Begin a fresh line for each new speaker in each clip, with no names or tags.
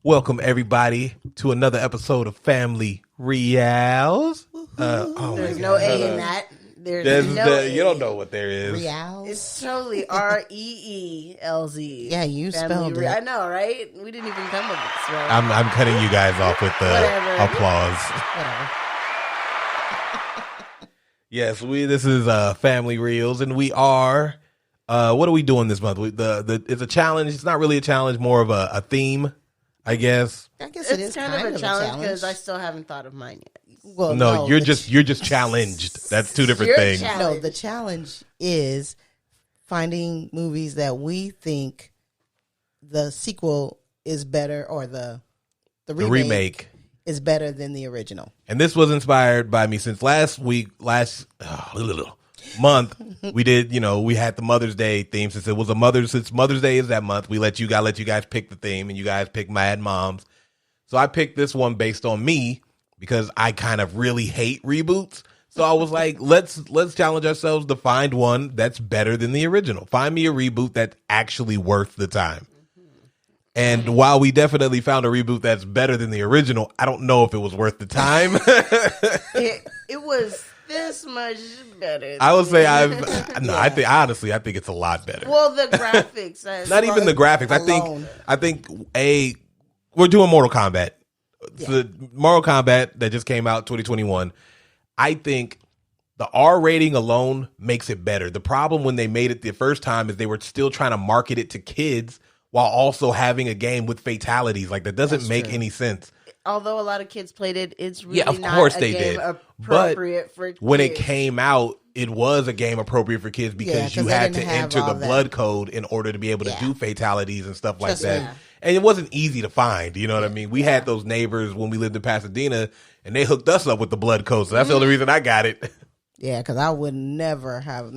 Welcome everybody to another episode of Family Reelz.
There's no A in that. There's no A.
You don't know what there is.
Reelz? It's totally Reelz.
Yeah, you spelled it.
I know, right? We didn't even come up with this spelling.
I'm cutting you guys off with the applause.
Whatever.
Yes, this is Family Reelz, and we are. What are we doing this month? It's a challenge. It's not really a challenge, more of a theme, I guess.
I guess it is
kind of a challenge because I still haven't thought of mine yet.
Well, no, you're just challenged. That's two different things.
No, the challenge is finding movies that we think the sequel is better or the remake is better than the original.
And this was inspired by me since last month we did, we had the Mother's Day theme. Since Mother's Day is that month, we let you guys pick the theme, and you guys pick Mad Moms. So I picked this one based on me because I kind of really hate reboots. So I was like, let's challenge ourselves to find one that's better than the original. Find me a reboot that's actually worth the time. And while we definitely found a reboot that's better than the original, I don't know if it was worth the time.
It was this much better.
I would say I think it's a lot better.
Well, the graphics.
Not even the graphics. I think we're doing Mortal Kombat. Yeah. The Mortal Kombat that just came out 2021. I think the R rating alone makes it better. The problem when they made it the first time is they were still trying to market it to kids while also having a game with fatalities. Like, that doesn't make any sense.
Although a lot of kids played it, it's really
of course
not
they
a game
did.
appropriate for kids.
When it came out, it was a game appropriate for kids because you had to enter the blood code in order to be able to do fatalities and stuff like that. Yeah. And it wasn't easy to find, you know what I mean? We had those neighbors when we lived in Pasadena, and they hooked us up with the blood code, so that's the only reason I got it.
Yeah, because I would never have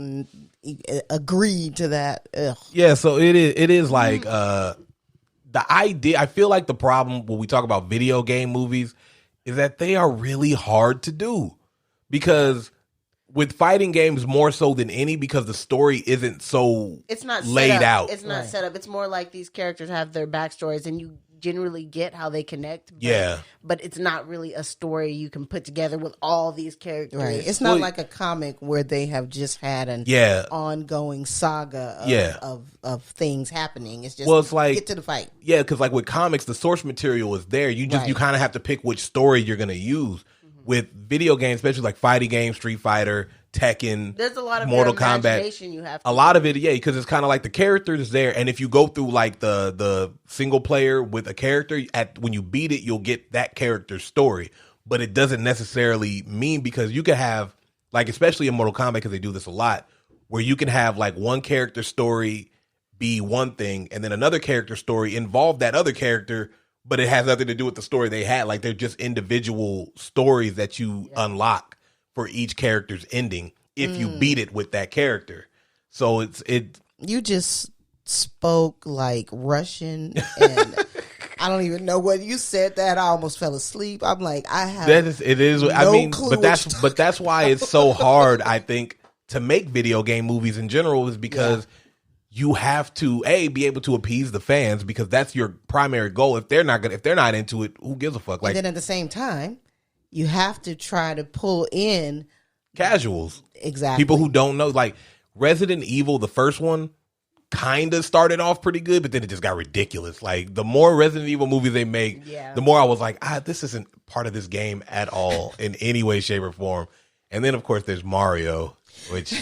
agreed to that. Ugh.
Yeah, so it is like the idea. I feel like the problem when we talk about video game movies is that they are really hard to do because with fighting games more so than any, because the story isn't so
it's not
laid out.
It's not set up. It's more like these characters have their backstories and you generally get how they connect. But it's not really a story you can put together with all these characters.
Right. It's not like a comic where they have just had an ongoing saga of things happening. It's just
it's like,
get to the fight.
Yeah, because like with comics, the source material is there. You kind of have to pick which story you're going to use. With video games, especially like fighting games, Street Fighter, Tekken,
there's a lot of
Mortal Kombat.
You have
a lot of it, because it's kind of like the character is there, and if you go through like the single player with a character, when you beat it, you'll get that character's story. But it doesn't necessarily mean, because you could have, like, especially in Mortal Kombat, because they do this a lot, where you can have like one character story be one thing, and then another character story involve that other character, but it has nothing to do with the story they had. Like, they're just individual stories that you unlock for each character's ending if you beat it with that character. So
You just spoke like Russian, and I don't even know what you said. That I almost fell asleep. I'm like,
but that's why it's so hard, I think, to make video game movies in general, is because you have to be able to appease the fans, because that's your primary goal. If they're not into it, who gives a fuck? Like,
and then at the same time, you have to try to pull in
casuals,
exactly,
people who don't know. Like Resident Evil, the first one, kind of started off pretty good, but then it just got ridiculous. Like, the more Resident Evil movies they make, the more I was like, this isn't part of this game at all in any way, shape, or form. And then of course there's Mario, which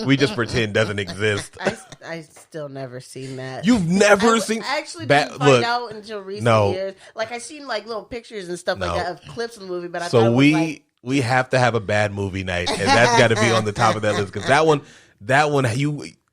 we just pretend doesn't exist.
I still never seen that.
You've never seen?
I actually didn't find out until recent years. Like, I seen like little pictures and stuff like that of clips of the movie, but I thought it was
we have to have a bad movie night, and that's got to be on the top of that list, because that one,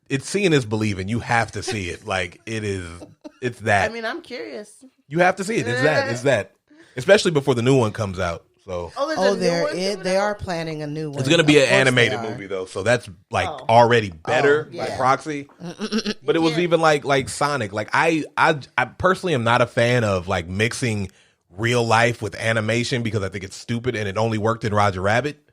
it's seeing is believing. You have to see it. Like, it's that.
I mean, I'm curious.
You have to see it. It's that. Especially before the new one comes out. So
they are planning a new one.
It's going to be an animated movie though, so that's like already better by proxy. But it was even like Sonic. Like I personally am not a fan of like mixing real life with animation, because I think it's stupid, and it only worked in Roger Rabbit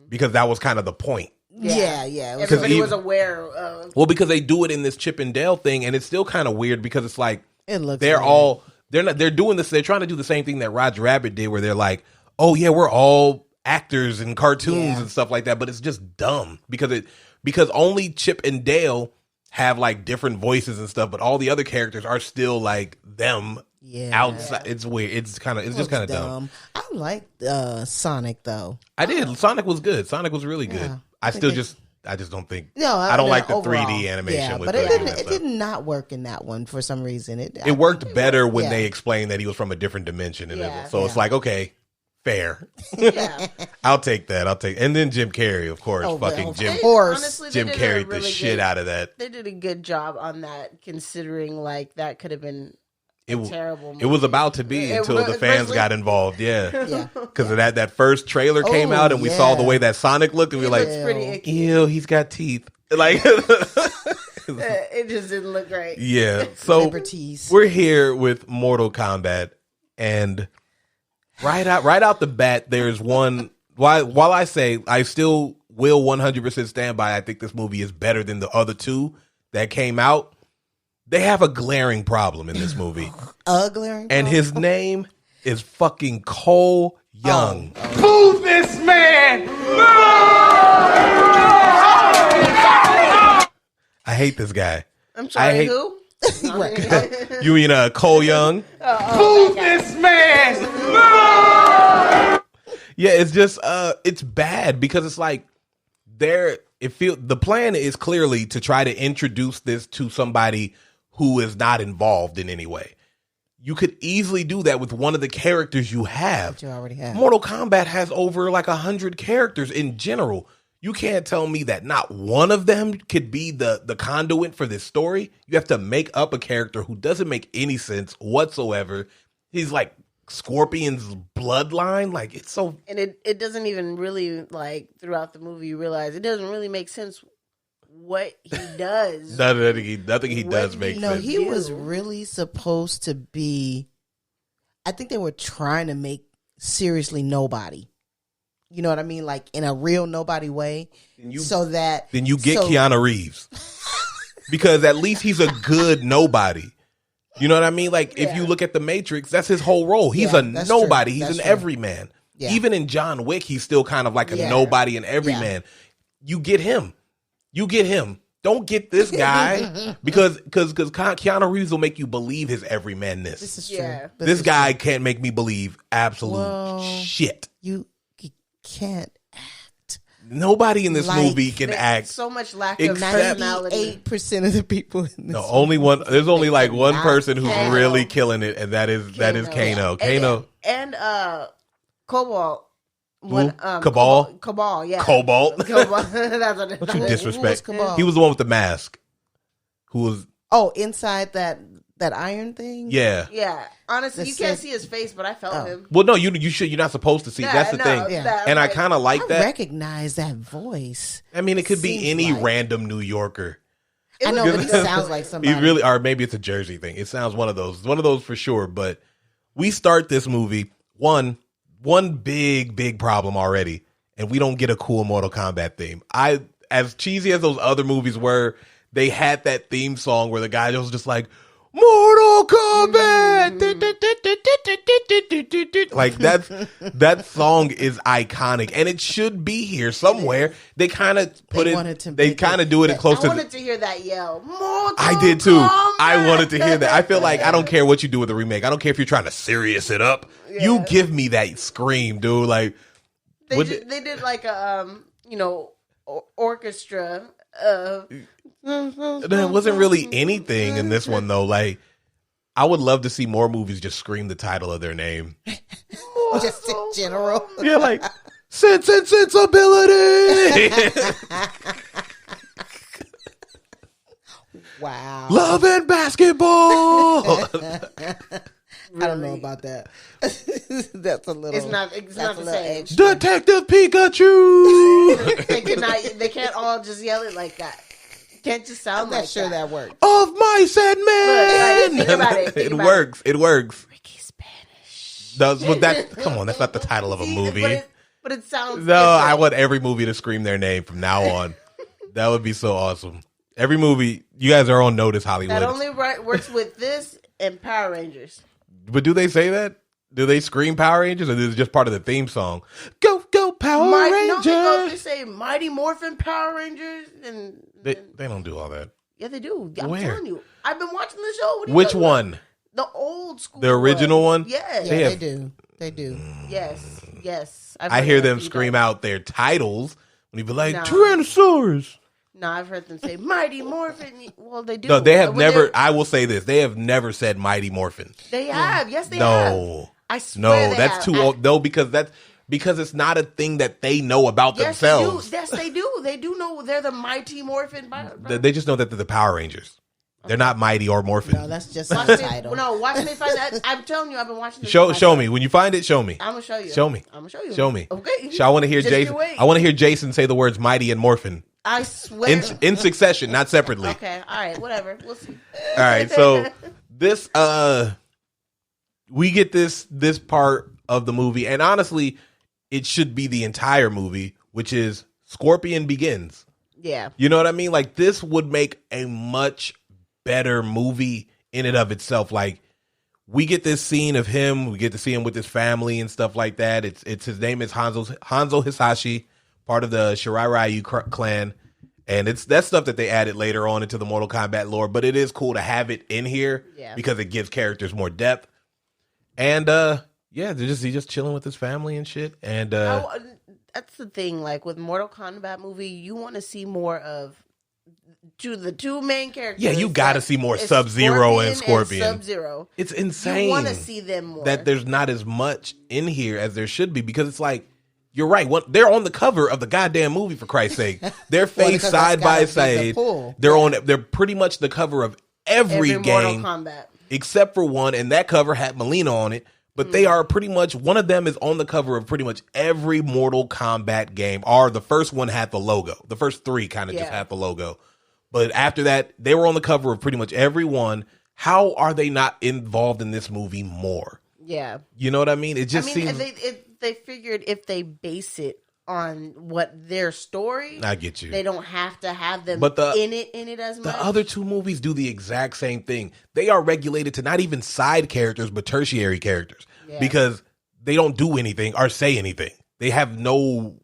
because that was kind of the point.
Yeah.
Everybody was aware of.
Well, because they do it in this Chip and Dale thing, and it's still kind of weird because it's like
it looks
they're
weird.
all They're doing this. They're trying to do the same thing that Roger Rabbit did, where they're like, oh yeah, we're all actors and cartoons and stuff like that, but it's just dumb because only Chip and Dale have like different voices and stuff, but all the other characters are still like them outside. It's weird. It's just kind of dumb.
I liked Sonic though.
I did. Sonic was good. Sonic was really good. I just don't think.
No,
I don't like the
overall,
3D animation.
Yeah,
with
but it did not work in that one for some reason.
It worked better when they explained that he was from a different dimension, and it's like, okay, fair. I'll take that. And then Jim Carrey, of course, Jim carried the shit out of that.
They did a good job on that, considering like that could have been terrible movie.
It was about to be until the fans got involved. Because of that first trailer came out and we saw the way that Sonic looked and we were like, ew, he's got teeth. Like
it just didn't look right.
Yeah. So we're here with Mortal Kombat, and right out the bat, there's one. While I say I still will 100% stand by, I think this movie is better than the other two that came out. They have a glaring problem in this movie. And his name is fucking Cole Young.
Move this man!
I hate this guy.
I'm sorry, who?
You mean Cole Young?
Move this man!
Yeah, it's just it's bad because it's like the plan is clearly to try to introduce this to somebody who is not involved in any way. You could easily do that with one of the characters you have.
That you already have.
Mortal Kombat has over like 100 characters in general. You can't tell me that not one of them could be the conduit for this story. You have to make up a character who doesn't make any sense whatsoever. He's like Scorpion's bloodline. Like, it's so...
And it doesn't even really, like, throughout the movie, you realize it doesn't really make sense what he does.
Nothing he does make sense.
No, he was really supposed to be... I think they were trying to make seriously nobody. You know what I mean? Like, in a real nobody way. Then you get
Keanu Reeves. Because at least he's a good nobody. You know what I mean? Like, if you look at The Matrix, that's his whole role. He's a nobody. He's an everyman. Yeah. Even in John Wick, he's still kind of like a nobody and everyman. You get him. Don't get this guy because Keanu Reeves will make you believe his everymanness.
This is true.
This guy can't make me believe absolute shit.
You can't act.
Nobody in this movie can act.
So much lack of personality.
98% of the people in this
movie. There's only like one person who's really killing it, and that is Kano. Kano.
And Cobalt.
Cabal, yeah. Cobalt.
That's what
Don't you disrespect. He was the one with the mask. Who was
inside that iron thing?
Yeah.
Yeah. Honestly, you can't see his face, but I felt him.
Well, no, you should. You're not supposed to see. That's the thing.
Yeah.
And I kind of like that.
I recognize that voice.
I mean, it could be any random New Yorker.
I know, but he sounds like somebody.
Or maybe it's a Jersey thing. It sounds one of those for sure. But we start this movie one big problem already, and we don't get a cool Mortal Kombat theme. As cheesy as those other movies were, they had that theme song where the guy was just like, Mortal Kombat! Like, that song is iconic, and it should be here somewhere. They kind of put they kind of do it close to...
I wanted to hear that yell. Mortal
I did too.
Kombat!
I wanted to hear that. I feel like I don't care what you do with the remake. I don't care if you're trying to serious it up. Yeah. You give me that scream, dude. Like,
they did like a orchestra.
There wasn't really anything in this one though. Like, I would love to see more movies just scream the title of their name.
Just in general.
Yeah, like Sense and Sensibility.
Wow.
Love and Basketball.
Really? I don't know about that. That's a little.
It's not the same.
Detective Pikachu.
They can't all just yell it like that. Can't just sound
I'm not sure that works.
Of Mice and Men.
Look, think about it.
It works. It works.
Ricky Spanish.
Come on, that's not the title of a movie.
But it sounds.
No,
different.
I want every movie to scream their name from now on. That would be so awesome. Every movie, you guys are on notice, Hollywood.
That only works with this and Power Rangers.
But do they say that? Do they scream Power Rangers, or is it just part of the theme song? Go, go, Power Rangers!
No, they say Mighty Morphin Power Rangers. And
they don't do all that.
Yeah, they do. I'm
Where?
telling you. I've been watching the show.
Which one?
The old school.
The original one?
Yes.
Yeah, they do. They do.
Yes.
I hear them scream out their titles when you be like, Tyrannosaurus.
No, I've heard them say Mighty Morphin. Well, they do.
No, they have never. I will say this: they have never said Mighty Morphin.
They have. Yes, they
No,
have. I swear.
no, that's too old. No, because it's not a thing that they know about themselves.
Yes, they do. They do know they're the Mighty Morphin.
They just know that they're the Power Rangers. They're not Mighty or Morphin.
No, that's just the title.
Watch me find that. I'm telling you, I've been watching.
Show me when you find it. Show me.
I'm gonna show you.
Show me.
I'm gonna show you.
Show me.
Okay.
I want to hear Jason. I want to hear Jason say the words Mighty and Morphin.
I swear.
In succession, not separately.
Okay. All right. Whatever. We'll see.
All right. So this we get this part of the movie, and honestly, it should be the entire movie, which is Scorpion Begins.
Yeah.
You know what I mean? Like, this would make a much better movie in and of itself. Like, we get this scene of him, we get to see him with his family and stuff like that. It's his name is Hanzo Hisashi, part of the Shirai Ryu clan. And it's that stuff that they added later on into the Mortal Kombat lore, but it is cool to have it in here because it gives characters more depth. And he's just chilling with his family and shit. And
that's the thing. Like with Mortal Kombat movie, you want to see more of the two main characters.
Yeah, you got to see more Sub-Zero and Scorpion.
Sub-Zero.
It's insane.
You want to see them more.
That there's not as much in here as there should be, because it's like, you're right. They're on the cover of the goddamn movie, for Christ's sake. They're faced side by side. They're pretty much the cover of every game,
Mortal Kombat,
except for one, and that cover had Melina on it. But they are pretty much, one of them is on the cover of pretty much every Mortal Kombat game. Or the first one had the logo. The first three kind of just had the logo. But after that, they were on the cover of pretty much every one. How are they not involved in this movie more?
Yeah.
You know what I mean? It just seems...
They figured if they base it on what their story,
I get you.
They don't have to have them in it as much.
The other two movies do the exact same thing. They are regulated to not even side characters, but tertiary characters, because they don't do anything or say anything. They have no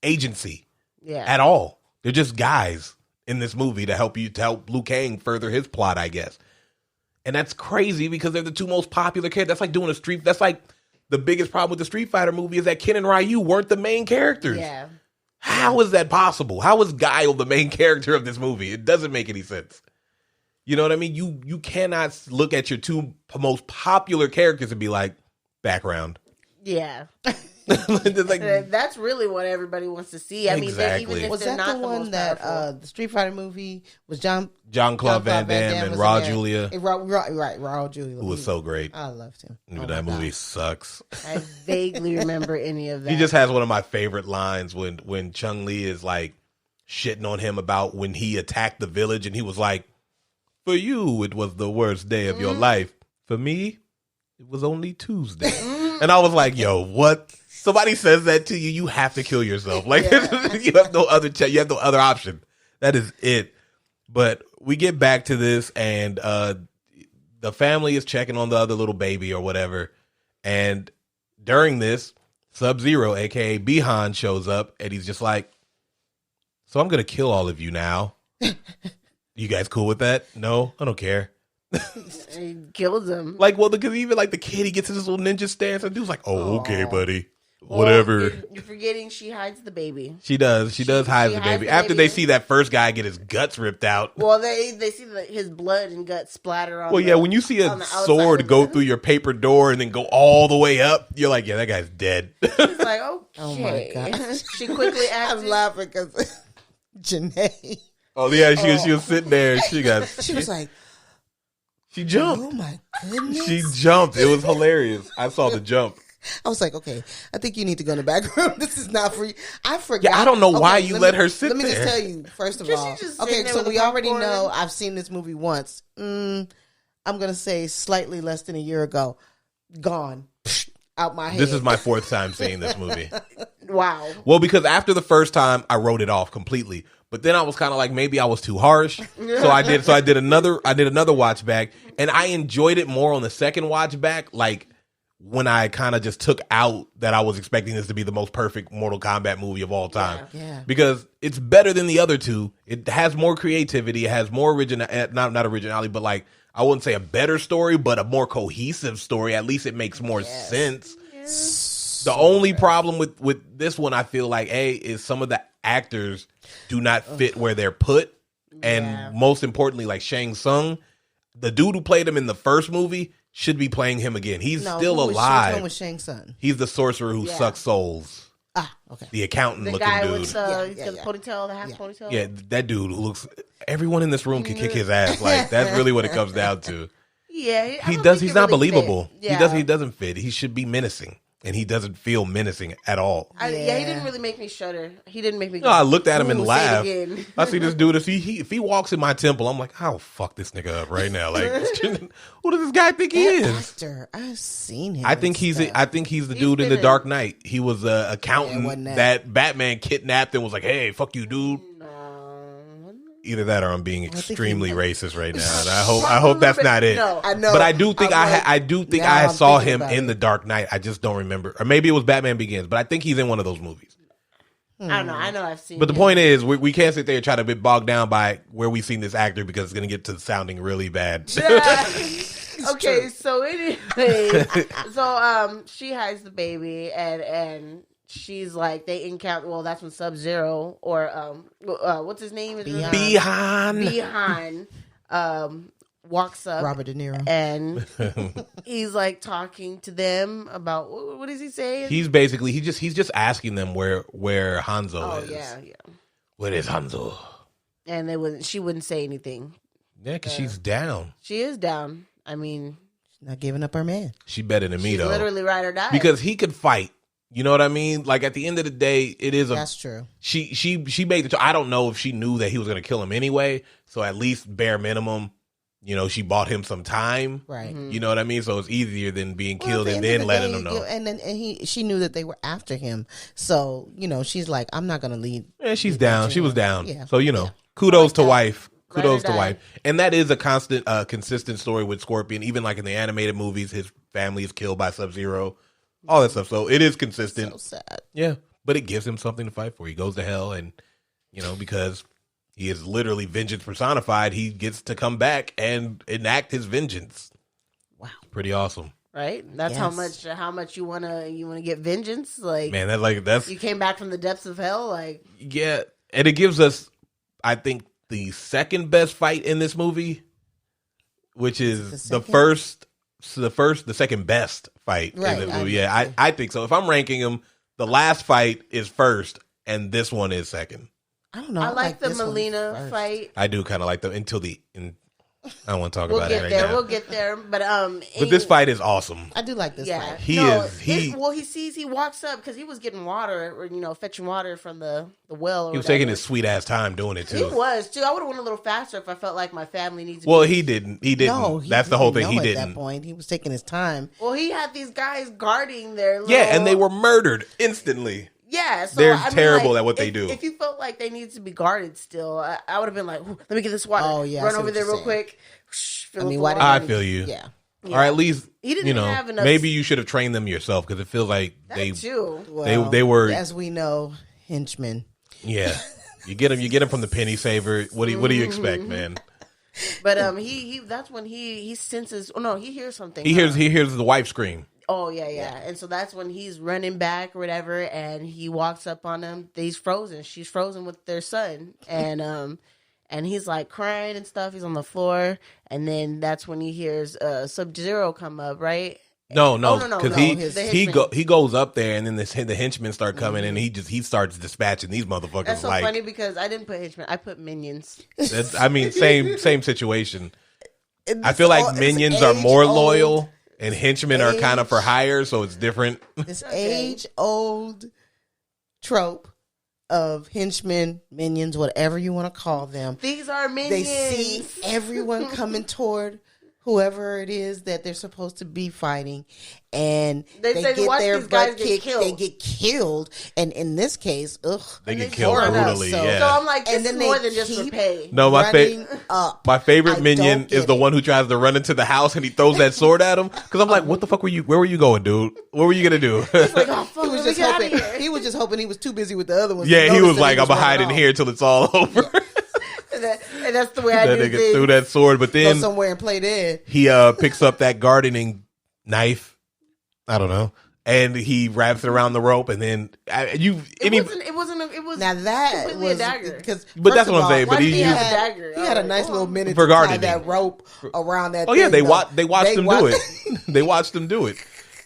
agency at all. They're just guys in this movie to help Liu Kang further his plot, I guess. And that's crazy because they're the two most popular characters. That's like doing that's like the biggest problem with the Street Fighter movie is that Ken and Ryu weren't the main characters.
Yeah.
How is that possible? How is Guile the main character of this movie? It doesn't make any sense. You know what I mean? You cannot look at your two most popular characters and be like, background.
Yeah.
Like,
that's really what everybody wants to see. I mean, even if
was
they're
that
not
the one that the Street Fighter movie was Jean-Claude
Van Damme and Raul Julia?
Right, Raul Julia.
Who was so great.
I loved him.
That movie sucks.
I vaguely remember any of that.
He just has one of my favorite lines when Chun-Li is like shitting on him about when he attacked the village, and he was like, for you, it was the worst day of your life. For me, it was only Tuesday. And I was like, yo, what? Somebody says that to you, you have to kill yourself. Like, you have no other you have no other option. That is it. But we get back to this, and the family is checking on the other little baby or whatever. And during this, Sub-Zero, a.k.a. Bihan, shows up, and he's just like, so I'm going to kill all of you now. You guys cool with that? No, I don't care.
He kills him.
Like, well, because even like the kid, he gets in this little ninja stance, and dude's like, oh, okay, buddy. Whatever.
You're forgetting she hides the baby.
She does. She does hide the baby. After they see that first guy get his guts ripped out.
Well, they see his blood and guts splatter on.
Well, yeah, when you see a sword go through your paper door and then go all the way up, you're like, yeah, that guy's dead.
He's like, okay.
Oh my god.
She quickly acted.
I'm laughing because Janae.
Oh yeah, she was sitting there. She
was like,
she jumped.
Oh my goodness.
She jumped. It was hilarious. I saw the jump.
I was like, okay, I think you need to go in the back room. This is not for you. I forgot.
Yeah, I don't know why you let her sit there.
Let me just tell you, first of all. Okay, so we already know I've seen this movie once. I'm going to say slightly less than a year ago. Gone. Out my head.
This is my fourth time seeing this movie.
Wow.
Well, because after the first time, I wrote it off completely. But then I was kind of like, maybe I was too harsh. So I did another watch back, and I enjoyed it more on the second watch back. Like when I kind of just took out that I was expecting this to be the most perfect Mortal Kombat movie of all time.
Yeah.
Because it's better than the other two. It has more creativity. It has more not originality, but like, I wouldn't say a better story, but a more cohesive story. At least it makes more sense. The only problem with this one, I feel like, is some of the actors do not fit where they're put. And most importantly, like Shang Tsung, the dude who played him in the first movie should be playing him again. He's still alive.
Which one was Shang Tsung?
He's the sorcerer who sucks souls.
Ah, okay.
The accountant
The
looking
guy
dude.
with the ponytail, the half ponytail.
Yeah, that dude who looks. Everyone in this room can kick his ass. Like that's really what it comes down to.
Yeah,
He does. He's not
really
believable.
fit. Yeah.
He doesn't fit. He should be menacing, and he doesn't feel menacing at all.
He didn't really make me shudder. He didn't make me.
No, I looked at him and
"Ooh, say it
laughed.
again."
I see this dude. If he walks in my temple, I'm like, I'll fuck this nigga up right now. Like, who does this guy think he is?
Actor, I've seen him.
I think he's the dude in The Dark Knight. He was an accountant that Batman kidnapped and was like, "Hey, fuck you, dude." Either that or I'm being extremely racist right now. And I hope that's not it.
No,
I know.
But I do think I
I'm
saw
thinking
him
about
in
it.
The Dark Knight. I just don't remember. Or maybe it was Batman Begins, but I think he's in one of those movies.
I don't know. I know I've seen.
But the
him.
point is, we can't sit there and try to get bogged down by where we've seen this actor because it's going to get to sounding really bad.
Okay, so anyway, she hides the baby and she's like they encounter. Well, that's when Sub-Zero or what's his name? Bihan walks up,
Robert De Niro,
and he's like talking to them about what does he say?
He's basically he's just asking them where Hanzo is.
Yeah.
Where is Hanzo?
And she wouldn't say anything.
Yeah, because she's down.
She is down. I mean,
she's not giving up her man.
She better than me
she's
though.
literally ride or die
Because he could fight. You know what I mean? Like at the end of the day, it is
That's true.
She made the choice. I don't know if she knew that he was going to kill him anyway. So at least bare minimum, she bought him some time.
Right.
Mm-hmm.
You know what I mean? So it's easier than being killed and then letting him know.
And she knew that they were after him. So she's like, I'm not going to lead.
Yeah, she's down. She was down.
Yeah.
So kudos to wife.
Ride
Kudos
or
to
die.
wife. And that is a consistent story with Scorpion. Even like in the animated movies, his family is killed by Sub-Zero. All that stuff. So it is consistent.
So sad.
Yeah. But it gives him something to fight for. He goes to hell and, because he is literally vengeance personified, he gets to come back and enact his vengeance.
Wow.
Pretty awesome.
right? That's how much you wanna get vengeance. Like,
Man, that's
you came back from the depths of hell. Like,
yeah. And it gives us, I think, the second best fight in this movie, which is the second best fight in this movie. Yeah, I think so. If I'm ranking them, the last fight is first, and this one is second.
I don't know.
I like the
this one
Melina
first.
fight.
I do kind of like them until I don't want to talk about it right now.
We'll get there. But
this fight is awesome.
I do like this fight.
He
walks up because he was getting water, or fetching water from the well. Or
he was
whatever.
taking his sweet ass time doing it too.
He was too. I would have went a little faster if I felt like my family needs.
Well, he didn't. He didn't.
No,
That's the whole thing. He
at
didn't.
that point, he was taking his time.
Well, he had these guys guarding their little...
Yeah, and they were murdered instantly.
Yeah, so
they're terrible at what they do.
If you felt like they needed to be guarded still, I would have been like, let me get this water.
Oh, yeah, I
Run
see
over
what
there
you're
real
saying.
quick.
I feel you.
Yeah.
Or at least,
He didn't have enough...
maybe you should have trained them yourself because it feels like they
too.
Well,
they were,
as we know, henchmen.
Yeah, you get them from the penny saver. What do you expect, man?
But he that's when he senses. Oh no, he hears something.
He hears the wife scream.
Oh yeah, and so that's when he's running back or whatever, and he walks up on them. He's frozen. She's frozen with their son, and he's like crying and stuff. He's on the floor, and then that's when he hears Sub-Zero come up, right?
No,
no,
because he goes up there, and then the henchmen start coming, and he starts dispatching these motherfuckers.
That's so
like,
funny because I didn't put henchmen, I put minions.
Same situation. I feel like minions are more loyal, and henchmen are kind of for hire, so it's different.
This age-old trope of henchmen, minions, whatever you want to call them.
These are minions.
They see everyone coming toward whoever it is that they're supposed to be fighting, and
they
get
watch
their
these guys
butt
get
kicked.
killed.
They get killed, and in this case,
they
And
get
they
killed
tore it up.
brutally.
So-
Yeah.
So I'm like, this
And then
is
they
more than just for
keep
pay.
No,
running up.
my favorite
I
minion
don't
is
get
the
it.
one who tries to run into the house and he throws that sword at him. Because I'm like, what the fuck were you? Where were you going, dude? What were you gonna do?
It's like, oh, fuck,
He was
let me
just
get out of
hoping.
here.
He was just hoping he was too busy with the other ones.
Yeah,
to
he
notice
was
that
like, I'm gonna hide
running
in
off.
here till it's all over.
And that's the way I
That
do
nigga
things.
threw that sword, but
Go
then
somewhere and play dead.
he picks up that gardening knife. I don't know, and he wraps it around the rope, and then
It was
Now that
completely
was
a dagger.
because
But that's what I'm saying,
Why
but
did
he
he have
used-
a dagger?
He had a
Oh,
nice
oh.
little minute
For
to tie
gardening.
that rope around that.
Oh yeah,
thing,
they
though.
they watched him do it. They watched him do it.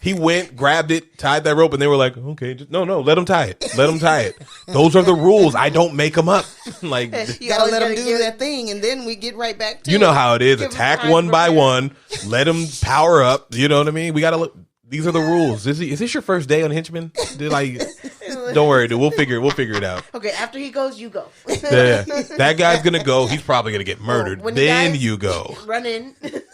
He went, grabbed it, tied that rope, and they were like, "Okay, no, let him tie it. Let him tie it. Those are the rules. I don't make them up." Like,
You gotta let him
always
do
gotta give-
that thing, and then we get right back to
you know how it is.
Give him
Attack
time
one
to
by
prepare.
one. Let him power up. You know what I mean? We gotta look. These are the rules. Is this your first day on Henchman? Don't worry, dude. We'll figure it out.
Okay, after he goes, you go.
Yeah. That guy's gonna go. He's probably gonna get murdered.
When the
Then
guys
you go.
Run in.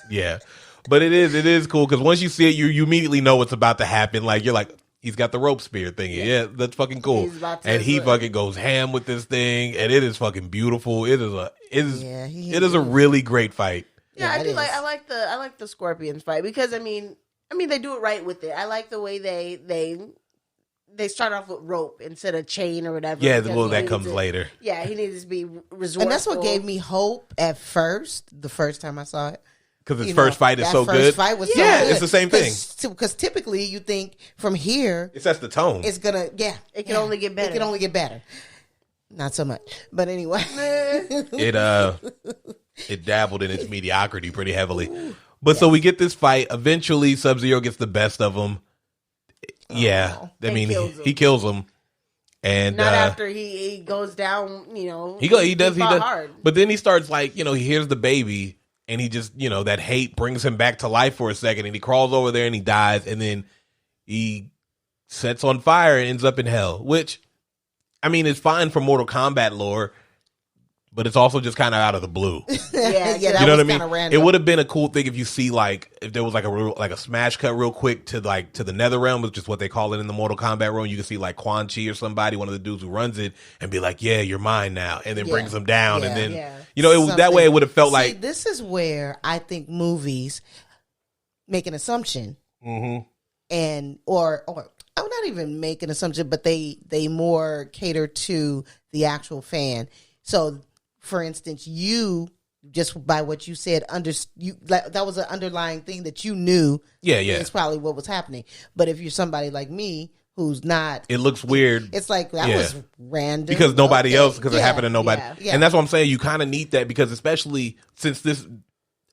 Yeah, but it is cool because once you see it, you immediately know what's about to happen. Like you're like, he's got the rope spear thingy. Yeah, that's fucking cool.
He's about to-
And he fucking goes ham with this thing, and it is fucking beautiful. It is a really great fight.
Yeah,
Yeah,
I
it
do
is.
I like the Scorpions fight because I mean they do it right with it. I like the way they start off with rope instead of chain or whatever.
Yeah,
because
well,
he
that
needs
comes
to-
later
Yeah, he needs to be resourceful.
And that's what gave me hope at first. The first time I saw it,
because his
You
first
know,
fight is
that
so
first
good.
Fight was
Yeah,
so good.
it's the same thing.
Because typically you think from here
It sets the tone.
it's gonna
It can only get better.
It can only get better. Not so much, but anyway.
It dabbled in its mediocrity pretty heavily. But so we get this fight. Eventually, Sub-Zero gets the best of him. Yeah, I
And
mean
kills him.
he kills him, and
Not after he goes down.
He does
fought hard.
But then he starts like he hears the baby, and he just that hate brings him back to life for a second, and he crawls over there and he dies, and then he sets on fire and ends up in hell. Which, I mean, is fine for Mortal Kombat lore, but it's also just kind of out of the blue.
Yeah,
Yeah, that
You know
was
what I mean?
kinda random.
It would have been a cool thing if you see if there was a smash cut real quick to the Nether Realm, which is what they call it in the Mortal Kombat realm. You can see like Quan Chi or somebody, one of the dudes who runs it, and be like, "Yeah, you're mine now," and then
Yeah.
brings them down,
Yeah.
and then
Yeah.
that way it would have felt
See,
like
this is where I think movies make an assumption and or I would not even make an assumption, but they more cater to the actual fan. So, for instance, you just by what you said, that was an underlying thing that you knew.
Yeah.
It's probably what was happening. But if you're somebody like me who's not,
It looks weird.
it's like that
Yeah.
was random
Because nobody
Okay.
else, because it
Yeah.
happened to nobody.
Yeah.
And that's what I'm saying. You kind of need that because especially since this,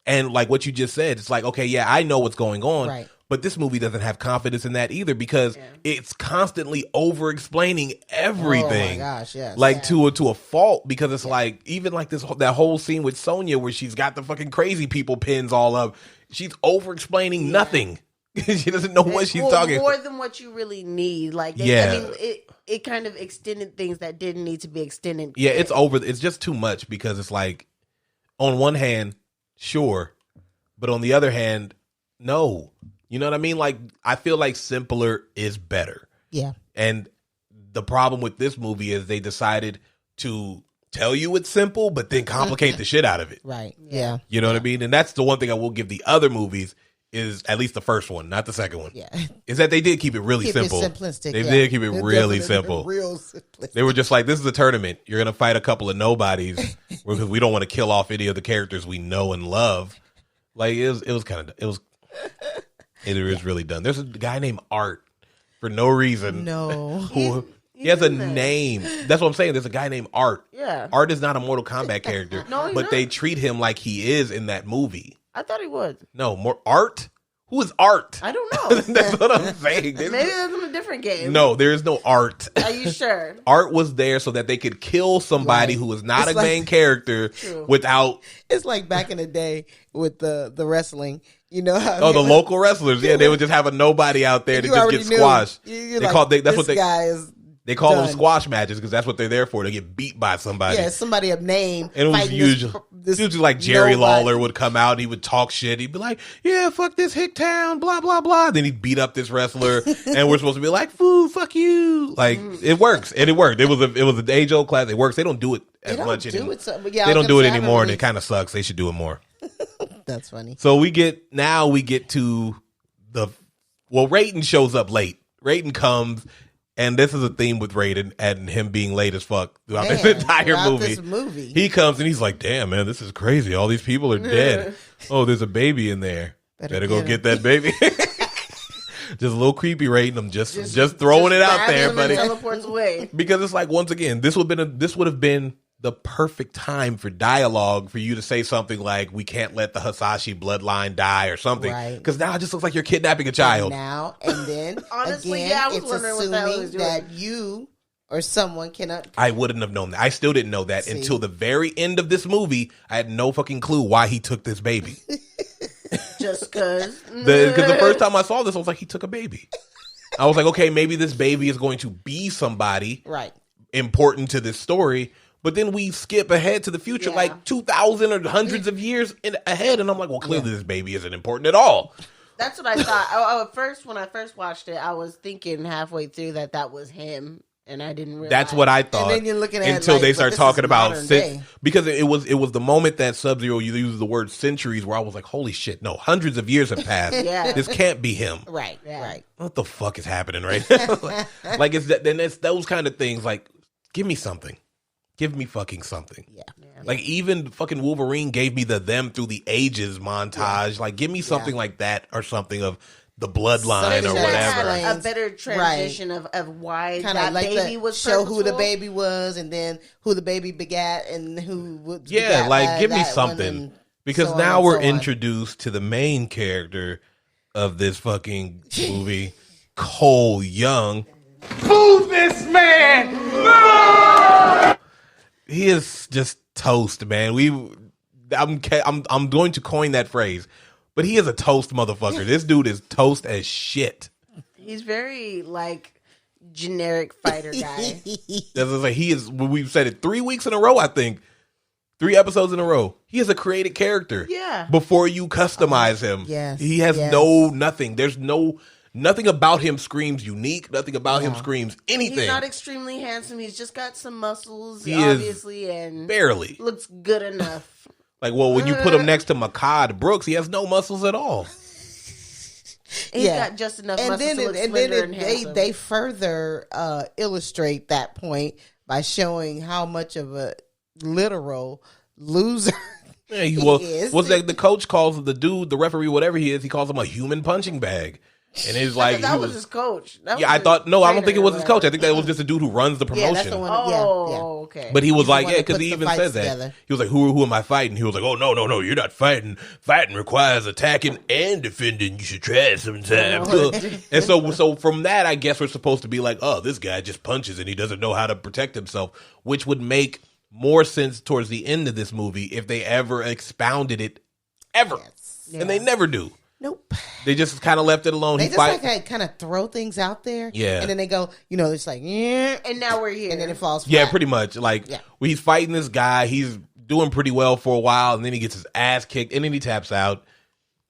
and like what you just said, it's like, okay, yeah, I know what's going on.
Right.
But this movie doesn't have confidence in that either because it's constantly over explaining everything.
Oh my gosh, yes.
Like to a fault because it's like even like that whole scene with Sonya where she's got the fucking crazy people pins all up. She's over explaining nothing. She doesn't know what she's talking.
More than what you really need. Like,
Yeah.
I mean, it kind of extended things that didn't need to be extended.
Yeah, it's over. It's just too much because it's like, on one hand, sure, but on the other hand, no. You know what I mean? Like, I feel like simpler is better.
Yeah.
And the problem with this movie is they decided to tell you it's simple, but then complicate the shit out of it.
Right. Yeah.
You know what I mean? And that's the one thing I will give the other movies is at least the first one, not the second one.
Yeah.
Is that they did keep it really
Keep
simple.
it simplistic.
They
yeah.
did keep it really
Definitely
simple.
Real simplistic.
They were just like, this is a tournament. You're going to fight a couple of nobodies because we don't want to kill off any of the characters we know and love. Like, it was really done. There's a guy named Art for no reason.
No.
Who, he has a name. That's what I'm saying. There's a guy named Art.
Yeah.
Art is not a Mortal Kombat character.
No, he's
but
not.
they treat him like he is in that movie.
I thought he was.
No, more Art? Who is Art?
I don't know.
That's what I'm saying.
Maybe that's in a different game.
No, there is no Art.
Are you sure?
Art was there so that they could kill somebody
Right.
who was not
It's
a
like-
main character
True.
without
It's like back in the day with the wrestling. You know how
the local wrestlers. Yeah, they would just have a nobody out there to
you
just
already
get
knew.
squashed.
You're
They
like,
called that's
this
what they
guy is
They call them squash matches because that's what they're there for. They get beat by somebody.
Yeah, somebody of name.
And it was usually like Jerry Lawler would come out and he would talk shit. He'd be like, yeah, fuck this Hicktown, blah, blah, blah. Then he'd beat up this wrestler and we're supposed to be like, foo, fuck you. Like, it works. And it worked. It was an age-old class. It works. They don't do it as much anymore. They don't do it anymore and it kind of sucks. They should do it more.
That's funny.
So we get to Rayton shows up late. Rayton comes. And this is a theme with Raiden and him being late as fuck throughout this entire movie. He comes and he's like, damn, man, this is crazy. All these people are dead. Oh, there's a baby in there. Better go get that baby. Just a little creepy Raiden. I'm just throwing it out there, buddy.
Teleports away.
Because it's like, once again, this would have been the perfect time for dialogue for you to say something like, we can't let the Hasashi bloodline die or something. Because now it just looks like you're kidnapping a child.
And then,
honestly,
again,
I was
it's
wondering what that was
assuming that you or someone cannot.
I wouldn't have known that. I still didn't know that until the very end of this movie. I had no fucking clue why he took this baby.
Just because.
Because the first time I saw this, I was like, he took a baby. I was like, okay, maybe this baby is going to be somebody important to this story. But then we skip ahead to the future, like 2,000 or hundreds of years ahead. And I'm like, well, clearly this baby isn't important at all.
That's what I thought. At first, when I first watched it, I was thinking halfway through that was him. And I didn't realize.
That's what I thought.
And then you're looking at
until they start talking about because it was the moment that Sub-Zero used the word centuries where I was like, holy shit, no, hundreds of years have passed. This can't be him.
Right.
What the fuck is happening right now? Like it's those kind of things. Like, give me something. Give me fucking something. Yeah. Like, even fucking Wolverine gave me the them through the ages montage. Yeah. Like, give me something like that or something of the bloodline or whatever.
A better transition of why kind that like baby was
show purposeful. Who the baby was and then who the baby begat and who would
give me something. Because so now we're introduced to the main character of this fucking movie, Cole Young.
Move this man! No!
He is just toast, man. I'm going to coin that phrase, but he is a toast motherfucker. This dude is toast as shit.
He's very like generic fighter guy.
He is. We've said it 3 weeks in a row. I think 3 episodes in a row. He is a created character.
Yeah.
Before you customize him, he has nothing. There's nothing about him screams unique. Nothing about him screams anything.
He's not extremely handsome. He's just got some muscles, obviously, and
barely
looks good enough.
Like, well, when you put him next to Makad Brooks, he has no muscles at all.
He's got just enough muscles to look slender and handsome.
They further illustrate that point by showing how much of a literal loser he is.
What's that? The coach calls the dude, the referee, whatever he is, he calls him a human punching bag. And it's like
that was his coach.
I thought I don't think it was his coach. I think that was just a dude who runs the promotion.
That's the one.
Okay.
But he was like, because he even said that. Together. He was like, who am I fighting? He was like, oh no, you're not fighting. Fighting requires attacking and defending. You should try sometimes. And so from that, I guess we're supposed to be like, oh, this guy just punches and he doesn't know how to protect himself, which would make more sense towards the end of this movie if they ever expounded it ever. Yes. And they never do.
Nope.
They just kind of left it alone.
They just kind of throw things out there.
Yeah.
And then they go, it's like,
and now we're here.
And then it falls flat.
Yeah, pretty much. Like, when he's fighting this guy, he's doing pretty well for a while, and then he gets his ass kicked, and then he taps out.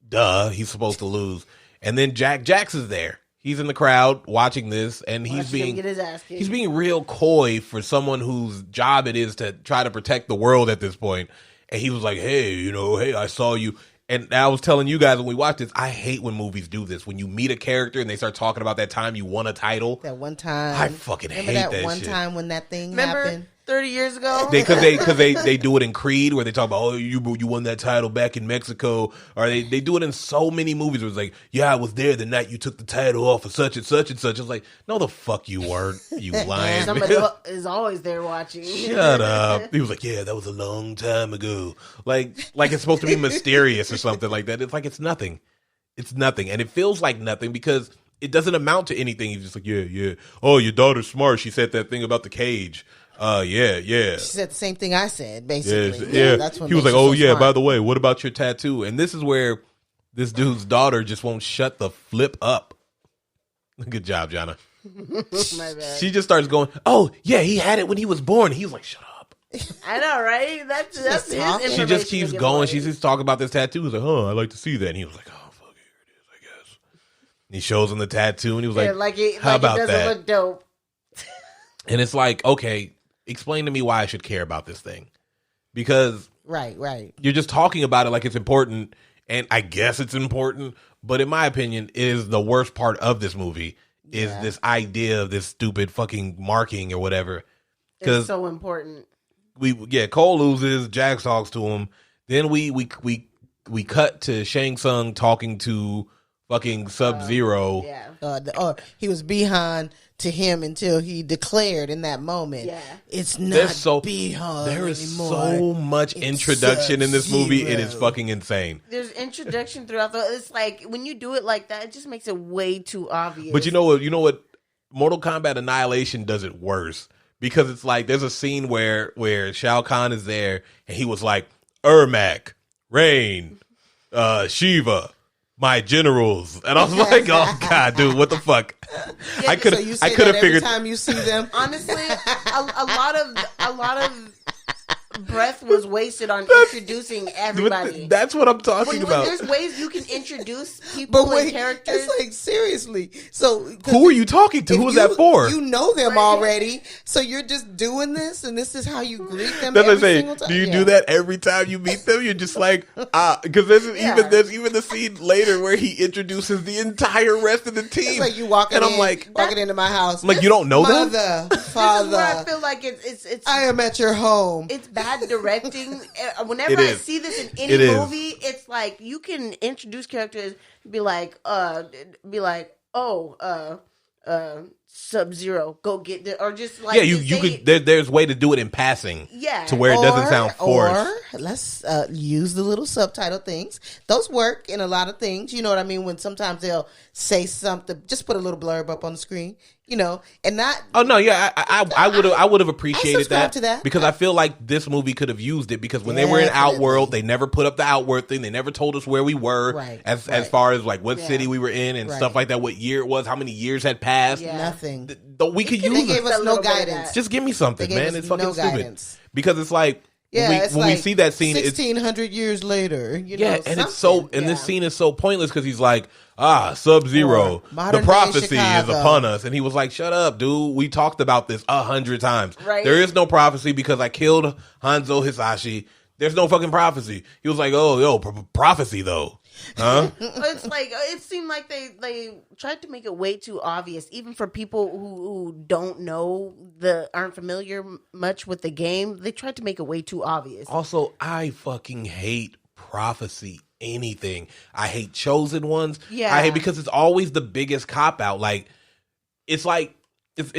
Duh, he's supposed to lose. And then Jax is there. He's in the crowd watching this, and he's being real coy for someone whose job it is to try to protect the world at this point. And he was like, hey, I saw you. And I was telling you guys when we watched this, I hate when movies do this. When you meet a character and they start talking about that time you won a title.
That one time.
I fucking hate that shit.
One time when that thing happened.
30 years ago?
Because they do it in Creed where they talk about, you won that title back in Mexico. Or they do it in so many movies where it's like, yeah, I was there the night you took the title off of such and such and such. It's like, no, the fuck you weren't, you lying.
Somebody is always there watching.
Shut up. He was like, yeah, that was a long time ago. Like it's supposed to be mysterious or something like that. It's like, it's nothing. It's nothing. And it feels like nothing because it doesn't amount to anything. He's just like, yeah. Oh, your daughter's smart. She said that thing about the cage. Yeah.
She said the same thing I said, basically.
Yeah. That's what he was like, oh, yeah, smart. By the way, what about your tattoo? And this is where this dude's daughter just won't shut the flip up. Good job, Jonna.
My bad.
She just starts going, oh, yeah, he had it when he was born. He was like, shut up.
I know, right? That's his information.
She just keeps
to give
going.
away.
She's just talking about this tattoo. He's like, oh, I'd like to see that. And he was like, oh, fuck, here it is, I guess. And he shows him the tattoo, and he was how about
it doesn't
that?
look dope.
And it's like, okay, explain to me why I should care about this thing. Because
right.
you're just talking about it like it's important, and I guess it's important, but in my opinion, it is the worst part of this movie is this idea of this stupid fucking marking or whatever.
It's so important.
Cole loses, Jax talks to him. Then we cut to Shang Tsung talking to fucking Sub-Zero.
He was behind to him until he declared in that moment. Yeah. It's not behind
There is
anymore.
So much introduction in this movie. It is fucking insane.
There's introduction throughout it's like when you do it like that, it just makes it way too obvious.
But you know what? Mortal Kombat Annihilation does it worse. Because it's like there's a scene where Shao Kahn is there and he was like, Ermac, Rain, Shiva, my generals. And I was like, oh God, dude, what the fuck?
Yeah, I could have figured every time you see them.
Honestly, a lot of breath was wasted on introducing everybody.
That's what I'm talking about.
When there's ways you can introduce people and characters.
It's like, seriously. So
who are you talking to? Who's that for?
You know them already. So you're just doing this, and this is how you greet them every single time?
Do you do that every time you meet them? You're just like, because there's even the scene later where he introduces the entire rest of the team.
It's like you walking into my house.
I'm like, you don't know them?
Mother, father.
This is where I feel like it's
I am at your home.
It's bad directing. Whenever I see this in any movie, it's like you can introduce characters, be like, Sub-Zero, go get there, or just like
you could. There's way to do it in passing, to where it doesn't sound forced.
Or let's use the little subtitle things. Those work in a lot of things. You know what I mean? When sometimes they'll say something, just put a little blurb up on the screen. You know, and not.
Oh no, yeah, I would have appreciated
that to that
because I feel like this movie could have used it because when they were in Outworld, they never put up the Outworld thing. They never told us where we were as far as like what city we were in and stuff like that. What year it was, how many years had passed.
Nothing.
We could use.
They gave us no guidance.
Just give me something, man. It's fucking stupid because it's like.
Yeah,
when we see that scene,
1,600 years later, you know,
and it's so, and this scene is so pointless because he's like, Sub-Zero, the prophecy is upon us, and he was like, shut up, dude. We talked about this 100 times. Right. There is no prophecy because I killed Hanzo Hisashi. There's no fucking prophecy. He was like, prophecy though. Huh?
It's like it seemed like they tried to make it way too obvious, even for people who don't know aren't familiar much with the game. They tried to make it way too obvious.
Also, I fucking hate prophecy. Anything. I hate chosen ones. Yeah, I hate because it's always the biggest cop out. Like it's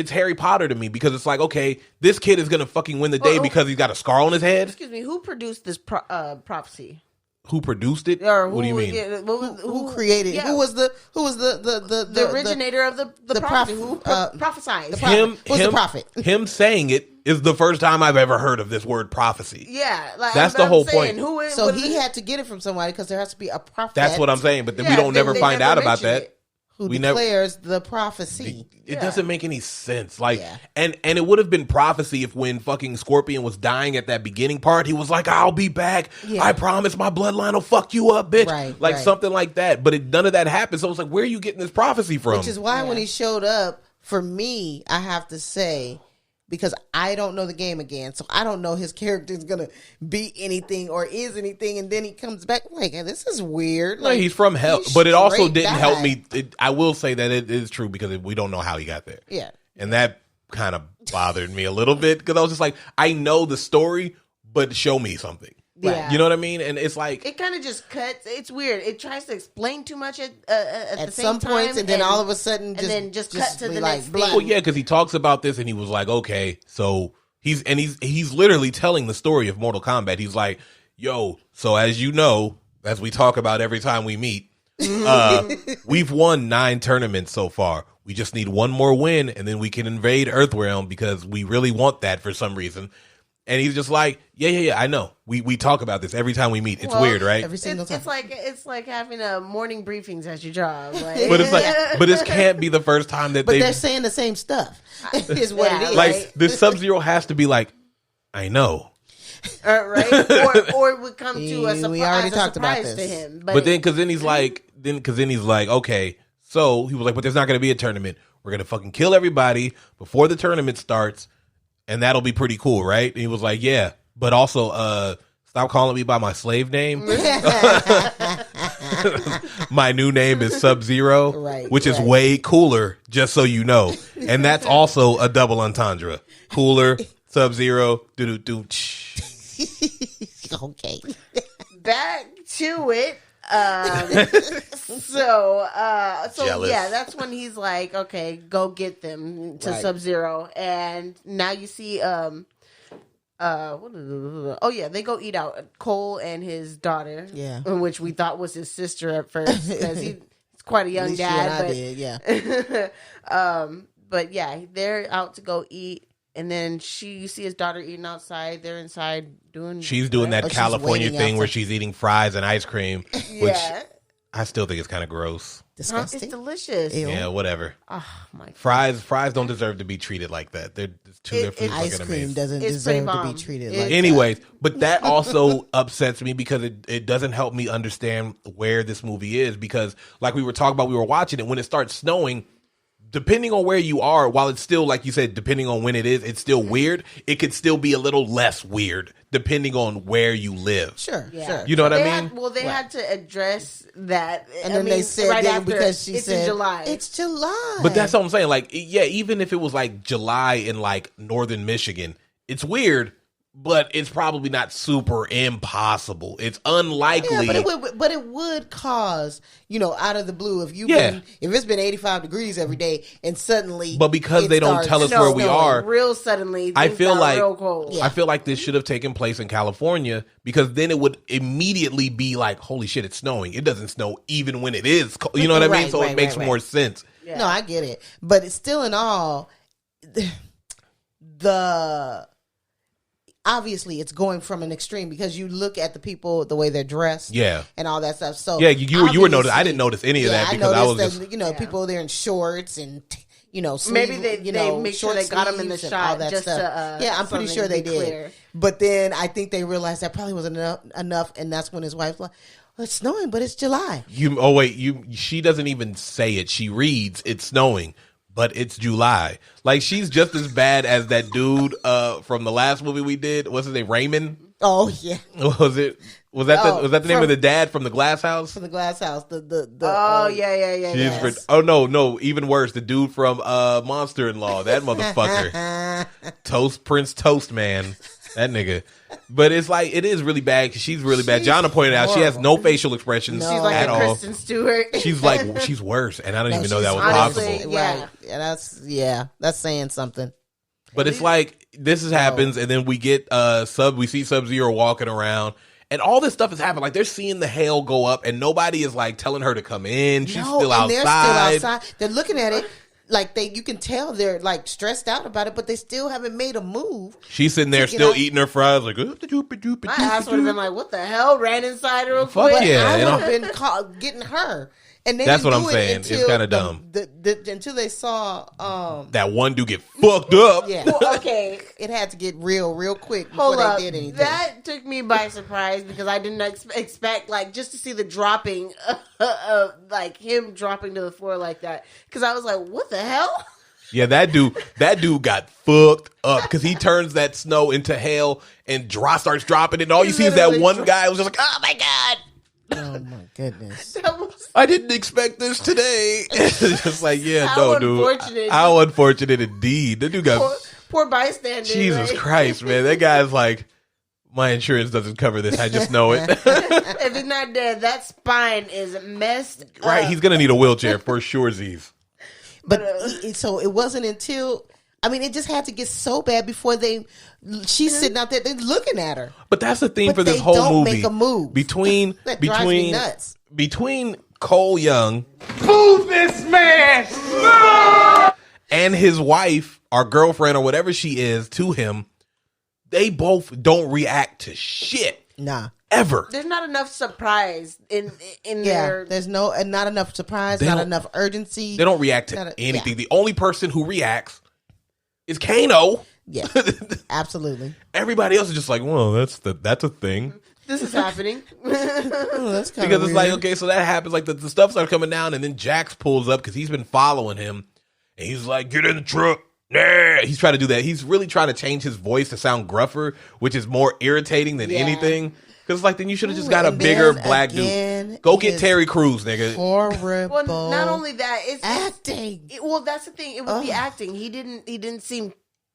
Harry Potter to me because it's like, okay, this kid is gonna fucking win the day because he's got a scar on his head.
Excuse me, who produced this prophecy?
Who produced it? What do you mean?
Who created it? Yeah. Who was the
originator of the prophet? Who prophesied?
Who's the prophet?
Him saying it is the first time I've ever heard of this word prophecy.
Yeah,
that's the whole point.
So he had to get it from somebody because there has to be a prophet.
That's what I'm saying. But then we don't never find out about that.
Who declares the prophecy?
It doesn't make any sense. Like, and it would have been prophecy if when fucking Scorpion was dying at that beginning part, he was like, "I'll be back. Yeah. I promise my bloodline will fuck you up, bitch." Something like that. But none of that happened. So it's like, where are you getting this prophecy from?
Which is why when he showed up, for me, I have to say, because I don't know the game again, so I don't know his character is gonna be anything or is anything, and then he comes back like, this is weird.
Like, he's from hell, but it also didn't help me. I will say that it is true because we don't know how he got there.
Yeah,
and that kind of bothered me a little bit because I was just like, I know the story, but show me something. Yeah. You know what I mean? And it's like
it kind of just cuts. It's weird. It tries to explain too much at the same
some points,
time,
and then all of a sudden,
just cut to the next thing.
Well, yeah, because he talks about this, and he was like, okay, so he's literally telling the story of Mortal Kombat. He's like, yo, so as you know, as we talk about every time we meet, we've won 9 tournaments so far. We just need one more win, and then we can invade Earthrealm because we really want that for some reason. And he's just like, yeah, I know. We talk about this every time we meet. It's weird, right?
Every single time.
It's like having a morning briefings at your job. Like,
But it's like, but this can't be the first time that
they're saying the same stuff. Is what it is.
Like the Sub-Zero has to be like, I know.
Right? Or it would come to a surprise,
we already talked about this.
to him.
But then, because then he's like, okay, so he was like, but there's not going to be a tournament. We're going to fucking kill everybody before the tournament starts, and that'll be pretty cool, right? And he was like, yeah, but also, stop calling me by my slave name. My new name is Sub-Zero,
right,
which is way cooler, just so you know. And that's also a double entendre. Cooler, Sub-Zero, do-do-do.
Okay.
Back to it. So
Jealous.
yeah, that's when he's like, okay, go get them to Sub-Zero. And now you see, they go eat out. Cole and his daughter, which we thought was his sister at first because he's quite a young dad. But yeah, they're out to go eat. And then you see his daughter eating outside. They're inside doing.
She's doing that California thing where she's eating fries and ice cream, which I still think is kind of gross.
Disgusting.
It's delicious.
Ew.
Yeah, whatever.
Oh my!
Fries don't deserve to be treated like that. They're two different.
Ice cream doesn't
It's
deserve
pretty
to be
bomb.
treated like.
Anyways, but that also upsets me because it doesn't help me understand where this movie is, because like we were talking about, we were watching it when it starts snowing. Depending on where you are, while it's still, like you said, depending on when it is, it's still weird. It could still be a little less weird depending on where you live.
Sure.
You know what I mean?
They had to address that.
And then they said
right
that
after,
because she
it's
said
in July.
It's July.
But that's what I'm saying. Like, yeah, even if it was like July in like northern Michigan, it's weird, but it's probably not super impossible. It's unlikely.
Yeah, but it would cause, out of the blue, if it's been 85 degrees every day and suddenly,
but because they don't tell us where we are,
real suddenly,
I feel like
real cold.
I feel like this should have taken place in California, because then it would immediately be like, holy shit, it's snowing. It doesn't snow even when it is cold. You know what I mean? So it makes more sense.
Yeah. No, I get it, but it's still in all obviously it's going from an extreme, because you look at the people, the way they're dressed, and all that stuff. So
you were noticing. I didn't notice any of that because I was just
people there in shorts and sleeve,
maybe they make sure they got them in the shot just stuff.
I'm pretty sure they did. Clear. But then I think they realized that probably wasn't enough, and that's when his wife's like, well, it's snowing, but it's July.
She doesn't even say it. She reads, it's snowing, but it's July. Like, she's just as bad as that dude from the last movie we did. What's his name? Raymond?
Oh, yeah.
Was that the name of the dad from the Glass House?
From the Glass House.
Yeah.
Oh, no. Even worse. The dude from Monster-in-Law. That motherfucker. Prince Toast Man. That nigga. But it's like, it is really bad because she's really bad. Jonna pointed out she has no facial expressions
she's like
at all.
Kristen Stewart.
She's worse, and I don't even know that was possible.
Right. Yeah, that's saying something.
But it's like, this happens, and then we get we see Sub-Zero walking around, and all this stuff is happening. Like, they're seeing the hail go up, and nobody is like telling her to come in. She's still outside.
They're still outside. They're looking at it. Like, you can tell they're like stressed out about it, but they still haven't made a move.
She's sitting there still eating her fries, like,
my ass would have been like, what the hell? Ran inside real
Fuck
quick.
yeah.
I would have been getting her. And
that's what I'm saying. It's kind of dumb.
Until they saw
that one dude get fucked up.
Yeah.
Well, okay.
It had to get real quick before they did anything.
That took me by surprise because I didn't expect, like, just to see the dropping of like him dropping to the floor like that. Because I was like, what the hell?
Yeah, that dude got fucked up because he turns that snow into hail and starts dropping it. And all you see is that one guy who was just like, oh my God.
Oh my goodness!
I didn't expect this today. It's just like, dude.
Unfortunate.
How unfortunate indeed. The dude got
poor bystander.
Jesus Christ, man! That guy's like, my insurance doesn't cover this. I just know it.
If he's not dead, that spine is messed up.
Right? He's gonna need a wheelchair for sure.
But so it wasn't until. I mean, it just had to get so bad before she's sitting out there, they're looking at her.
But that's the thing for this whole movie. Make a move. Between Cole Young,
move this man,
and his wife, or girlfriend, or whatever she is to him, they both don't react to shit.
Nah.
Ever.
There's not enough surprise in their...
There's not enough surprise, not enough urgency.
They don't react to anything. The only person who reacts is Kano.
Yeah, absolutely.
Everybody else is just like, well, that's a thing.
This is happening.
That's
because it's like, okay, so that happens. Like the stuff starts coming down, and then Jax pulls up because he's been following him, and he's like, get in the truck. Nah. He's trying to do that. He's really trying to change his voice to sound gruffer, which is more irritating than anything. Because like, then you should have just got a bigger black dude. Go get Terry Crews, nigga.
Horrible.
Well, not only that, it's
acting.
Well, that's the thing. It was the acting. He didn't seem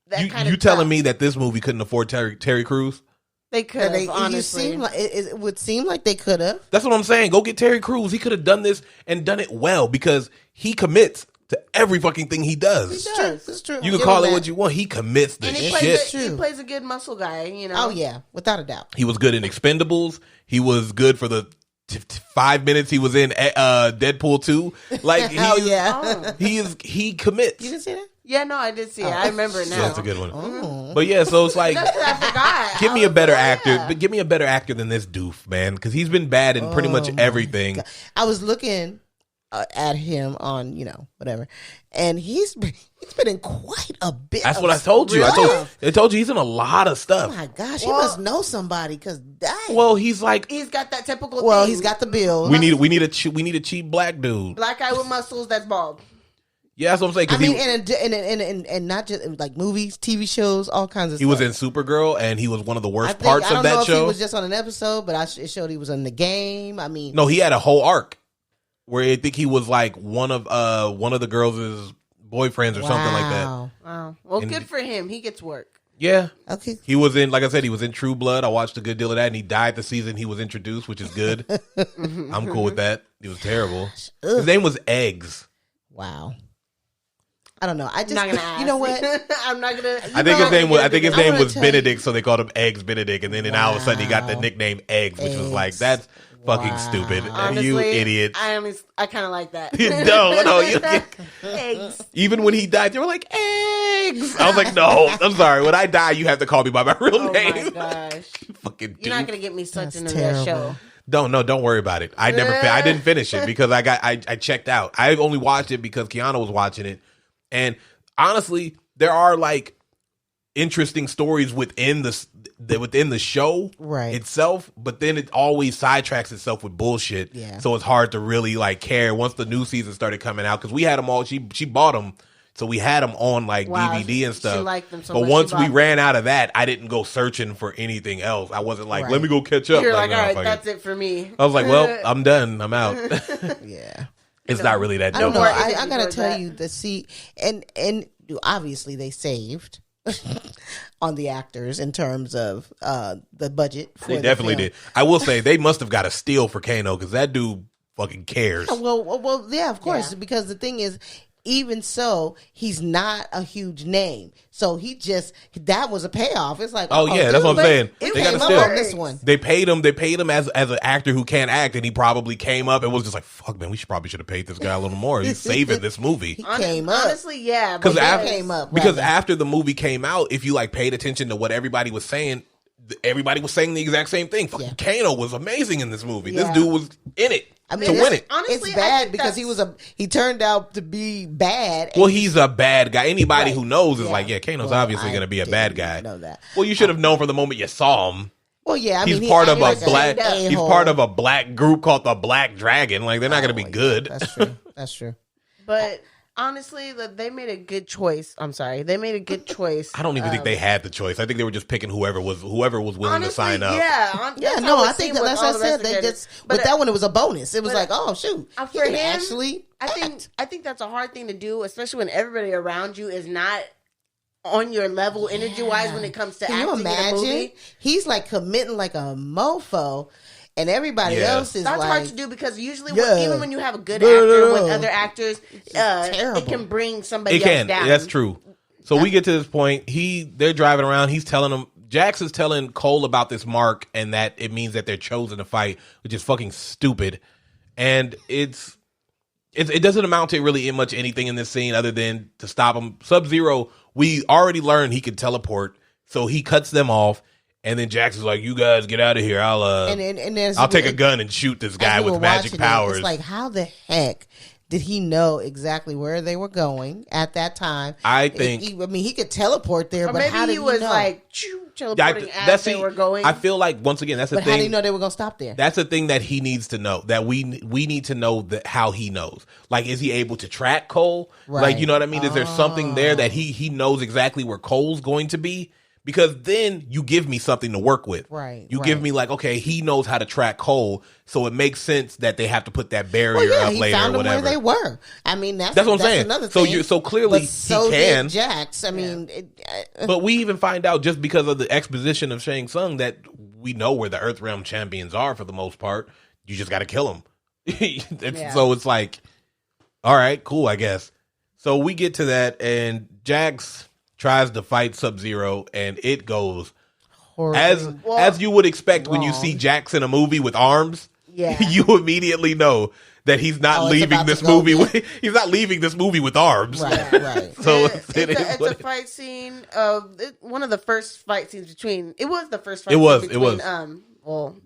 that kind of.
You telling me that this movie couldn't afford Terry Crews?
They could have, honestly.
It would seem like they could have.
That's what I'm saying. Go get Terry Crews. He could have done this and done it well because he commits to every fucking thing he does.
It's true.
You can call it what you want. He commits to shit.
He plays a good muscle guy, you know.
Oh, yeah. Without a doubt.
He was good in Expendables. He was good for the 5 minutes he was in Deadpool 2. Like, he commits.
You didn't see that?
Yeah, no, I did see it. I remember it now.
That's a good one. Oh. But yeah, so it's like,
I forgot.
Give me a better actor. But give me a better actor than this doof, man, because he's been bad in pretty much everything.
God. I was looking at him on, whatever, and he's been in quite a bit.
That's what I told you. I told you he's in a lot of stuff.
Oh my gosh, he must know somebody because
well, he's got
that typical.
Well,
thing.
he's got the bill.
We need a cheap black dude,
black guy with muscles that's bald.
Yeah, that's what I'm saying.
I mean, and not just like movies, TV shows, all kinds of stuff.
He was in Supergirl, and he was one of the worst parts of that show. I don't know if
he was just on an episode, but it showed he was in the game. I mean,
no, he had a whole arc where I think he was like one of the girls' boyfriends or something like that.
Wow. Well, good for him. He gets work.
Yeah.
Okay.
He was in, like I said, he was in True Blood. I watched a good deal of that, and he died the season he was introduced, which is good. I'm cool with that. He was terrible. His name was Eggs.
Wow. I don't know. I just,
not gonna ask.
You know what?
I'm not gonna.
I think his name was Benedict, so they called him Eggs Benedict, and then all of a sudden he got the nickname Eggs, which was like, that's fucking stupid.
Honestly,
you idiot.
I kind of like that.
No, you
Eggs.
Even when he died, they were like, Eggs. I was like, no, I'm sorry. When I die, you have to call me by my real name.
Oh my gosh.
Fucking
You're not gonna get me sucked into that show.
Don't worry about it. I didn't finish it because I checked out. I only watched it because Kiana was watching it. And honestly, there are like interesting stories within the show itself, but then it always sidetracks itself with bullshit.
Yeah.
So it's hard to really like care once the new season started coming out because we had them all. She bought them, so we had them on like DVD and stuff.
She liked them so
but
much
once we ran out of that, I didn't go searching for anything else. I wasn't like, let me go catch up.
You're like, all right, that's it for me.
I was like, well, I'm done. I'm out.
Yeah.
It's not really that dope.
I don't know. I gotta tell you, and obviously they saved on the actors in terms of the budget.
They definitely did. I will say they must have got a steal for Kano because that dude fucking cares.
Well, yeah, of course. Because the thing is, even so, he's not a huge name. So that was a payoff. It's like,
oh yeah, that's what I'm saying.
They
got
came
a
up
steal.
on this one.
They paid him as an actor who can't act, and he probably came up and was just like, fuck man, we probably should have paid this guy a little more. He's saving this movie.
He came up.
Honestly, yeah.
Because
after,
after the movie came out, if you like paid attention to what everybody was saying the exact same thing. Fucking Kano was amazing in this movie. This dude was in it. I mean, to win it.
Honestly,
it's bad because he turned out to be bad.
Well, he's a bad guy. Anybody who knows is like, Kano's obviously going to be a bad guy.
Know that.
Well, you should have known from the moment you saw him.
Well, yeah,
he's part of a black group called the Black Dragon. Like they're not going to be good.
That's true. That's true.
But honestly, they made a good choice. I'm sorry, they made a good choice.
I don't even think they had the choice. I think they were just picking whoever was willing to sign up.
Yeah,
no, I think that's what I said. They just, but that one it was a bonus. It was like, oh shoot,
for him,
actually,
I think that's a hard thing to do, especially when everybody around you is not on your level energy wise when it comes to acting. Can you imagine? In a movie.
He's like committing like a mofo. And everybody else is
that's hard to do because usually even when you have a good actor with other actors, it can bring somebody else down.
That's true. So we get to this point. They're driving around. He's telling them. Jax is telling Cole about this mark and that it means that they're chosen to fight, which is fucking stupid. And it doesn't amount to really much anything in this scene other than to stop him. Sub-Zero, we already learned he can teleport. So he cuts them off, and then Jackson's like, "You guys get out of here. I'll take a gun and shoot this guy with magic powers."
It's like, how the heck did he know exactly where they were going at that time?
I think.
He could teleport there,
or
but
maybe
how did
he was
know?
like teleporting as they were going.
I feel like once again, that's the
But
thing.
how do you know they were going to stop there?
That's the thing that he needs to know. That we need to know that how he knows. Like, is he able to track Cole?
Right.
Like, you know what I mean? Is there something there that he knows exactly where Cole's going to be? Because then you give me something to work with.
Right.
You give me like, okay, he knows how to track Cole, so it makes sense that they have to put that barrier up later
found
or whatever.
Them where they were. I mean, that's
what I'm saying.
Another
So
thing.
so clearly
but so
he can.
Did Jax. I mean,
But we even find out just because of the exposition of Shang Tsung that we know where the Earthrealm champions are for the most part. You just got to kill them. So it's like, all right, cool, I guess. So we get to that, and Jax tries to fight Sub-Zero, and it goes as you would expect when you see Jax in a movie with arms.
Yeah.
You immediately know that he's not leaving this movie. He's not leaving this movie with arms.
Right.
So
it's a fight scene of one of the first fight scenes between. It was the first fight.
It was.
Between,
it was.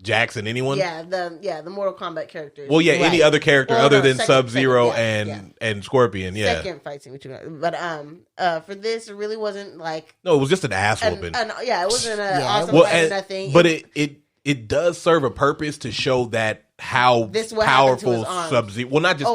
Jackson, anyone?
Yeah, the Mortal Kombat characters.
Well, yeah, any other character other than Sub-Zero
and
Scorpion. Yeah.
Second fight scene between. But for this, it really wasn't like.
No, it was just an ass whooping.
It wasn't an awesome fight or nothing.
But it does serve a purpose to show that how powerful Sub-Zero. Well, not just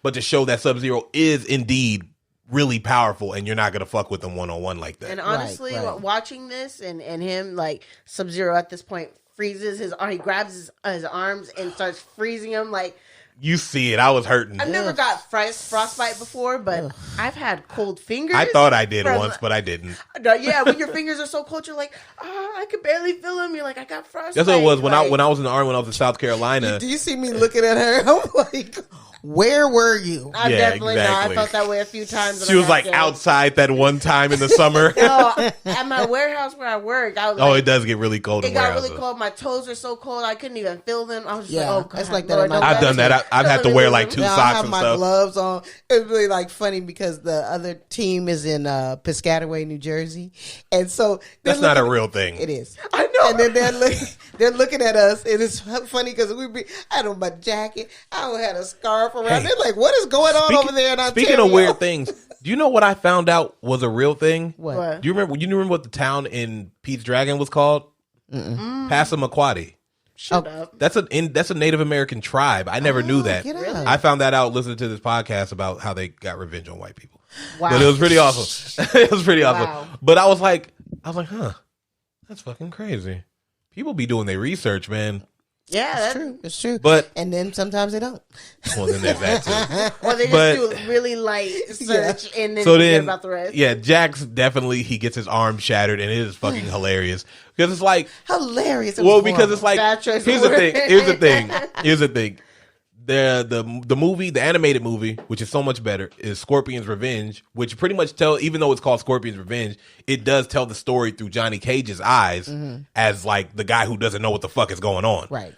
but to show that Sub-Zero is indeed really powerful, and you're not gonna fuck with them one-on-one like that.
And honestly, watching this and him like Sub-Zero at this point freezes he grabs his arms and starts freezing him like.
You see it. I was hurting.
I've never got frostbite before, but I've had cold fingers.
I thought I did once, but I didn't.
Yeah, when your fingers are so cold, you're like, I could barely feel them. You're like, I got frostbite.
That's what it was when I was in the Army, when I was in South Carolina.
Do you see me looking at her? I'm like, where were you?
I definitely know. I felt that way a few times.
She was like outside that one time in the summer.
No, at my warehouse where I work, I was like,
it does get really cold.
It got really cold. My toes are so cold, I couldn't even feel them. I was just like, oh, God,
it's like
Lord,
that.
I've done that. I've had to wear like two socks
I have
and
my
stuff.
Gloves on. It's really like funny because the other team is in Piscataway, New Jersey, and so
that's not a real thing.
It is.
I know.
And then they're looking at us, and it's funny because I had on my jacket. I had a scarf around.
Hey,
they're like, "What is going on over there?" And
speaking of weird things, do you know what I found out was a real thing?
What?
Do you remember? You remember what the town in Pete's Dragon was called? Passamaquoddy.
Shut up.
That's a Native American tribe. I never knew that.
Really?
I found that out listening to this podcast about how they got revenge on white people.
Wow.
But it was pretty awesome. It was pretty awesome.
Wow.
But I was like, huh, that's fucking crazy. People be doing their research, man.
Yeah,
It's true.
But
and then sometimes they don't.
well, then there's that too.
Or they just do really light search and then forget about the rest.
Yeah, Jax definitely he gets his arm shattered, and it is fucking hilarious because it's like
hilarious.
Because it's like
Bad choice
here's
of
the thing.
word.
Here's the thing. The movie, the animated movie, which is so much better, is Scorpion's Revenge, which pretty much even though it's called Scorpion's Revenge, it does tell the story through Johnny Cage's eyes as like the guy who doesn't know what the fuck is going on.
Right.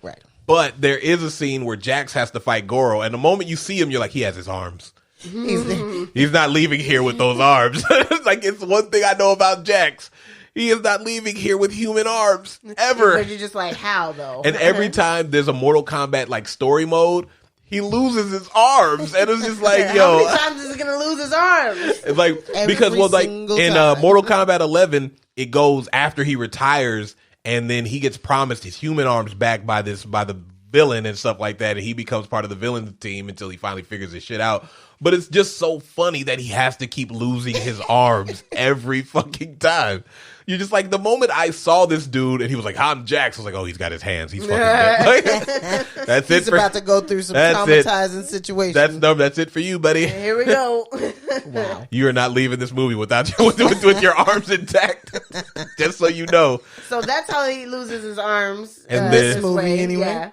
But there is a scene where Jax has to fight Goro, and the moment you see him, you're like, he has his arms. He's not leaving here with those arms. Like, it's one thing I know about Jax. He is not leaving here with human arms ever.
But you're just like, how though?
And every time there's a Mortal Kombat like story mode, he loses his arms, and it's just like,
how many times is he gonna lose his arms?
It's like because in Mortal Kombat 11, it goes after he retires, and then he gets promised his human arms back by the villain and stuff like that, and he becomes part of the villain team until he finally figures his shit out. But it's just so funny that he has to keep losing his arms every fucking time. You're just like, the moment I saw this dude and he was like, I'm Jax, I was like, oh, he's got his hands. He's fucking dead. That's it.
He's about to go through some traumatizing situations.
That's it for you, buddy.
Here we go.
Wow.
You are not leaving this movie without with your arms intact. Just so you know.
So that's how he loses his arms.
And
this movie, anyway.
Yeah.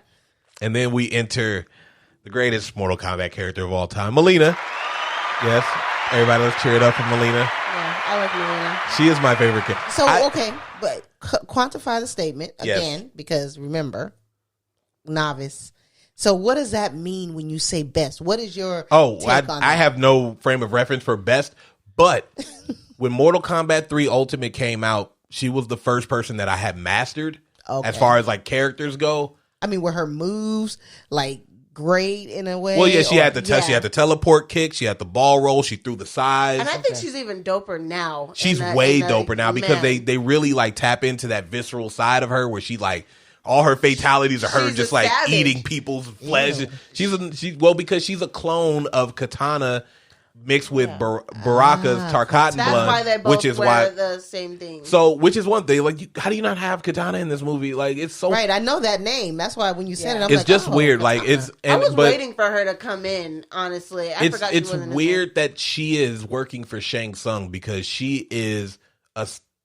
And then we enter the greatest Mortal Kombat character of all time, Melina. Yes. Everybody, let's cheer it up for Melina.
Yeah, I like Melina.
She is my favorite character.
So, okay, but quantify the statement again, because remember, novice. So what does that mean when you say best? What is your take on that?
I have no frame of reference for best, but when Mortal Kombat 3 Ultimate came out, she was the first person that I had mastered
Okay.
as far as like characters go.
I mean, were her moves like great in a way?
Well, yeah, she had the she had the teleport kick, she had the ball roll, she threw the sides.
And I think she's even doper now.
She's way doper now because they really like tap into that visceral side of her where she like all her fatalities are her
She's
just
a
like
savage.
eating people's flesh.
Ew.
Because she's a clone of Katana mixed with Baraka's Tarkatan
That's why
blood,
they both
which is
wear
why.
the same thing.
So, which is one thing. Like, how do you not have Katana in this movie? Like, it's so
Right, I know that name. That's why when you said it, I'm
it's
like,
just
oh,
weird. Like, it's
I was
but
waiting for her to come in. Honestly, I forgot she
it's
wasn't in
weird that she is working for Shang Tsung because she is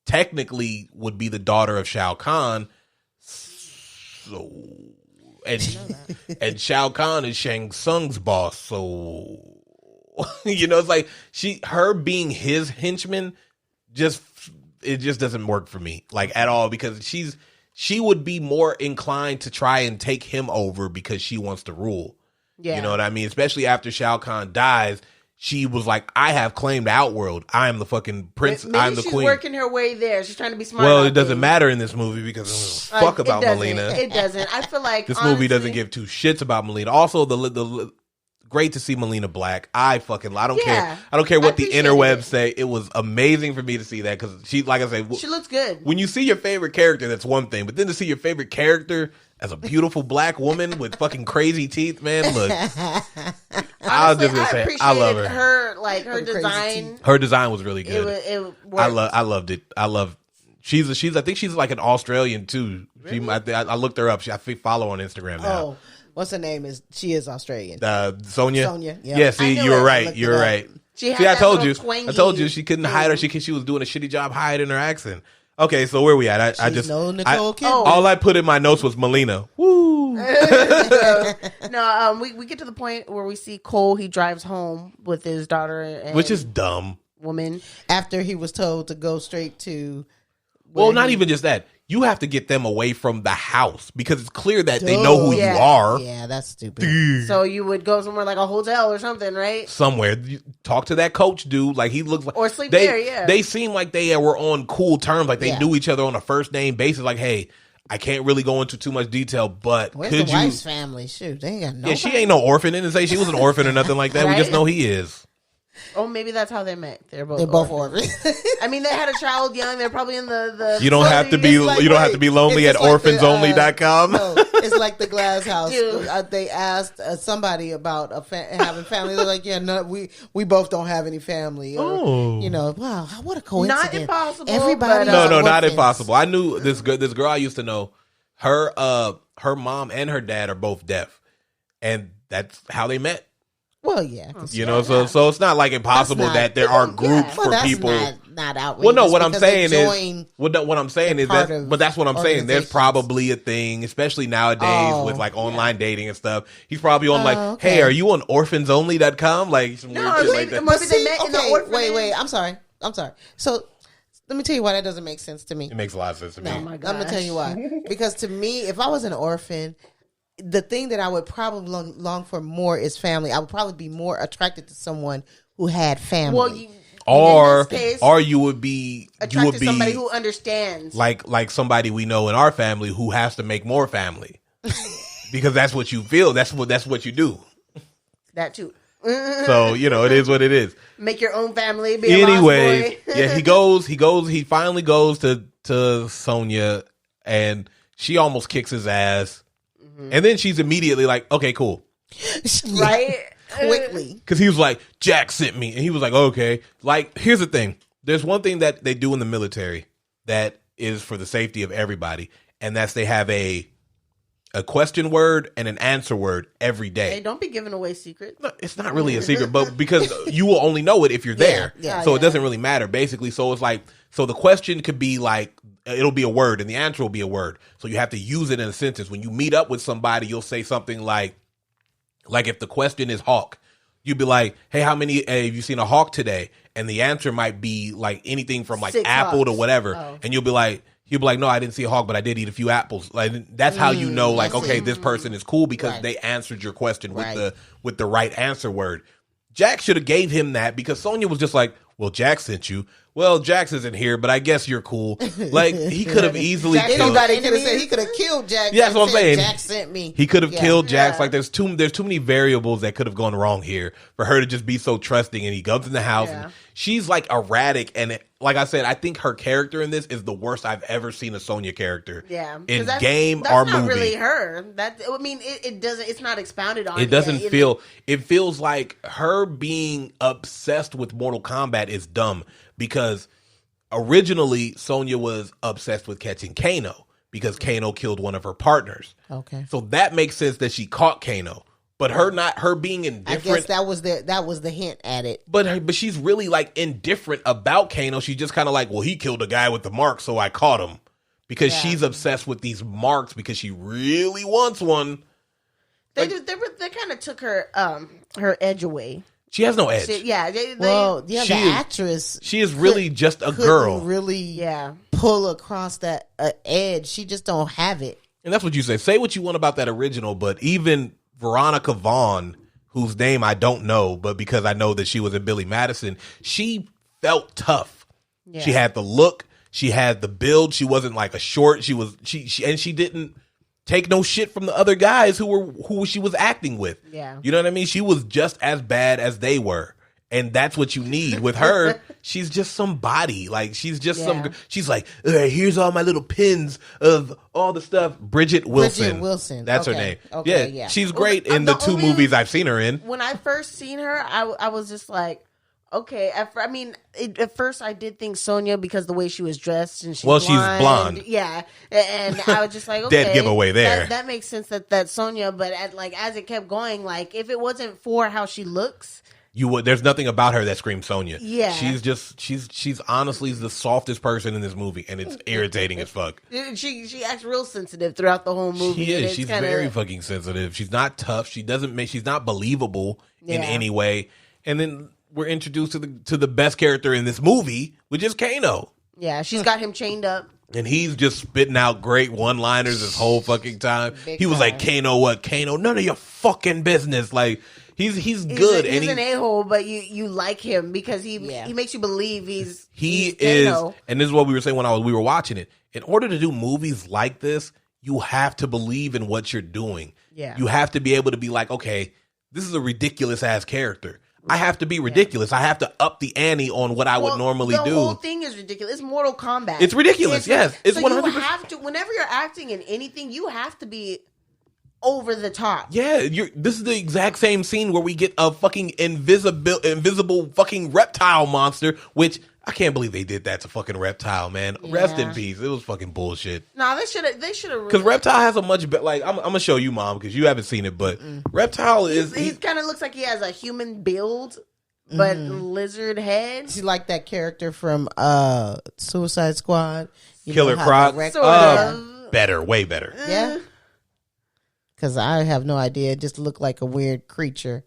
technically would be the daughter of Shao Kahn. So and Shao Kahn is Shang Tsung's boss. So it's like her being his henchman it just doesn't work for me like at all because she would be more inclined to try and take him over because she wants to rule.
Yeah.
You know what I mean? Especially after Shao Kahn dies, she was like, I have claimed Outworld. I am the fucking prince.
Maybe
I'm the
she's
queen.
working her way there. She's trying to be smart.
Well,
about
it doesn't
things.
matter in this movie because fuck about Melina.
It doesn't. I feel like
This
honestly,
movie doesn't give two shits about Melina. Also, the great to see Melina Black. I don't care. I don't care what the interwebs say. It was amazing for me to see that because she, like I said,
she looks good.
When you see your favorite character, that's one thing. But then to see your favorite character as a beautiful black woman with fucking crazy teeth, man, look. I was just gonna say, I love her.
Her design.
Her design was really good.
It worked.
I loved it. She's I think she's like an Australian too.
Really?
I looked her up. I follow on Instagram now.
Oh, what's her name? She is Australian.
Sonia.
Sonia.
Yeah. See, you were right. You were right.
She had
I
that
told
little
you.
twangy
I told you she couldn't hide her. She was doing a shitty job hiding her accent. Okay, so where we at? I just
no Nicole Kidman.
all I put in my notes was Melina. Woo.
No, we get to the point where we see Cole. He drives home with his daughter, and
Which is dumb.
Woman.
After he was told to go straight to.
Well, not even just that. You have to get them away from the house because it's clear that they know who you are.
Yeah, that's stupid.
So you would go somewhere like a hotel or something, right?
Somewhere. You talk to that coach dude. Like he looks like
or sleep there. Yeah,
they seem like they were on cool terms. Like they knew each other on a first name basis. Like, hey, I can't really go into too much detail, but
where's
could
the
you?
wife's family? Shoot, they ain't got no.
Yeah, she ain't no orphan. Didn't say she was an orphan or nothing like that.
Right?
We just know he is.
Oh, maybe that's how they met. They're both
orphans.
I mean, they had a child young. They're probably in the.
You don't have to be. You don't have to be lonely at orphansonly.com.
No, it's like the Glass House. They asked somebody about having family. They're like, yeah, no, we both don't have any family. Or, wow, what a coincidence.
Not impossible.
Everybody.
No, not impossible. I knew this girl I used to know. Her mom and her dad are both deaf, and that's how they met.
Well, yeah,
so it's not like impossible that there are groups for people.
Not outrageous.
Well, no, what I'm saying is that's what I'm saying. There's probably a thing, especially nowadays with like online dating and stuff. He's probably on hey, are you on orphansonly.com? Like some weird shit like that.
Maybe they met in the orphanage.
Wait. I'm sorry. So let me tell you why that doesn't make sense to me.
It makes a lot of sense to me.
Oh my gosh.
I'm gonna tell you why. Because to me, if I was an orphan, the thing that I would probably long for more is family. I would probably be more attracted to someone who had family.
Well,
or you would be
somebody who understands,
like somebody we know in our family who has to make more family because that's what you feel. That's what you do.
That too.
So it is what it is.
Make your own family. Be a boy.
Yeah, he finally goes to Sonia, and she almost kicks his ass. And then she's immediately like, okay, cool.
Right?
Quickly.
Because he was like, Jack sent me. And he was like, okay. Like, here's the thing. There's one thing that they do in the military that is for the safety of everybody. And that's they have a question word and an answer word every day.
Hey, don't be giving away secrets.
No, it's not really a secret, but because you will only know it if you're there. So it doesn't really matter, basically. So it's like, so the question could be like, it'll be a word and the answer will be a word. So you have to use it in a sentence. When you meet up with somebody, you'll say something like if the question is hawk, you'd be like, hey, how many have you seen a hawk today? And the answer might be like anything from like
6
apple
hawks.
to whatever.
Oh.
And you'll be like, no, I didn't see a hawk, but I did eat a few apples. Like that's how you know, like, okay, this person is cool because they answered your question with the right answer word. Jack should have gave him that because Sonia was just like, well, Jax sent you. Well, Jax isn't here, but I guess you're cool. Like, he could have easily killed.
Anybody could have said he could have killed Jax.
Yeah, that's what I'm saying.
Jax sent me.
He could have killed Jax. Like, there's too many variables that could have gone wrong here for her to just be so trusting. And he comes in the house, and she's like erratic. And like I said, I think her character in this is the worst I've ever seen a Sonya character.
Yeah,
in game or movie. That's not
really her. It doesn't. It's not expounded on.
It doesn't feel. It feels like her being obsessed with Mortal Kombat is dumb because originally Sonya was obsessed with catching Kano because Kano killed one of her partners.
Okay,
so that makes sense that she caught Kano. But her being indifferent.
I guess that was the hint at it.
But she's really like indifferent about Kano. She's just kind of like, well, he killed a guy with the mark, so I caught him. Because she's obsessed with these marks because she really wants one.
They kind of took her edge away.
She has no edge.
The
actress.
She is really just a girl.
Really, pull across that edge. She just don't have it.
And that's what you say. Say what you want about that original, but even Veronica Vaughn, whose name I don't know, but because I know that she was in Billy Madison, she felt tough. Yeah. She had the look. She had the build. She wasn't like a short. She didn't take no shit from the other guys who she was acting with. Yeah. You know what I mean? She was just as bad as they were. And that's what you need. With her, she's just somebody. Like, she's just she's like, here's all my little pins of all the stuff. Bridget Wilson. That's her name. Okay, yeah. She's great in the two movies I've seen her in.
When I first seen her, I was just like, okay. At first I did think Sonya because the way she was dressed and she's blonde. Yeah. And I was just like, okay.
Dead giveaway there.
That makes sense that Sonya, but as it kept going, like, if it wasn't for how she looks,
there's nothing about her that screams Sonya.
Yeah.
She's honestly the softest person in this movie, and it's irritating as fuck.
She acts real sensitive throughout the whole movie.
She is. She's very fucking sensitive. She's not tough. She's not believable in any way. And then we're introduced to the best character in this movie, which is Kano.
Yeah, she's got him chained up.
And he's just spitting out great one-liners this whole fucking time. He was like, Kano what? Kano, none of your fucking business. Like, he's good.
He's an a-hole, but you like him because he makes you believe he's
Kano. And this is what we were saying when we were watching it. In order to do movies like this, you have to believe in what you're doing. Yeah. You have to be able to be like, okay, this is a ridiculous-ass character. I have to be ridiculous. I have to up the ante on what I would normally do.
The whole thing is ridiculous. It's Mortal Kombat.
It's ridiculous. Yes, it's 100%.
You have to. Whenever you're acting in anything, you have to be over the top.
Yeah, this is the exact same scene where we get a fucking invisible fucking reptile monster, which I can't believe they did that to fucking Reptile, man. Yeah. Rest in peace. It was fucking bullshit.
No, they should have.
Because Reptile has a much better. Like, I'm gonna show you, Mom, because you haven't seen it. But Reptile is.
He kind of looks like he has a human build, but lizard head.
She like that character from Suicide Squad,
Killer Croc. Better, way better.
Yeah. Because I have no idea. It just looked like a weird creature.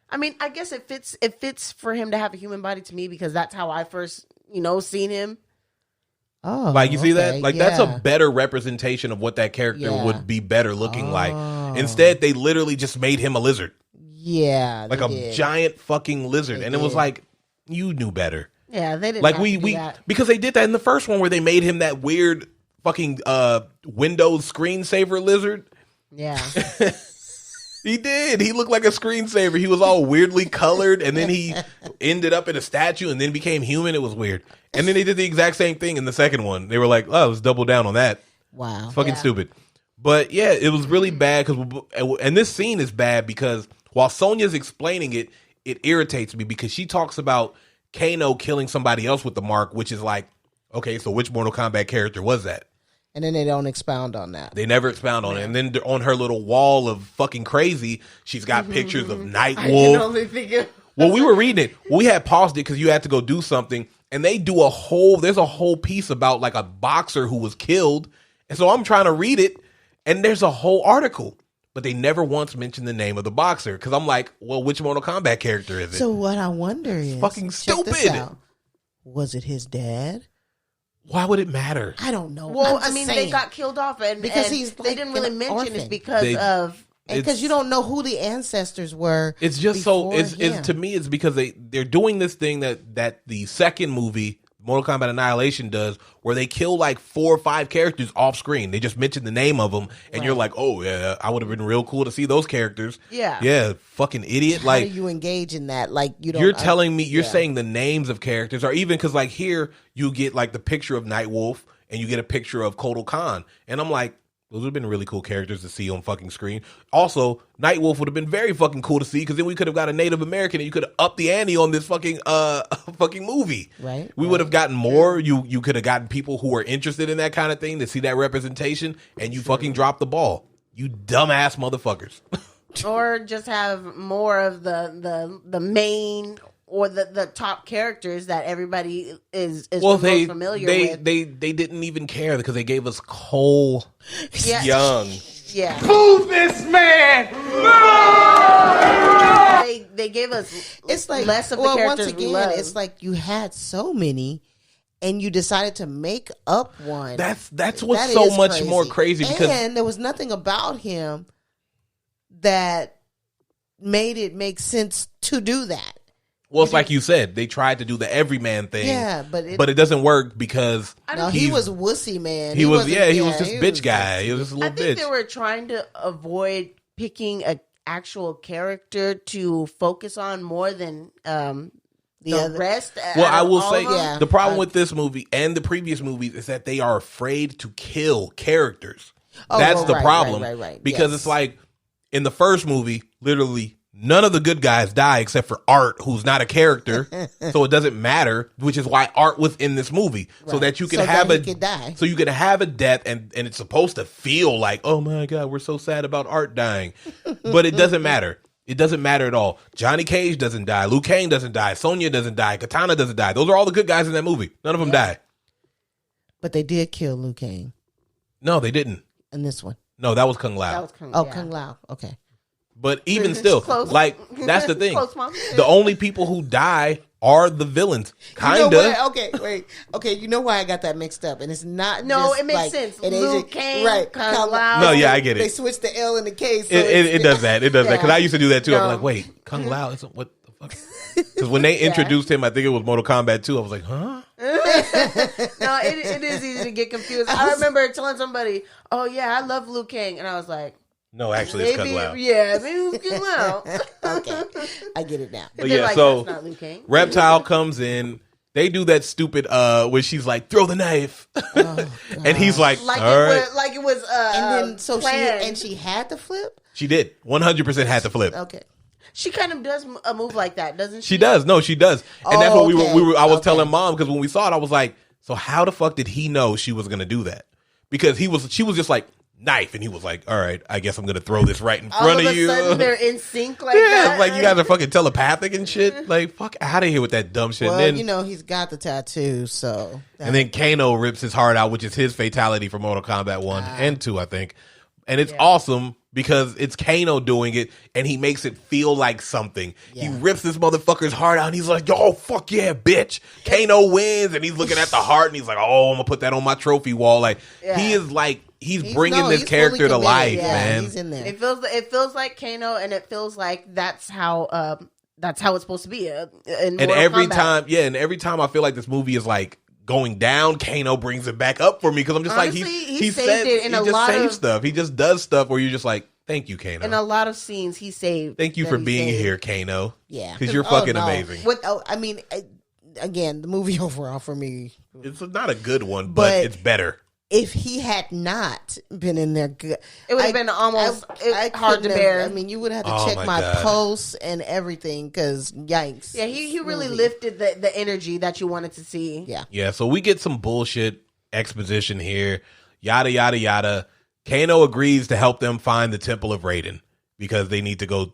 I mean, I guess it fits for him to have a human body to me because that's how I first, seen him.
Oh,
like you see that? Like that's a better representation of what that character would be better looking like. Instead, they literally just made him a lizard.
Yeah,
like a giant fucking lizard, and it was like you knew better.
Yeah, they didn't.
Like we because they did that in the first one where they made him that weird fucking Windows screensaver lizard.
Yeah.
He did. He looked like a screensaver. He was all weirdly colored, and then he ended up in a statue and then became human. It was weird. And then they did the exact same thing in the second one. They were like, oh, let's double down on that.
Wow.
It's fucking stupid. But yeah, it was really bad. And this scene is bad because while Sonya's explaining it, it irritates me because she talks about Kano killing somebody else with the mark, which is like, okay, so which Mortal Kombat character was that?
And then they don't expound on that.
They never expound on it. And then on her little wall of fucking crazy, she's got pictures of Nightwolf. Well, we were reading it. We had paused it because you had to go do something. And they do there's a whole piece about like a boxer who was killed. And so I'm trying to read it. And there's a whole article. But they never once mentioned the name of the boxer. Because I'm like, well, which Mortal Kombat character is it?
So what I wonder is,
fucking stupid.
Was it his dad?
Why would it matter?
I don't know.
Well, I mean, they got killed off, and they didn't really mention it's because of
because you don't know who the ancestors were.
It's just to me, it's because they're doing this thing that the second movie, Mortal Kombat Annihilation, does, where they kill like 4 or 5 characters off screen. They just mention the name of them, and you're like, oh yeah, I would have been real cool to see those characters. Yeah, fucking idiot.
How do you engage in that? Like
you're telling me you're saying the names of characters, or even because like here you get like the picture of Nightwolf and you get a picture of Kotal Khan, and I'm like, those would have been really cool characters to see on fucking screen. Also, Nightwolf would have been very fucking cool to see, because then we could have got a Native American and you could have upped the ante on this fucking fucking movie.
Right.
We would have gotten more. You could have gotten people who are interested in that kind of thing to see that representation, and you fucking dropped the ball. You dumbass motherfuckers.
Or just have more of the main or the top characters that everybody is most familiar with. They
didn't even care because they gave us Cole Young.
Yeah.
Move this man!
They gave us
it's like
less of the characters
once again,
we love.
it's like you had so many and you decided to make up one.
That's what's so much
crazy.
More crazy, because
and there was nothing about him that made it make sense to do that.
Well, it's like you said, they tried to do the everyman thing.
Yeah, but
it doesn't work because
he was wussy man.
He was just bitch guy. He was just a little bitch.
I think they were trying to avoid picking an actual character to focus on more than the rest.
Well, I will say the problem with this movie and the previous movies is that they are afraid to kill characters. That's the problem.
Right.
Because it's like in the first movie, literally none of the good guys die except for Art, who's not a character, so it doesn't matter. Which is why Art was in this movie, so that you can so you can have a death, and it's supposed to feel like, oh my god, we're so sad about Art dying, but it doesn't matter. It doesn't matter at all. Johnny Cage doesn't die. Liu Kang doesn't die. Sonya doesn't die. Katana doesn't die. Those are all the good guys in that movie. None of them die.
But they did kill Liu Kang.
No, they didn't.
In this one.
No, that was Kung Lao.
Kung Lao. Okay.
But even still, like, that's the thing. The only people who die are the villains. Kinda.
Okay, you know why I got that mixed up. And it's not
it makes sense. Liu Kang,
right.
Kung Lao.
No, yeah, I get it.
They switched the L and the K. So
it does that. It does that. Because I used to do that too. I'm like, wait, Kung Lao isn't what the fuck? Because when they introduced him, I think it was Mortal Kombat 2, I was like, huh?
No, it is easy to get confused. I remember telling somebody, oh yeah, I love Liu Kang. And I was like,
no, actually, it's Kung Lao.
Yeah, maybe it was Kung Lao.
Okay, I get it now.
But yeah, so that's not Liu Kang. Reptile comes in. They do that stupid when she's like, throw the knife, and he's like, all right.
Like it was.
And then she had to flip.
She did 100% had to flip.
Okay.
She kind of does a move like that, doesn't she?
She does. No, she does. And that's what we were. I was telling Mom, because when we saw it, I was like, so how the fuck did he know she was gonna do that? Because she was just like, knife, and he was like, all right, I guess I'm gonna throw this right in front of you.
All of a sudden they're in sync like that.
Like you guys are fucking telepathic and shit. Like, fuck out of here with that dumb shit.
Well,
and then,
he's got the tattoo, so.
And then Kano rips his heart out, which is his fatality for Mortal Kombat 1 and 2, I think. And it's awesome because it's Kano doing it, and he makes it feel like something. Yeah. He rips this motherfucker's heart out, and he's like, yo, fuck yeah, bitch. Kano wins, and he's looking at the heart, and he's like, oh, I'm going to put that on my trophy wall. Like, he is like, he's bringing this character to life, man.
He's in there.
It feels like Kano, and it feels like that's how it's supposed to be. And
every time I feel like this movie is like going down, Kano brings it back up for me, because I'm just
honestly,
like,
he saved it in a lot of
stuff. He just does stuff where you're just like, thank you, Kano.
In a lot of scenes, he saved.
Thank you for being here, Kano.
Yeah,
because you're fucking amazing.
Again, the movie overall for me,
it's not a good one, but it's better.
If he had not been in there,
it would have been almost hard to bear.
I mean, you would have to check my pulse and everything, because yikes.
Yeah, he really lifted the energy that you wanted to see.
Yeah. So we get some bullshit exposition here. Yada yada yada. Kano agrees to help them find the Temple of Raiden, because they need to go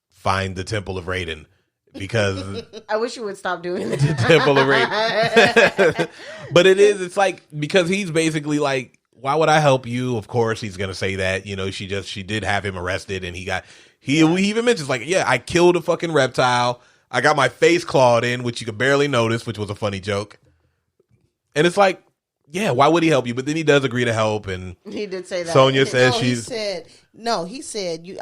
find the Temple of Raiden. Because
I wish you would stop doing that.
The Temple of Raiden. But it's like, because he's basically like, why would I help you? Of course he's gonna say that. You know, she did have him arrested, and he even mentions like, yeah, I killed a fucking reptile. I got my face clawed in, which you could barely notice, which was a funny joke. And it's like, Yeah, why would he help you? But then he does agree to help, and
he did say that.
Sonya says
He said,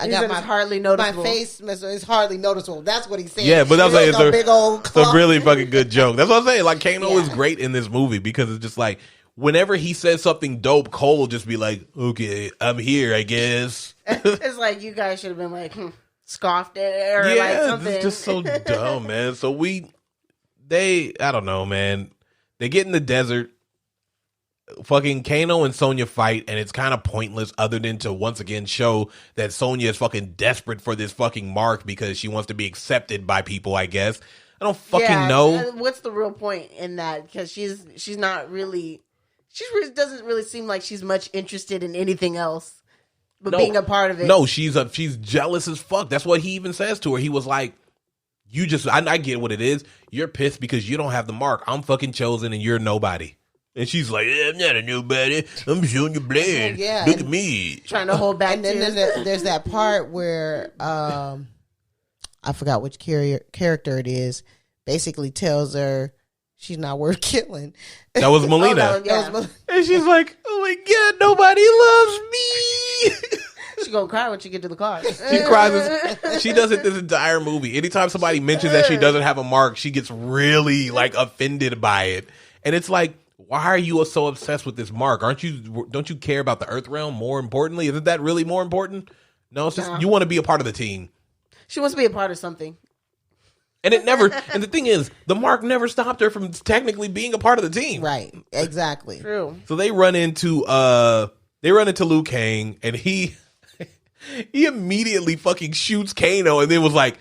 I got my
hardly noticeable.
My face is hardly noticeable. That's what he said.
Yeah, but that's like
a big old.
It's a really fucking good joke. That's what I'm saying. Like Kano is great in this movie because it's just like whenever he says something dope, Cole will just be like, "Okay, I'm here, I guess."
It's like you guys should have been like scoffed at it or like something.
It's just so dumb, man. So I don't know, man. They get in the desert. Fucking Kano and Sonya fight, and it's kind of pointless other than to once again show that Sonya is fucking desperate for this fucking mark because she wants to be accepted by people, I guess. I don't fucking know.
What's the real point in that? Because she's not really... She doesn't really seem like she's much interested in anything else but being a part of it.
No, she's jealous as fuck. That's what he even says to her. He was like, I get what it is. You're pissed because you don't have the mark. I'm fucking chosen and you're nobody. And she's like, I'm not a nobody. I'm showing you blood. Yeah, look at me.
Trying to hold back.
And then there's that part where I forgot which character it is. Basically tells her she's not worth killing.
That was Melina. And she's like, oh my God, nobody loves me.
She's gonna cry when she get to the car.
She cries. She does it this entire movie. Anytime somebody mentions that she doesn't have a mark, she gets really like offended by it. And it's like, why are you so obsessed with this mark? Don't you care about the Earth realm more importantly? Isn't that really more important? No, it's just you want to be a part of the team.
She wants to be a part of something.
And and the thing is, the mark never stopped her from technically being a part of the team.
Right. Exactly.
True.
So they run into Liu Kang, and he immediately fucking shoots Kano and then was like,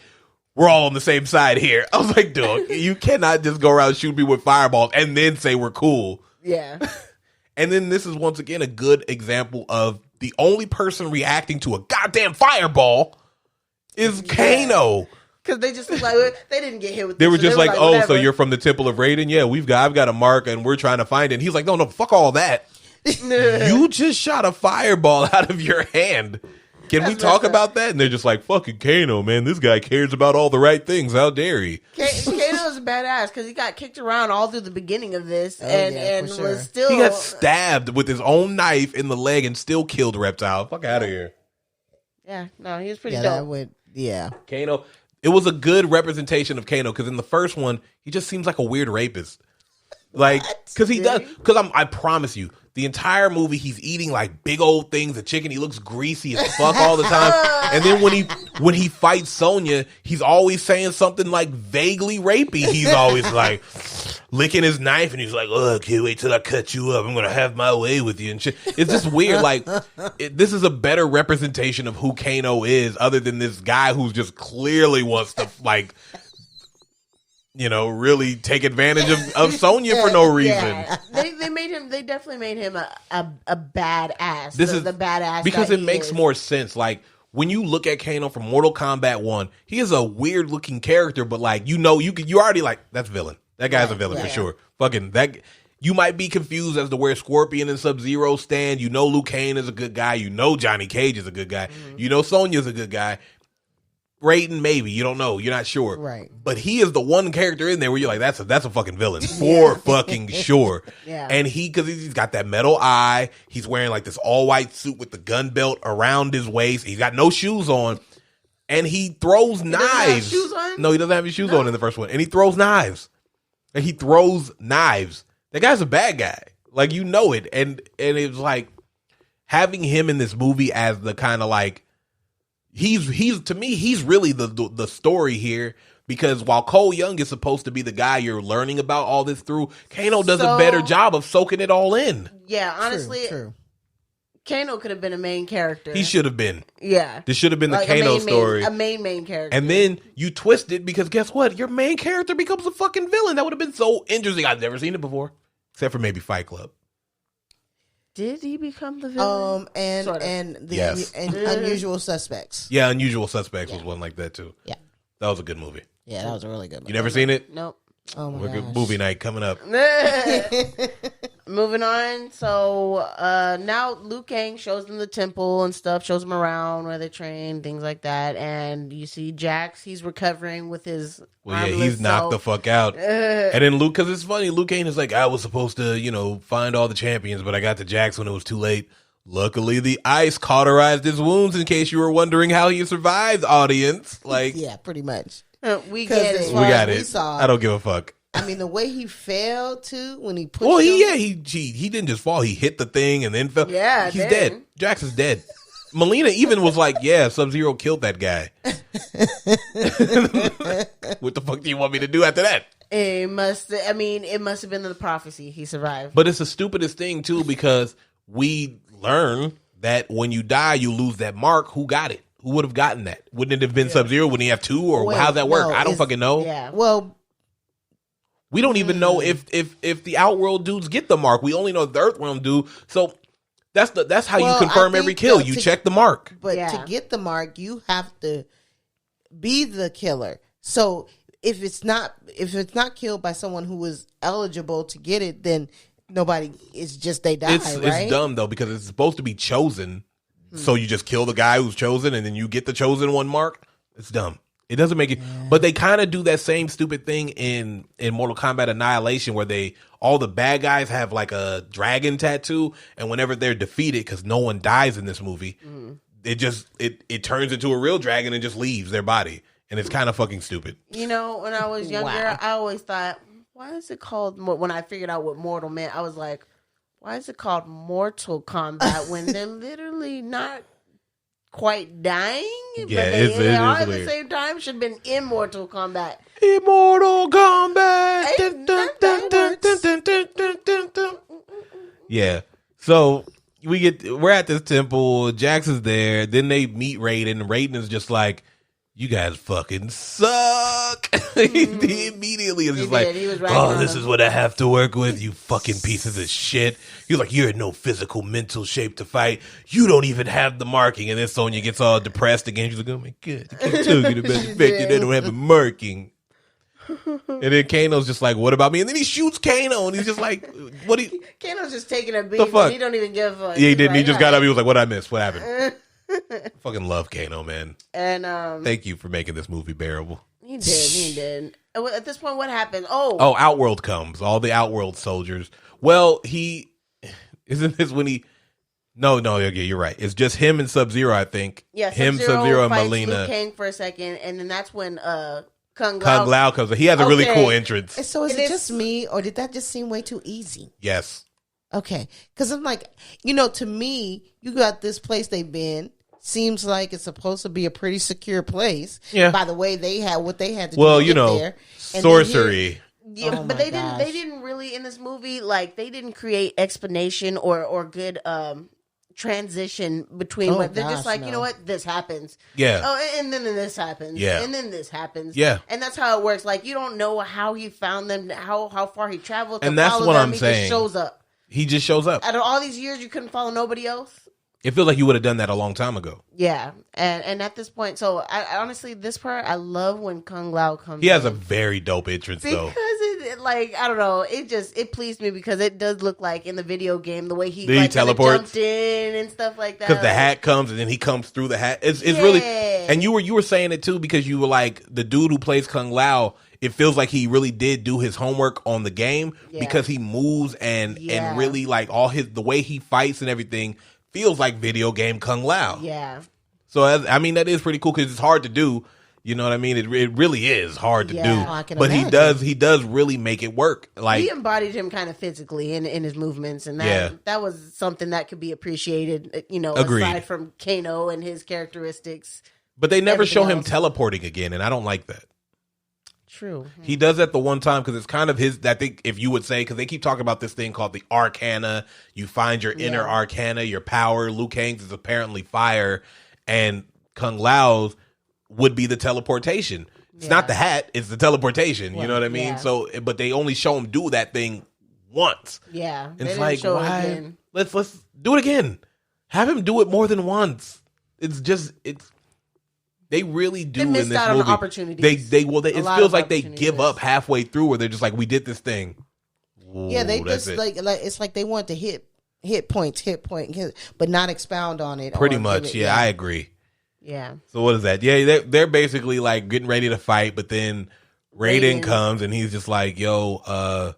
we're all on the same side here. I was like, dude, you cannot just go around shooting people with fireballs and then say we're cool.
Yeah.
And then this is once again a good example of the only person reacting to a goddamn fireball is Kano.
Because they just like they didn't get hit with.
They were just like, oh,
whatever.
so you're from the Temple of Raiden? Yeah, I've got a mark and we're trying to find it. And he's like, no, fuck all that. You just shot a fireball out of your hand. Can we talk about that? And they're just like, fucking Kano, man. This guy cares about all the right things. How dare he?
Kano's badass because he got kicked around all through the beginning of this and was still...
He got stabbed with his own knife in the leg and still killed Reptile. Fuck out of here.
Yeah, no, he was pretty dope.
Kano, it was a good representation of Kano because in the first one, he just seems like a weird rapist. Like, because he does. Because I promise you, the entire movie, he's eating like big old things of chicken. He looks greasy as fuck all the time. And then when he fights Sonya, he's always saying something like vaguely rapey. He's always like licking his knife, and he's like, "Oh, I can't wait till I cut you up. I'm gonna have my way with you." And shit. It's just weird. Like, this is a better representation of who Kano is, other than this guy who's just clearly wants to like. Really take advantage of Sonya for no reason. Yeah.
They definitely made him a badass.
This is
the badass
because it makes more sense. Like when you look at Kano from Mortal Kombat 1, he is a weird looking character, but like you already like that's villain. That guy's a villain for sure. Fucking that. You might be confused as to where Scorpion and Sub-Zero stand. Liu Kang is a good guy. Johnny Cage is a good guy. Mm-hmm. Sonya's a good guy. Raiden, maybe. You don't know. You're not sure.
Right.
But he is the one character in there where you're like, that's a fucking villain. For fucking sure.
Yeah.
And because he's got that metal eye. He's wearing like this all-white suit with the gun belt around his waist. He's got no shoes on. And he throws knives.
Doesn't have shoes on?
No, he doesn't have his shoes on in the first one. And he throws knives. And he throws knives. That guy's a bad guy. Like, it. And it's like having him in this movie as the kind of like, He's to me, he's really the story here because while Cole Young is supposed to be the guy you're learning about all this through, Kano does a better job of soaking it all in.
Yeah, honestly, true. Kano could have been a main character.
He should have been.
Yeah.
This should have been the Kano story.
A main character.
And then you twist it because guess what? Your main character becomes a fucking villain. That would have been so interesting. I've never seen it before. Except for maybe Fight Club.
Did he become the villain?
Unusual Suspects.
Yeah, Unusual Suspects was one like that too.
Yeah.
That was a good movie.
Yeah, that was a really good movie.
You never seen it?
Nope.
Oh my gosh.
Movie night coming up.
Moving on. So now Liu Kang shows them the temple and stuff, shows them around where they train, things like that. And you see Jax, he's recovering with his
he's knocked the fuck out. And then Luke, because it's funny, Liu Kang is like, I was supposed to, find all the champions, but I got to Jax when it was too late. Luckily, the ice cauterized his wounds, in case you were wondering how he survived, audience. Like,
yeah, pretty much.
We get it.
We got it. I don't give a fuck.
I mean, the way he fell too when he pushed.
Well, he didn't just fall. He hit the thing and then fell.
Yeah,
he's dead. Jax is dead. Melina even was like, "Yeah, Sub-Zero killed that guy." What the fuck do you want me to do after that?
It must have been the prophecy. He survived.
But it's the stupidest thing too, because we learn that when you die, you lose that mark. Who got it? Who would have gotten that? Wouldn't it have been Sub-Zero? Wouldn't he have two? Or how's that work? I don't fucking know.
Yeah.
Well,
we don't even know if the Outworld dudes get the mark. We only know the Earthrealm do. So that's how you confirm every kill. You check the mark.
But to get the mark, you have to be the killer. So if it's not killed by someone who was eligible to get it, then nobody. It's just they die. Right?
It's dumb though, because it's supposed to be chosen. So you just kill the guy who's chosen, and then you get the chosen one mark. It's dumb. It doesn't make it. Yeah. But they kind of do that same stupid thing in Mortal Kombat Annihilation, where all the bad guys have like a dragon tattoo, and whenever they're defeated, because no one dies in this movie, it turns into a real dragon and just leaves their body, and it's kind of fucking stupid.
When I was younger, I always thought, why is it called? When I figured out what mortal meant, I was like, why is it called Mortal Kombat when they're literally not quite dying?
Yeah,
but they are at the same time. Should have been Immortal Kombat.
Immortal Kombat. Yeah. So we're at this temple. Jax is there. Then they meet Raiden. And Raiden is just like, you guys fucking suck. He immediately is just this is what I have to work with, you fucking pieces of shit. You're like, you're in no physical, mental shape to fight. You don't even have the marking. And then Sonya gets all depressed again. She's like, oh my God, I can't tell you the best effect. They don't have a marking. And then Kano's just like, what about me? And then he shoots Kano, and he's just like, what do you...
Kano's just taking a beat, but he don't even give a...
Yeah, he didn't. He just got up. He was like, what'd I miss? What happened? Fucking love Kano, man. And thank you for making this movie bearable.
He did. At this point, what happened?
Outworld comes. All the Outworld soldiers. Well, isn't this when he... No, you're right. It's just him and Sub-Zero, I think.
Yeah,
him, Sub-Zero, and Melina.
Liu Kang for a second, and then that's when Kung
Lao comes. He has a really cool entrance.
And so is it just me, or did that just seem way too easy?
Yes.
Okay, because I'm like, to me, you got this place they've been. Seems like it's supposed to be a pretty secure place. Yeah. By the way, they had what they had to do to get there.
Sorcery.
Yeah, but they didn't really in this movie, like, they didn't create explanation or good transition between what they're just like, you know what, this happens.
Yeah.
Oh, and then this happens.
Yeah.
And then this happens.
Yeah.
And that's how it works. Like, you don't know how he found them, how far he traveled to
and that's
follow
what
them.
I'm saying.
He just shows up.
He just shows up.
Out of all these years, you couldn't follow nobody else?
It feels like you would have done that a long time ago.
Yeah. And at this point, so I honestly, this part, I love when Kung Lao comes in.
He has a very dope entrance, though.
Because I don't know, it pleased me because it does look like in the video game, the way he
teleports,
jumped in and stuff like that.
Because the hat comes and then he comes through the hat. It's really, and you were saying it too, because you were like, the dude who plays Kung Lao, it feels like he really did do his homework on the game because he moves and really like the way he fights and everything feels like video game Kung Lao.
Yeah.
So, I mean, that is pretty cool because it's hard to do. You know what I mean? It really is hard to do.
I can
but
imagine.
he does really make it work. Like,
he embodied him kind of physically in his movements, and that was something that could be appreciated,
Agreed.
Aside from Kano and his characteristics.
But they never show him teleporting again, and I don't like that.
True.
He does that the one time because it's kind of his, I think, if you would say, because they keep talking about this thing called the Arcana. You find your inner Arcana, your power. Liu Kang's is apparently fire, and Kung Lao's would be the teleportation. It's not the hat, it's the teleportation. You know what I mean? So, but they only show him do that thing once.
Yeah.
And it's like, why? Let's do it again. Have him do it more than once. It's They really do
They missed
in this
out on
movie.
opportunities.
It feels like they give up halfway through, where they're just like, we did this thing. Ooh,
yeah, they just like it's like they want to hit point, but not expound on it.
Pretty much, yeah, I agree.
Yeah.
So what is that? Yeah, they're basically like getting ready to fight, but then Raiden comes and he's just like, "Yo,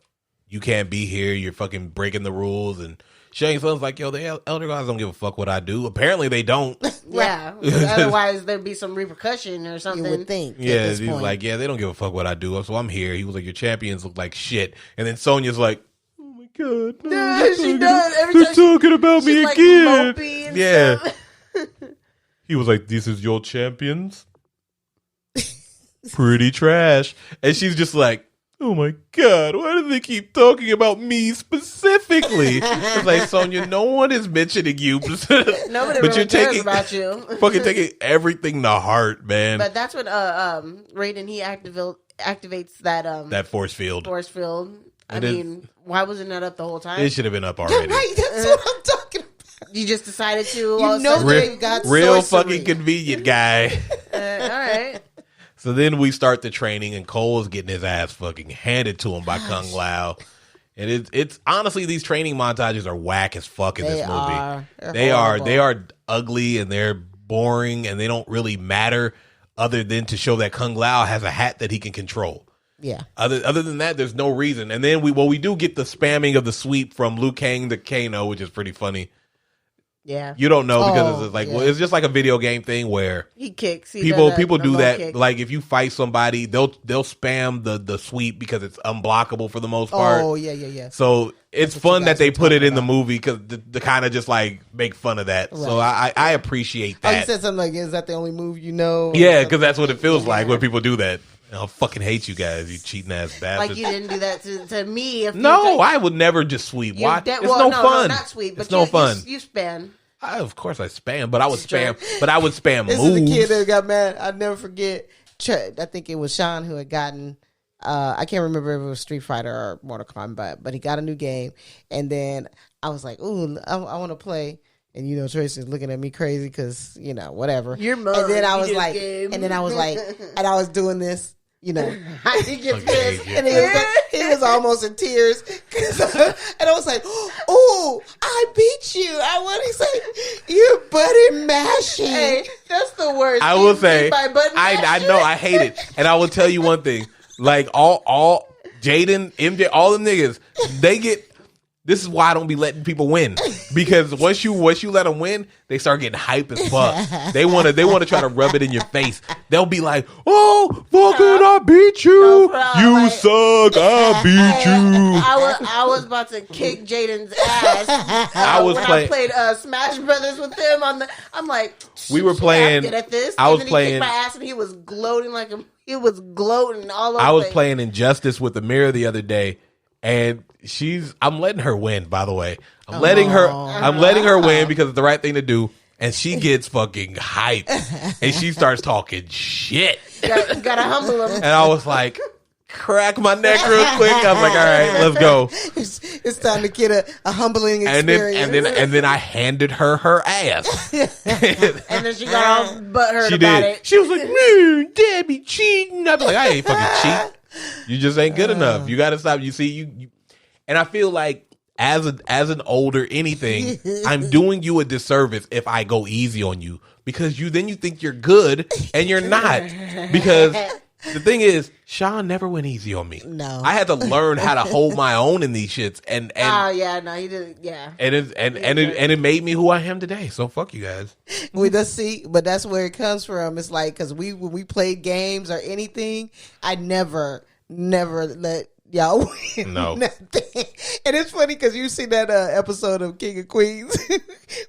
you can't be here. You're fucking breaking the rules." And Shang Tsung's like, "Yo, the Elder Gods don't give a fuck what I do." Apparently, they don't.
Yeah. Otherwise, there'd be some repercussion or something.
You would think.
Yeah, he's like, "Yeah, they don't give a fuck what I do, so I'm here." He was like, "Your champions look like shit," and then Sonya's like, "Oh my god, no,
yeah, she does. Every
they're
time
talking about me
like
again."
mopey and
Yeah.
stuff.
He was like, "This is your champions." Pretty trash. And she's just like, "Oh my god, why do they keep talking about me specifically?" It's like, Sonya, no one is mentioning you.
Nobody really cares about you.
Fucking taking everything to heart, man.
But that's when Raiden, he activates that
force field.
I mean, why wasn't that up the whole time?
It should have been up already.
Right, that's what I'm talking about.
You just decided to.
You know they got
real
sorcery.
fucking convenient guy.
All right.
So then we start the training, and Cole is getting his ass fucking handed to him by Kung Lao. And it's honestly, these training montages are whack as fuck in this movie. They are ugly, and they're boring, and they don't really matter other than to show that Kung Lao has a hat that he can control.
Yeah.
Other than that, there's no reason. And then we do get the spamming of the sweep from Liu Kang to Kano, which is pretty funny.
Yeah.
You don't know because it's like, well, it's just like a video game thing where
he kicks.
People do that.
Kick.
Like if you fight somebody, they'll spam the sweep because it's unblockable for the most part.
Oh yeah.
So it's fun that they put it in the movie because to kind of just like make fun of that. Right. So I appreciate that.
Oh, you said something like, "Is that the only move you know?"
Yeah, because that's what it feels like when people do that. I fucking hate you guys, you cheating ass bastards.
Like you didn't do that to me.
No, I would never just sweep. Why? It's no fun.
No, not sweep. But
it's no fun.
You spam.
Of course I spam, but I would spam. But I would spam
this
moves.
This is the kid that got mad. I'll never forget. I think it was Sean who had gotten. I can't remember if it was Street Fighter or Mortal Kombat, but he got a new game, and then I was like, "Ooh, I want to play." And Tracy's looking at me crazy because whatever.
Your mom.
And then I was like, and I was doing this.
He gets pissed.
And he was almost in tears. And I was like, "Oh, I beat you." He say, "You're button mashing."
Hey, that's the worst.
I will say,
I
know, I hate it. And I will tell you one thing. Like, all Jaden, MJ, all the niggas, they get... This is why I don't be letting people win, because once you let them win, they start getting hype as fuck. They want to try to rub it in your face. They'll be like, "Oh, fucking, I beat you. You suck. I beat you."
I was about to kick Jaden's ass. I played Smash Brothers with him I'm like,
we were playing.
Good at this.
I was
and then
playing.
He kicked my ass, and he was gloating he was gloating all over.
I was playing Injustice with the mirror the other day. And I'm letting her win, by the way. I'm letting her win because it's the right thing to do. And she gets fucking hyped. And she starts talking shit.
Gotta humble him.
And I was like, crack my neck real quick. I was like, all right, let's go.
It's time to get a humbling experience.
And then I handed her ass.
And then she got all butthurt
she
about
did.
it.
She was like, "Man, Debbie cheating." I'd be like, "I ain't fucking cheat. You just ain't good enough. You got to stop." You see, you, and I feel like as an older anything, I'm doing you a disservice if I go easy on you, because you think you're good and you're not. Because the thing is, Sean never went easy on me.
No,
I had to learn how to hold my own in these shits. And
he didn't. Yeah,
and it made me who I am today. So fuck you guys.
But that's where it comes from. It's like, because when we played games or anything, I never let y'all win.
No.
Nothing. And it's funny because you see that episode of King of Queens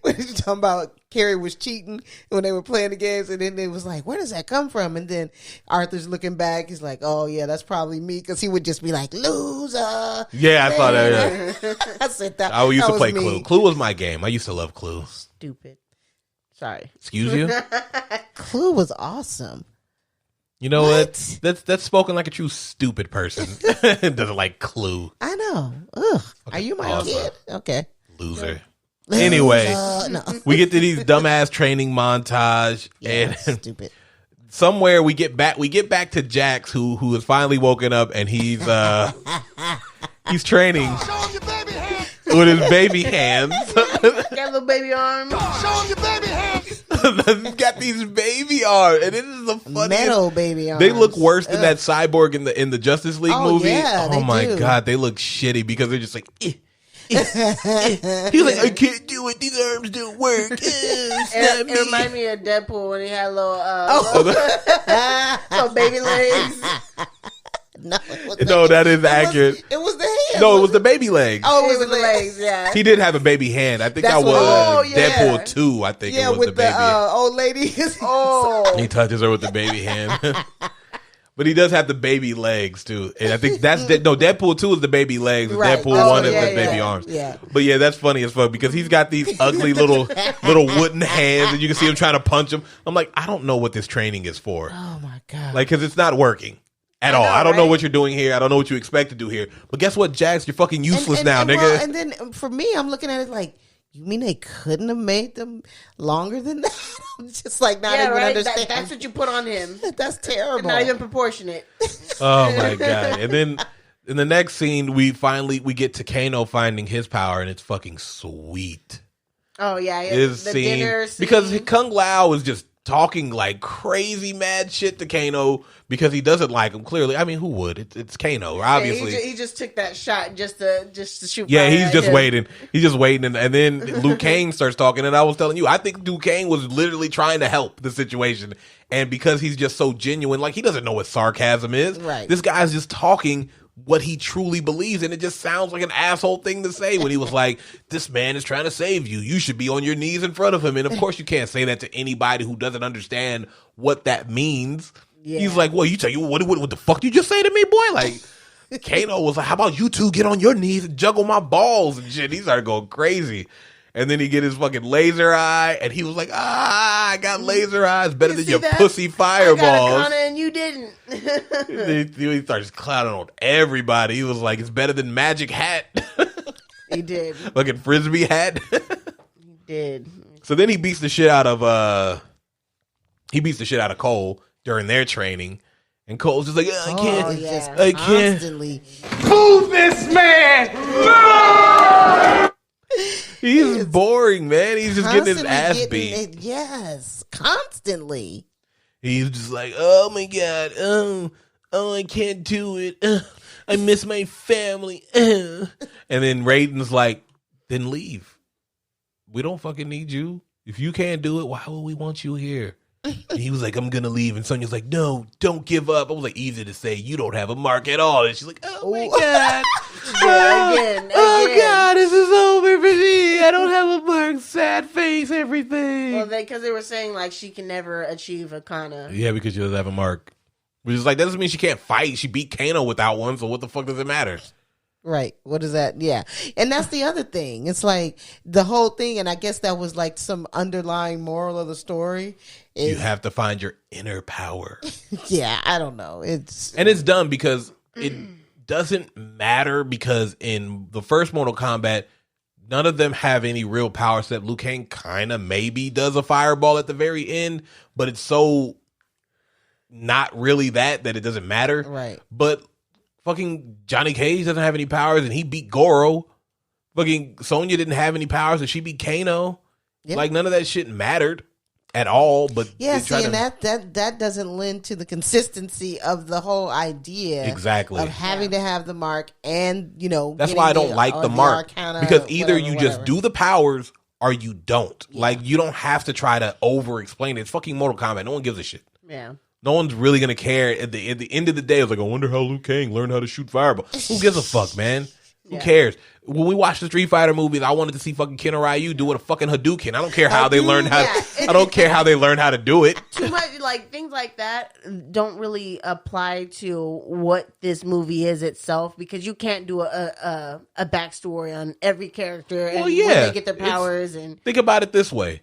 when he's talking about Carrie was cheating when they were playing the games, and then it was like, where does that come from? And then Arthur's looking back, he's like, "Oh yeah, that's probably me," because he would just be like, "Loser."
Yeah, I saw that. Yeah.
I said that.
I used to play
me.
Clue. Clue was my game. I used to love Clue.
Stupid. Sorry.
Excuse you?
Clue was awesome.
You know what? That's spoken like a true stupid person. Doesn't like Clue.
I know. Ugh. Are you my kid? Okay.
Loser. Anyway,
no.
we get to these dumbass training montage,
Yeah,
and
stupid.
somewhere we get back to Jax, who has finally woken up, and he's training with his baby hands.
Got little baby arms.
Show him your baby hands.
He's got these baby arms, and this is the funniest.
Metal baby arms.
They look worse than that Cyborg in the Justice League movie.
Yeah,
oh my
do.
God, they look shitty because they're just like. He's like, I can't do it. These arms don't work.
It reminded me of Deadpool when he had little baby legs.
No, that is accurate.
It was the hand.
No, it was the baby legs.
Oh,
It was the legs, yeah.
He did have a baby hand. I think
That's
that was
what-
Deadpool 2. I think it was
with
the baby.
old lady.
He touches her with the baby hand. But he does have the baby legs too, and I think that's Deadpool 2 is the baby legs.
Right.
Deadpool 1 is
yeah,
the baby arms.
Yeah.
But yeah, that's funny as fuck because he's got these ugly little wooden hands, and you can see him trying to punch him. I'm like, I don't know what this training is for.
Oh my God.
Like, because it's not working at all. I don't know what you're doing here. I don't know what you expect to do here. But guess what, Jax? You're fucking useless now, nigga.
Well, and then for me, I'm looking at it like, you mean they couldn't have made them longer than that? I'm just like not even understand.
That's what you put on him.
That's terrible.
Not even proportionate.
Oh my God. And then in the next scene, we get Takano finding his power, and it's fucking sweet.
Oh yeah,
His
the
scene,
dinner scene.
because Kung Lao is just talking like crazy mad shit to Kano because he doesn't like him. Clearly, I mean, who would? It's Kano, obviously.
He just took that shot just to shoot.
Yeah,
fire
he's
at
just
him.
waiting. He's just waiting, and then Liu Kang starts talking. And I was telling you, I think Liu Kang was literally trying to help the situation, and because he's just so genuine, like he doesn't know what sarcasm is.
Right.
This guy's just talking what he truly believes, and it just sounds like an asshole thing to say when he was like, "This man is trying to save you. You should be on your knees in front of him." And of course, you can't say that to anybody who doesn't understand what that means.
Yeah.
He's like, "Well, you tell you what the fuck you just say to me, boy?" Like. Kano was like, how about you two get on your knees and juggle my balls and shit. He started going crazy. And then he get his fucking laser eye, and he was like, I got laser eyes better than your pussy fireballs.
I got a Kana and you didn't.
He starts clowning on everybody. He was like, it's better than Magic Hat.
He did.
Fucking Frisbee Hat.
He did.
So then he beats the shit out of Cole during their training. And Cole's just like, I can't.
Just
I can't.
constantly.
Move this man.
He's boring, man. He's just getting his ass beat.
Yes, constantly.
He's just like, oh my God, oh, I can't do it. I miss my family. And then Raiden's like, then leave. We don't fucking need you. If you can't do it, why would we want you here? And he was like, I'm gonna leave. And Sonya's like, no, don't give up. I was like, easy to say, you don't have a mark at all. And she's like, oh my God.
Again.
Oh God, this is over for me. I don't have a mark. Sad face, everything.
Well, because they were saying like she can never achieve a Kana.
Yeah, because she doesn't have a mark. Which is like, that doesn't mean she can't fight. She beat Kano without one, so what the fuck does it matter?
Right. What is that? Yeah. And that's the other thing. It's like the whole thing, and I guess that was like some underlying moral of the story. Is,
You have to find your inner power.
yeah, I don't know. It's
dumb because it doesn't matter because in the first Mortal Kombat, none of them have any real power except Liu Kang kind of maybe does a fireball at the very end, but it's so not really that it doesn't matter.
right.
But fucking Johnny Cage doesn't have any powers and he beat Goro. Fucking Sonya didn't have any powers and she beat Kano.
Yep.
Like none of that shit mattered at all. But
Yeah,
they try
see, and that doesn't lend to the consistency of the whole idea
exactly
of having to have the mark and,
that's why I don't like the mark because either you just
whatever.
do the powers or you don't. Like you don't have to try to over explain it. It's fucking Mortal Kombat. No one gives a shit.
Yeah.
No one's really gonna care. At the end of the day, it's like, I wonder how Liu Kang learned how to shoot fireball. Who gives a fuck, man? Who cares? When we watched the Street Fighter movies, I wanted to see fucking Ken Ryu do a fucking Hadouken. I don't care how they learned how. I don't care how they learned how to do it.
Too much like things like that don't really apply to what this movie is itself because you can't do a backstory on every character and when they get their powers and
think about it this way.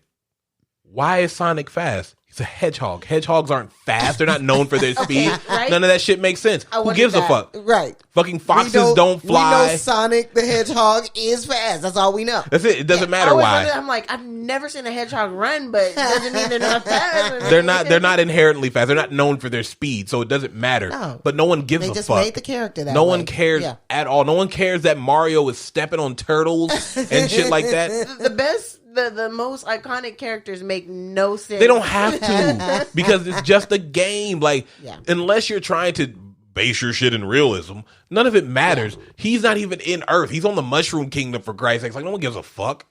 why is Sonic fast? He's a hedgehog. Hedgehogs aren't fast. They're not known for their speed.
Right?
None of that shit makes sense. Who gives a fuck?
Right.
Fucking foxes don't fly.
We know Sonic the Hedgehog is fast. That's all we know.
That's it. It doesn't matter why.
I'm like, I've never seen a hedgehog run, but it doesn't mean they're not fast.
They're not inherently fast. They're not known for their speed, so it doesn't matter.
No.
But no one gives a fuck.
They just made the character that
No
way.
one cares at all. No one cares that Mario is stepping on turtles and shit like that.
The most iconic characters make no sense.
They don't have to because it's just a game. Like, unless you're trying to base your shit in realism, none of it matters. He's not even in Earth. He's on the Mushroom Kingdom, for Christ's sake. Like, no one gives a fuck.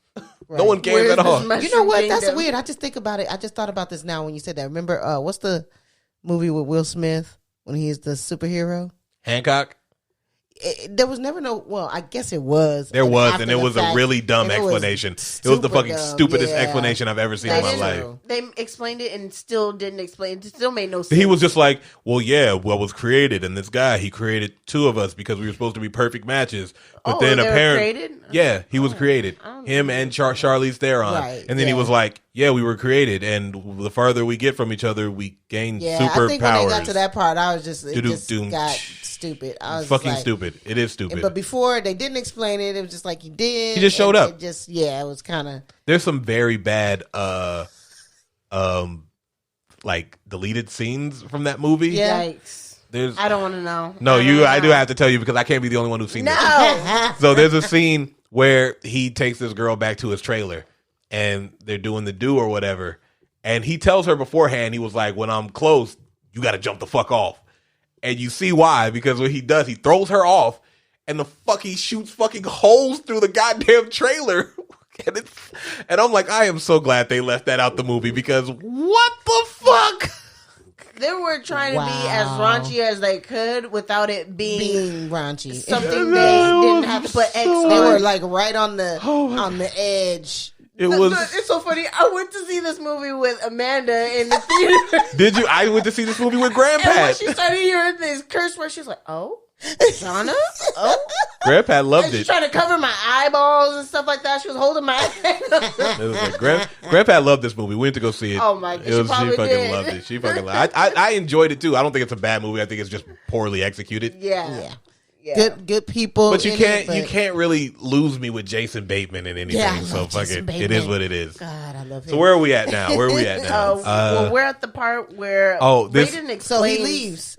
Right. No one cares at all.
You know what? That's weird. I just think about it. I just thought about this now when you said that. Remember, what's the movie with Will Smith when he's the superhero?
Hancock?
There was never no. Well, I guess it was.
There was, and it was a really dumb explanation. It was the fucking stupidest explanation I've ever seen in my life.
They explained it and still didn't explain it. It still made no sense.
He was just like, well, yeah, what was created, and this guy, he created two of us because we were supposed to be perfect matches. But then apparently, yeah, he was created. Him and Charlize Theron.
Right,
and then he was like, yeah, we were created, and the farther we get from each other, we gain superpowers.
I think when they got to that part, I was just, it just got stupid. I was
fucking stupid. It is stupid.
But before, they didn't explain it. It was just like he did.
He just showed up.
It was kind of.
There's some very bad, like deleted scenes from that movie.
Yikes. I don't want to know.
No, I do have to tell you because I can't be the only one who's seen this. So there's a scene where he takes this girl back to his trailer and they're doing the do or whatever. And he tells her beforehand, he was like, when I'm close, you got to jump the fuck off. And you see why, because what he does, he throws her off and he shoots fucking holes through the goddamn trailer. And I'm like, I am so glad they left that out the movie because what the fuck?
They were trying to be as raunchy as they could without it being
raunchy.
Something they didn't have to put X on.
They were like right on the edge.
It's so funny. I went to see this movie with Amanda in the theater.
Did you? I went to see this movie with Grandpa.
And when she started hearing this curse word, she was like, "Oh, Shauna, oh."
Grandpa loved
and
it.
She's trying to cover my eyeballs and stuff like that. She was holding my head.
Grandpa loved this movie. We went to go see it.
Oh my god,
she fucking loved it. She fucking loved it. I enjoyed it too. I don't think it's a bad movie. I think it's just poorly executed.
Yeah.
Good people.
But you can't really lose me with Jason Bateman in anything.
Yeah,
so fuck it. It is what it is.
God, I love him.
So where are we at now?
Well, we're at the part where Raiden explains.
So he leaves.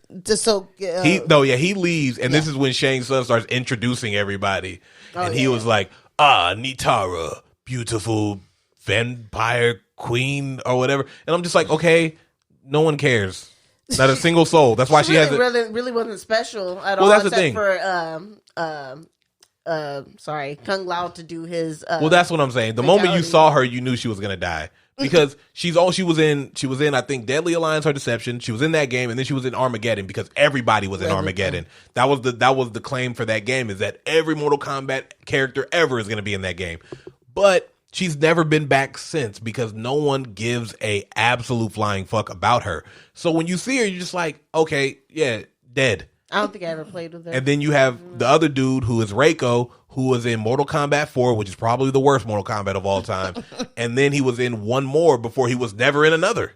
He leaves, and this is when Shang Tsung starts introducing everybody, and he was like, Nitara, beautiful vampire queen or whatever, and I'm just like, okay, no one cares. Not a single soul. That's why she has it.
Really wasn't special at all.
That's the
except
thing.
For Kung Lao to do his.
Well, that's what I'm saying. The moment you saw her, you knew she was gonna die because she was in. I think Deadly Alliance or Deception. She was in that game, and then she was in Armageddon because everybody was in Armageddon. That was the claim for that game is that every Mortal Kombat character ever is gonna be in that game, but she's never been back since because no one gives a absolute flying fuck about her. So when you see her, you're just like, okay, yeah, dead.
I don't think I ever played with her.
And then you have the other dude who is Reiko, who was in Mortal Kombat 4, which is probably the worst Mortal Kombat of all time. And then he was in one more before he was never in another.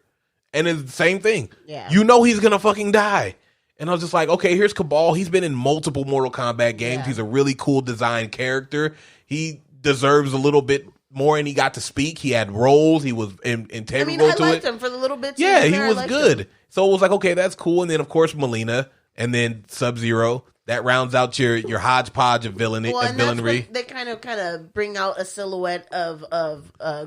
And it's the same thing. Yeah. You know he's going to fucking die. And I was just like, okay, here's Cabal. He's been in multiple Mortal Kombat games. Yeah. He's a really cool design character. He deserves a little bit more, and he got to speak. He had roles. He was integral to it.
I liked him for the little bits.
Yeah, he was good. Him. So it was like, okay, that's cool. And then, of course, Melina, and then Sub-Zero. That rounds out your hodgepodge of villainry.
They kind of bring out a silhouette of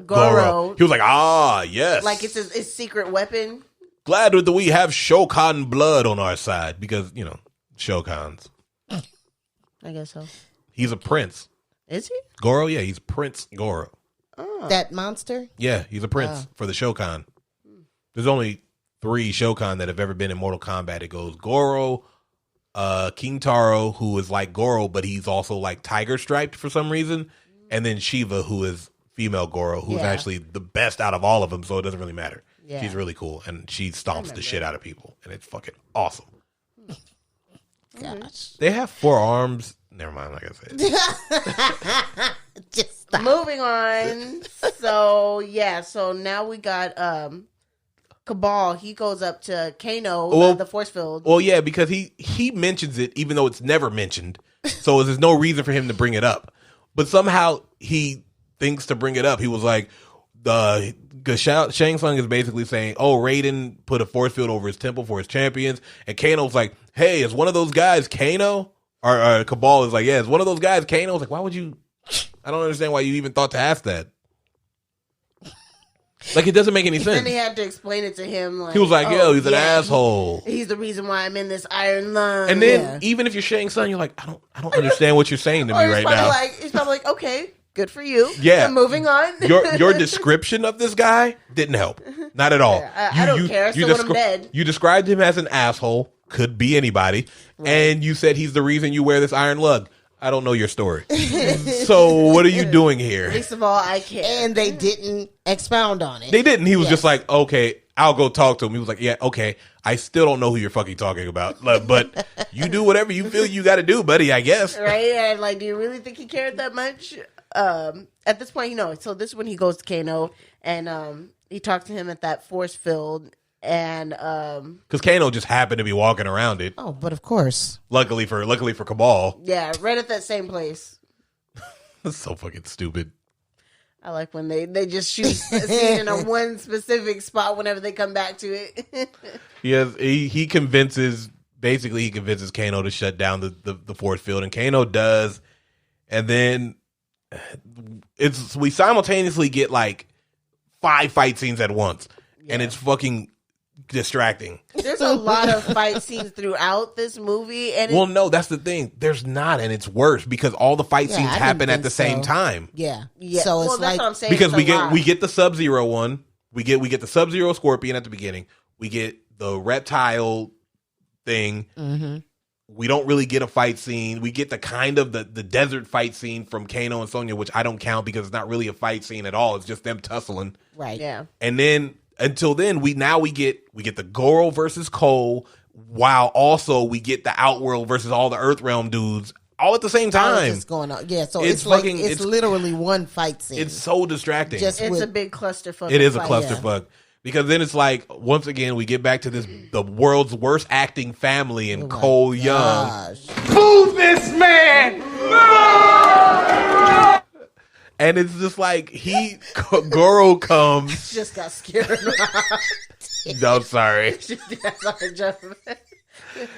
Goro.
He was like, yes.
Like it's his secret weapon.
Glad that we have Shokan blood on our side because, Shokans.
I guess so.
He's a prince.
Is he?
Goro? Yeah, he's Prince Goro.
Oh. That monster?
Yeah, he's a prince for the Shokan. There's only 3 Shokan that have ever been in Mortal Kombat. It goes Goro, King Taro, who is like Goro, but he's also like tiger striped for some reason, and then Shiva, who is female Goro, who's actually the best out of all of them, so it doesn't really matter. Yeah. She's really cool, and she stomps the shit out of people, and it's fucking awesome.
Gosh.
They have 4 arms. Never mind, like I said.
Just
Moving on. So now we got Cabal. He goes up to Kano, the force field.
Well, yeah, because he mentions it even though it's never mentioned. So there's no reason for him to bring it up. But somehow he thinks to bring it up. He was like, Shang Tsung is basically saying, oh, Raiden put a force field over his temple for his champions. And Kano's like, hey, is one of those guys Kano? Or Cabal is like, yeah, is one of those guys Kano? I was like, why would you? I don't understand why you even thought to ask that. Like, it doesn't make any sense.
And he had to explain it to him. Like,
he was like, yo, he's an asshole.
He's the reason why I'm in this iron lung.
And then, even if you're Shang Tsung, you're like, I don't understand what you're saying to me right now.
He's probably like, okay, good for you.
Yeah.
I'm moving on.
Your description of this guy didn't help. Not at all.
Yeah, I don't care. I still want him dead.
You described him as an asshole. Could be anybody. Right. And you said he's the reason you wear this iron lug. I don't know your story. So what are you doing here?
Least of all, I care.
And they didn't expound on it.
They didn't. He was just like, okay, I'll go talk to him. He was like, yeah, okay. I still don't know who you're fucking talking about. But you do whatever you feel you got to do, buddy, I guess.
Right? And like, do you really think he cared that much? At this point, so this is when he goes to Kano and he talked to him at that force field. And
because Kano just happened to be walking around it.
Oh, but of course,
luckily for Cabal.
Yeah, right at that same place.
That's so fucking stupid.
I like when they just shoot a scene in a one specific spot whenever they come back to it.
He convinces Kano to shut down the force field, and Kano does, and then we simultaneously get like 5 fight scenes at once, and it's fucking distracting.
There's a lot of fight scenes throughout this movie, and
no, that's the thing. There's not, and it's worse because all the fight scenes happen at the same time.
Yeah. So it's
that's what I'm saying.
Because we get the Sub-Zero one, we get the Sub-Zero Scorpion at the beginning, we get the reptile thing. Mm-hmm. We don't really get a fight scene. We get the kind of the desert fight scene from Kano and Sonya, which I don't count because it's not really a fight scene at all. It's just them tussling.
Right.
Yeah.
And then until then, we get the Goro versus Cole, while also we get the Outworld versus all the Earthrealm dudes all at the same time.
It's going on. Yeah, so it's literally one fight scene.
It's so distracting.
It's a big clusterfuck.
It is a clusterfuck. Because then it's like, once again, we get back to the world's worst acting family in Cole Young.
Move this man!
And it's just like, Goro comes.
Just got scared.
I'm sorry.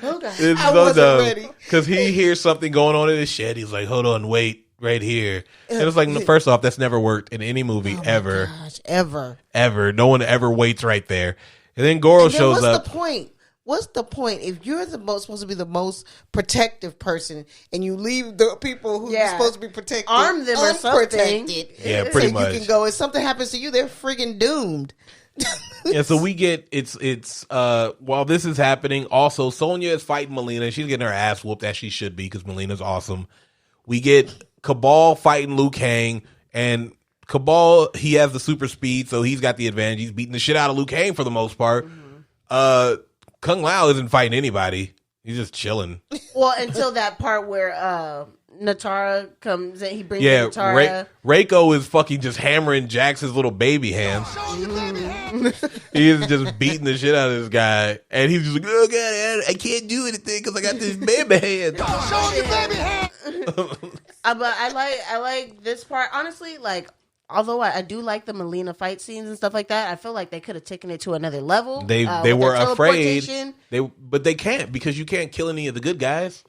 Oh, God.
It's
I
so
wasn't
dumb.
ready.
Because he hears something going on in his shed. He's like, hold on, wait, right here. And it's like, first off, that's never worked in any movie ever.
Gosh, ever.
No one ever waits right there. And then Goro shows up.
What's the point? What's the point if you're supposed to be the most protective person and you leave the people who are supposed to be protected,
arm them or something?
Yeah, pretty much.
You can go. If something happens to you, they're friggin' doomed.
Yeah, so we get it's while this is happening, also Sonya is fighting Mileena. She's getting her ass whooped as she should be because Melina's awesome. We get Cabal fighting Liu Kang, and Cabal, he has the super speed, so he's got the advantage. He's beating the shit out of Liu Kang for the most part. Mm-hmm. Kung Lao isn't fighting anybody. He's just chilling. Well,
until that part where Natara comes in, he brings in Natara.
Reiko is fucking just hammering Jax's little baby hands. He is just beating the shit out of this guy, and he's just like, "Oh God, I can't do anything because I got this baby hand."
Show him your baby hand.
But I like this part honestly. Like, although I do like the Mileena fight scenes and stuff like that, I feel like they could have taken it to another level.
They were afraid, but they can't because you can't kill any of the good guys.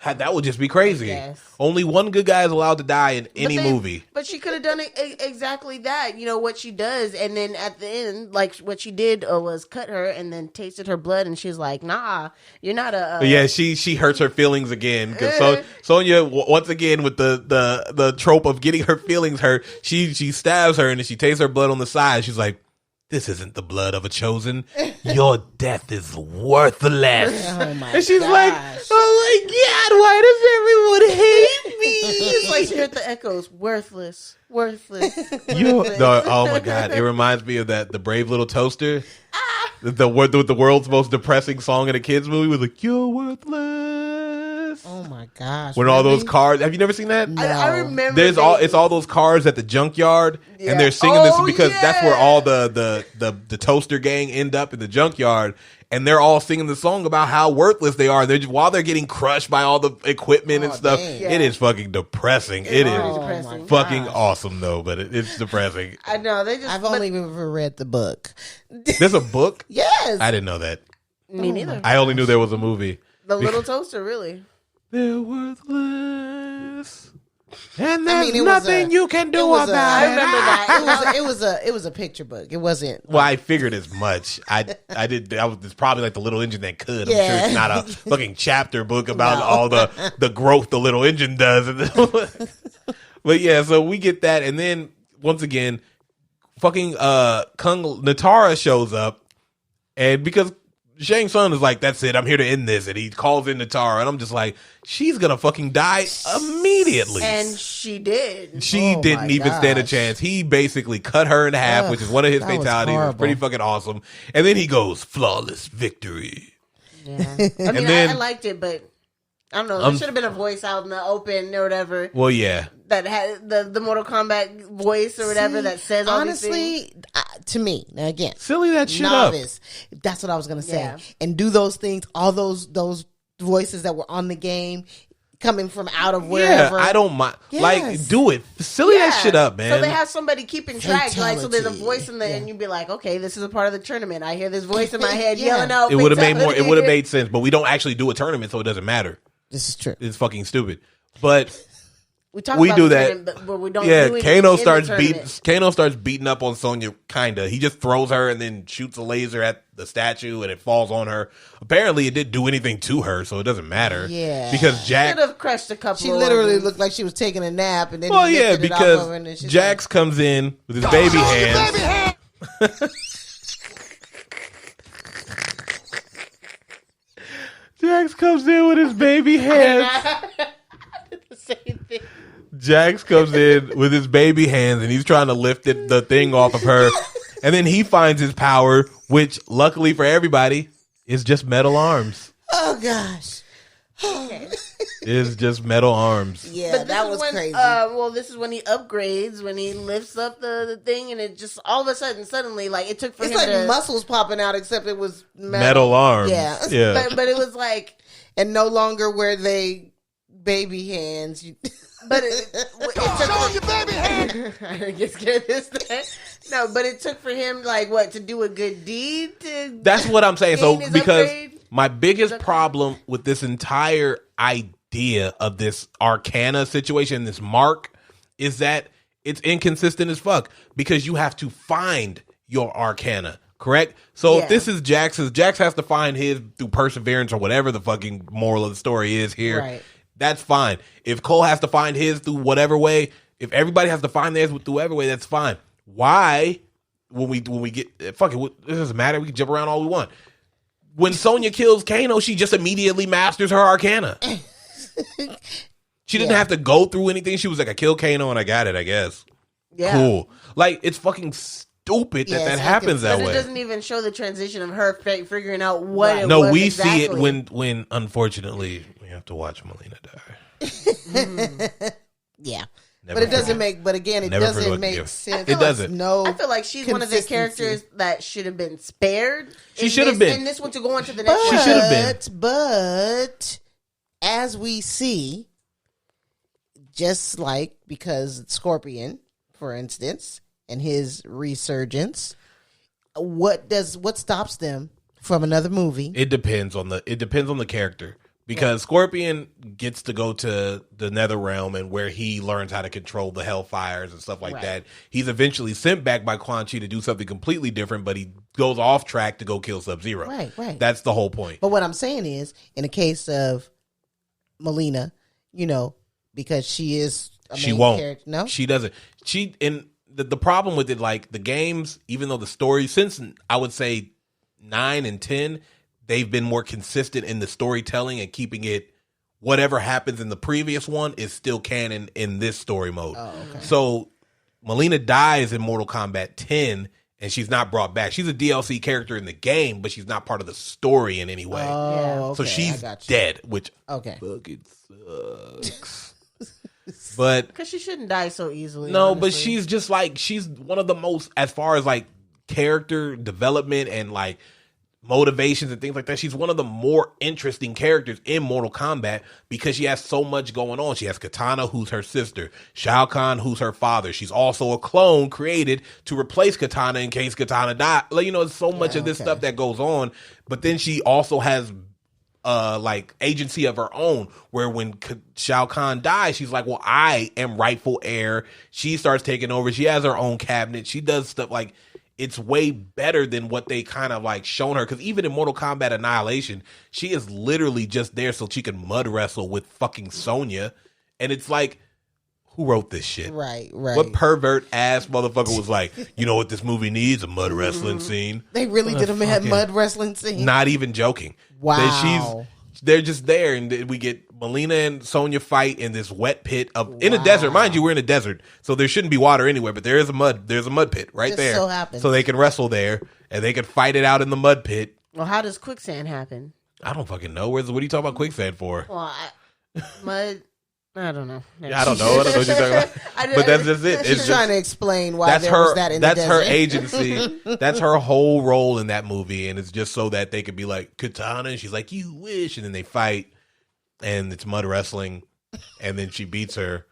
That would just be crazy. Only one good guy is allowed to die in any movie.
But she could have done exactly that. You know what she does, and then at the end, like what she did was cut her and then tasted her blood, and she's like, "Nah, you're not a."
Yeah, she hurts her feelings again because Sonya once again with the trope of getting her feelings hurt. She stabs her and then she tastes her blood on the side. She's like, "This isn't the blood of a chosen. Your death is worthless."
Oh my
and she's
gosh.
like, "Oh my God, why does everyone hate me?"
It's like she heard the echoes. Worthless.
Oh my God. It reminds me of the Brave Little Toaster. The world's most depressing song in a kid's movie was like, "You're worthless."
Oh my gosh.
When all those cars, have you never seen that?
No.
I remember.
It's all those cars at the junkyard, and they're singing this because that's where all the toaster gang end up in the junkyard, and they're all singing the song about how worthless they are. While they're getting crushed by all the equipment and stuff.
Dang.
It is fucking depressing. It is
depressing.
fucking awesome though, but it's depressing.
I know
I've only ever read the book.
There's a book?
Yes.
I didn't know that.
Me neither.
I only knew there was a movie.
The Little Toaster, really.
They're worthless. And there's
it was
nothing you can do about it.
I remember that.
It was a picture book. It wasn't.
Well, I figured as much. It's probably like the Little Engine that could. I'm
Yeah.
sure it's not a fucking chapter book about all the growth the Little Engine does. But yeah, so we get that, and then once again, fucking Kung Natara shows up, and because Shang Tsung is like, that's it, I'm here to end this, and he calls in Natara, and I'm just like, she's gonna fucking die immediately.
And she did.
She didn't even stand a chance. He basically cut her in half, which is one of his fatalities. It was pretty fucking awesome. And then he goes, flawless victory.
Yeah. I mean, I liked it, but I don't know. There should have been a voice out in the open or whatever.
Well, yeah.
That had the Mortal Kombat voice or whatever that says all these things.
Honestly, to me, now again,
silly that shit
novice. That's what I was gonna say.
Yeah.
And do those things, all those voices that were on the game, coming from out of wherever.
Yeah, I don't mind.
Yes.
Like, do it. Silly that shit up, man.
So they have somebody keeping track. Like, so there's a
Fatality.
voice in there, and you'd be like, okay, this is a part of the tournament. I hear this voice in my head yelling out.
It would have made more. It
fatality.
would have made sense, but we don't actually do a tournament, so it doesn't matter.
This is true.
It's fucking stupid. But
We
we
about
do
the
that.
tournament, but we don't.
Yeah,
do anything
Kano
in the
starts beating up on Sonya. Kinda. He just throws her and then shoots a laser at the statue, and it falls on her. Apparently, it didn't do anything to her, so it doesn't matter.
Yeah.
because Jack.
Should have crushed a couple.
She literally
organs.
looked like she was taking a nap, and then
Well,
he
yeah,
lifted it off of her,
because
and then she's
Jax comes in with his baby hands. Jax comes in with his baby hands.
the same thing.
Jax comes in with his baby hands, and he's trying to lift the thing off of her. And then he finds his power, which, luckily for everybody, is just metal arms.
oh gosh,
Is just metal arms.
yeah,
But
that
this
was
is when,
crazy.
well, this is when he upgrades, when he lifts up the thing, and it just all of a sudden, suddenly, like it took for
it's
him
like
to
muscles popping out, except it was
Metal arms.
Yeah.
Yeah.
but it was like,
and no longer were they baby hands.
but it took your baby hand. I didn't get scared this time. No, but it took for him like what to do a good deed.
That's what I'm saying. So
gain his
because
upgrade?
my biggest problem with this entire idea of this Arcana situation, this mark, is that it's inconsistent as fuck because you have to find your Arcana, correct? So if this is Jax's, Jax has to find his through perseverance or whatever the fucking moral of the story is here.
Right.
That's fine. If Cole has to find his through whatever way, if everybody has to find theirs through whatever way, that's fine. Why, when we get fuck it, it doesn't matter. We can jump around all we want. When Sonya kills Kano, she just immediately masters her Arcana. She didn't have to go through anything. She was like, I killed Kano and I got it, I guess.
Yeah.
Cool. Like, it's fucking stupid
Yeah,
that
it's
happens that
But
way.
it doesn't even show the transition of her figuring out what it
No,
was
we
exactly.
see it when unfortunately we have to watch Melina die.
Yeah.
Never
But it doesn't
forget.
make. But again, it
Never forget
doesn't
what to
make
do.
sense.
It doesn't.
No,
I feel like she's one of the
consistency.
characters that should have been spared.
She should have been.
In this one to go on to the next
She
one.
should have been.
But as we see, just like because Scorpion, for instance, and his resurgence, what stops them from another movie?
It depends on the character. Because Scorpion gets to go to the Nether Realm and where he learns how to control the Hellfires and stuff like that. He's eventually sent back by Quan Chi to do something completely different, but he goes off track to go kill Sub-Zero.
Right.
That's the whole point.
But what I'm saying is, in the case of Melina, because she is a
She
main
won't.
character. No,
She doesn't. The problem with it, like the games, even though the story, since I would say 9 and 10, they've been more consistent in the storytelling and keeping it, whatever happens in the previous one is still canon in this story mode.
Oh, okay.
So Melina dies in Mortal Kombat 10, and she's not brought back. She's a DLC character in the game, but she's not part of the story in any way.
Oh,
so
okay,
she's dead, which fucking sucks. But
because she shouldn't die so easily.
No,
honestly.
but she's just like, she's one of the most, as far as like character development and like motivations and things like that, she's one of the more interesting characters in Mortal Kombat because she has so much going on. She has Kitana, who's her sister, Shao Kahn, who's her father. She's also a clone created to replace Kitana in case Kitana died. Like, you know, so much of this stuff that goes on. But then she also has like agency of her own, where when Shao Kahn dies, she's like, well, I am rightful heir. She starts taking over. She has her own cabinet. She does stuff like, it's way better than what they kind of like shown her. Because even in Mortal Kombat Annihilation, she is literally just there so she can mud wrestle with fucking Sonya. And it's like, who wrote this shit?
Right.
What pervert ass motherfucker was like, you know what this movie needs? A mud wrestling scene.
They really did a mud wrestling scene.
Not even joking.
Wow.
They're just there, and we get Melina and Sonya fight in this wet pit in a desert. Mind you, we're in a desert, so there shouldn't be water anywhere, but there's a mud pit right there.
So happens.
So they can wrestle there, and they can fight it out in the mud pit.
Well, how does quicksand happen?
I don't fucking know. What are you talking about quicksand for?
Well, mud. I don't know.
Yeah, I don't know. I don't know what you're talking about. But that's just it.
She's trying to explain why there was that in the desert.
That's her agency. That's her whole role in that movie, and it's just so that they could be like, Kitana, and she's like, you wish, and then they fight, and it's mud wrestling, and then she beats her.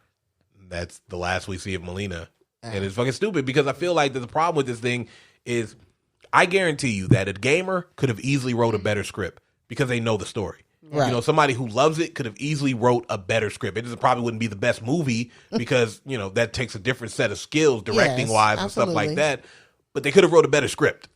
That's the last we see of Melina. And it's fucking stupid because I feel like the problem with this thing is I guarantee you that a gamer could have easily wrote a better script because they know the story. Right. You know, somebody who loves it could have easily wrote a better script. It probably wouldn't be the best movie because, you know, that takes a different set of skills directing wise and stuff like that. But they could have wrote a better script.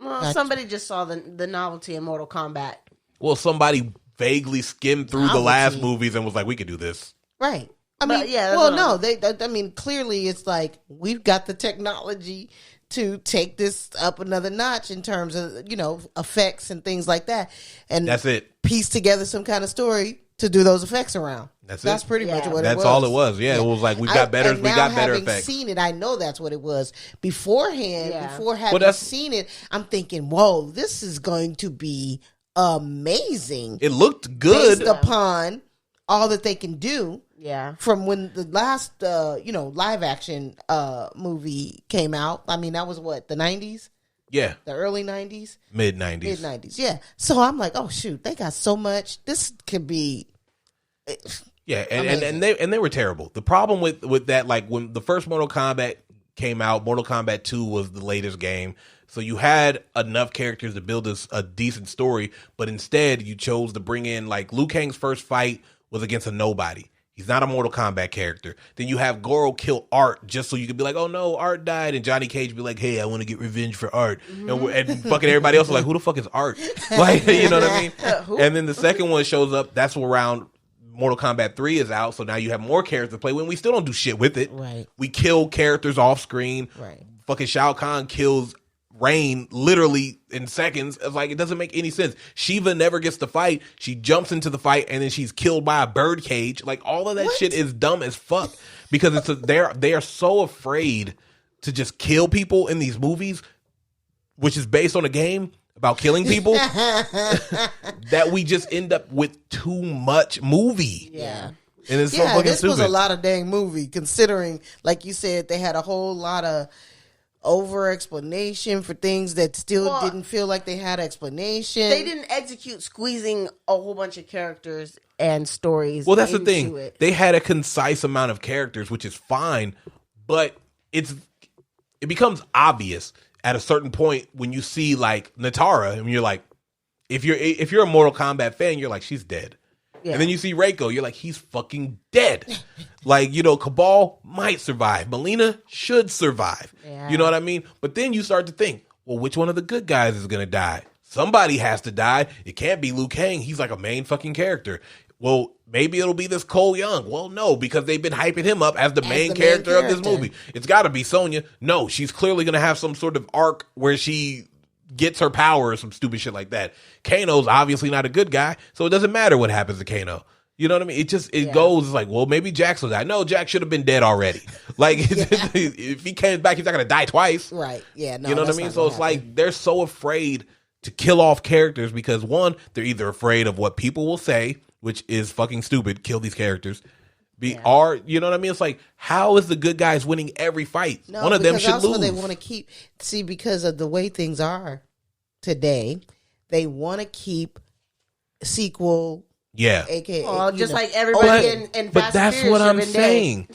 Well, somebody just saw the novelty in Mortal Kombat.
Well, somebody vaguely skimmed through the last movies and was like, we could do this.
Right. I mean, I mean, clearly it's like we've got the technology to take this up another notch in terms of, you know, effects and things like that. And
that's it.
Piece together some kind of story to do those effects around.
That's
pretty much what it was.
That's all it was. Yeah, it was like we got better effects.
Having seen it, I know that's what it was. Beforehand, before having seen it, I'm thinking, whoa, this is going to be amazing.
It looked good.
Based upon all that they can do.
Yeah.
From when the last, live action movie came out. I mean, that was what, the 90s?
Yeah.
The early 90s?
Mid-90s.
Mid-90s, yeah. So I'm like, oh, shoot, they got so much. This could be...
Yeah, and they were terrible. The problem with that, like when the first Mortal Kombat came out, Mortal Kombat 2 was the latest game. So you had enough characters to build a decent story, but instead you chose to bring in, like, Liu Kang's first fight was against a nobody. He's not a Mortal Kombat character. Then you have Goro kill Art just so you could be like, oh no, Art died. And Johnny Cage be like, hey, I want to get revenge for Art. Mm-hmm. And fucking everybody else is like, who the fuck is Art? Like, you know what I mean? And then the second one shows up. That's around Mortal Kombat 3 is out. So now you have more characters to play with. We still don't do shit with it.
Right.
We kill characters off screen.
Right.
Fucking Shao Kahn kills Rain literally in seconds. It's like, it doesn't make any sense. Shiva never gets to fight. She jumps into the fight and then she's killed by a bird cage. Like, all of that shit is dumb as fuck because they are so afraid to just kill people in these movies, which is based on a game about killing people, that we just end up with too much movie.
Yeah.
And it's so fucking
this
stupid.
Was a lot of dang movie considering, like you said, they had a whole lot of over explanation for things that still didn't feel like they had explanation.
They didn't execute squeezing a whole bunch of characters and stories.
Well, that's the thing. They had a concise amount of characters, which is fine, but it becomes obvious at a certain point when you see like Natara, and you're like, if you're a Mortal Kombat fan, you're like, she's dead. Yeah. And then you see Reiko, you're like, he's fucking dead. Like, you know, Cabal might survive. Melina should survive. Yeah. You know what I mean? But then you start to think, well, which one of the good guys is going to die? Somebody has to die. It can't be Liu Kang. He's like a main fucking character. Well, maybe it'll be this Cole Young. Well, no, because they've been hyping him up as the main character of this movie. It's got to be Sonya. No, she's clearly going to have some sort of arc where she gets her power or some stupid shit like that. Kano's obviously not a good guy, so it doesn't matter what happens to Kano. You know what I mean? It goes like, well, maybe Jax will die. No, Jax should have been dead already. Like, if he came back, he's not going to die twice.
Right. Yeah. No,
you know what I mean? So it's like they're so afraid to kill off characters because, one, they're either afraid of what people will say, which is fucking stupid, kill these characters. Or, you know what I mean? It's like, how is the good guys winning every fight?
No,
one of them should
also
lose.
They want to keep, because of the way things are today, they want to keep sequel.
Yeah.
AKA,
just like everybody in
But
Fast
that's
and
what I'm
Furious
saying.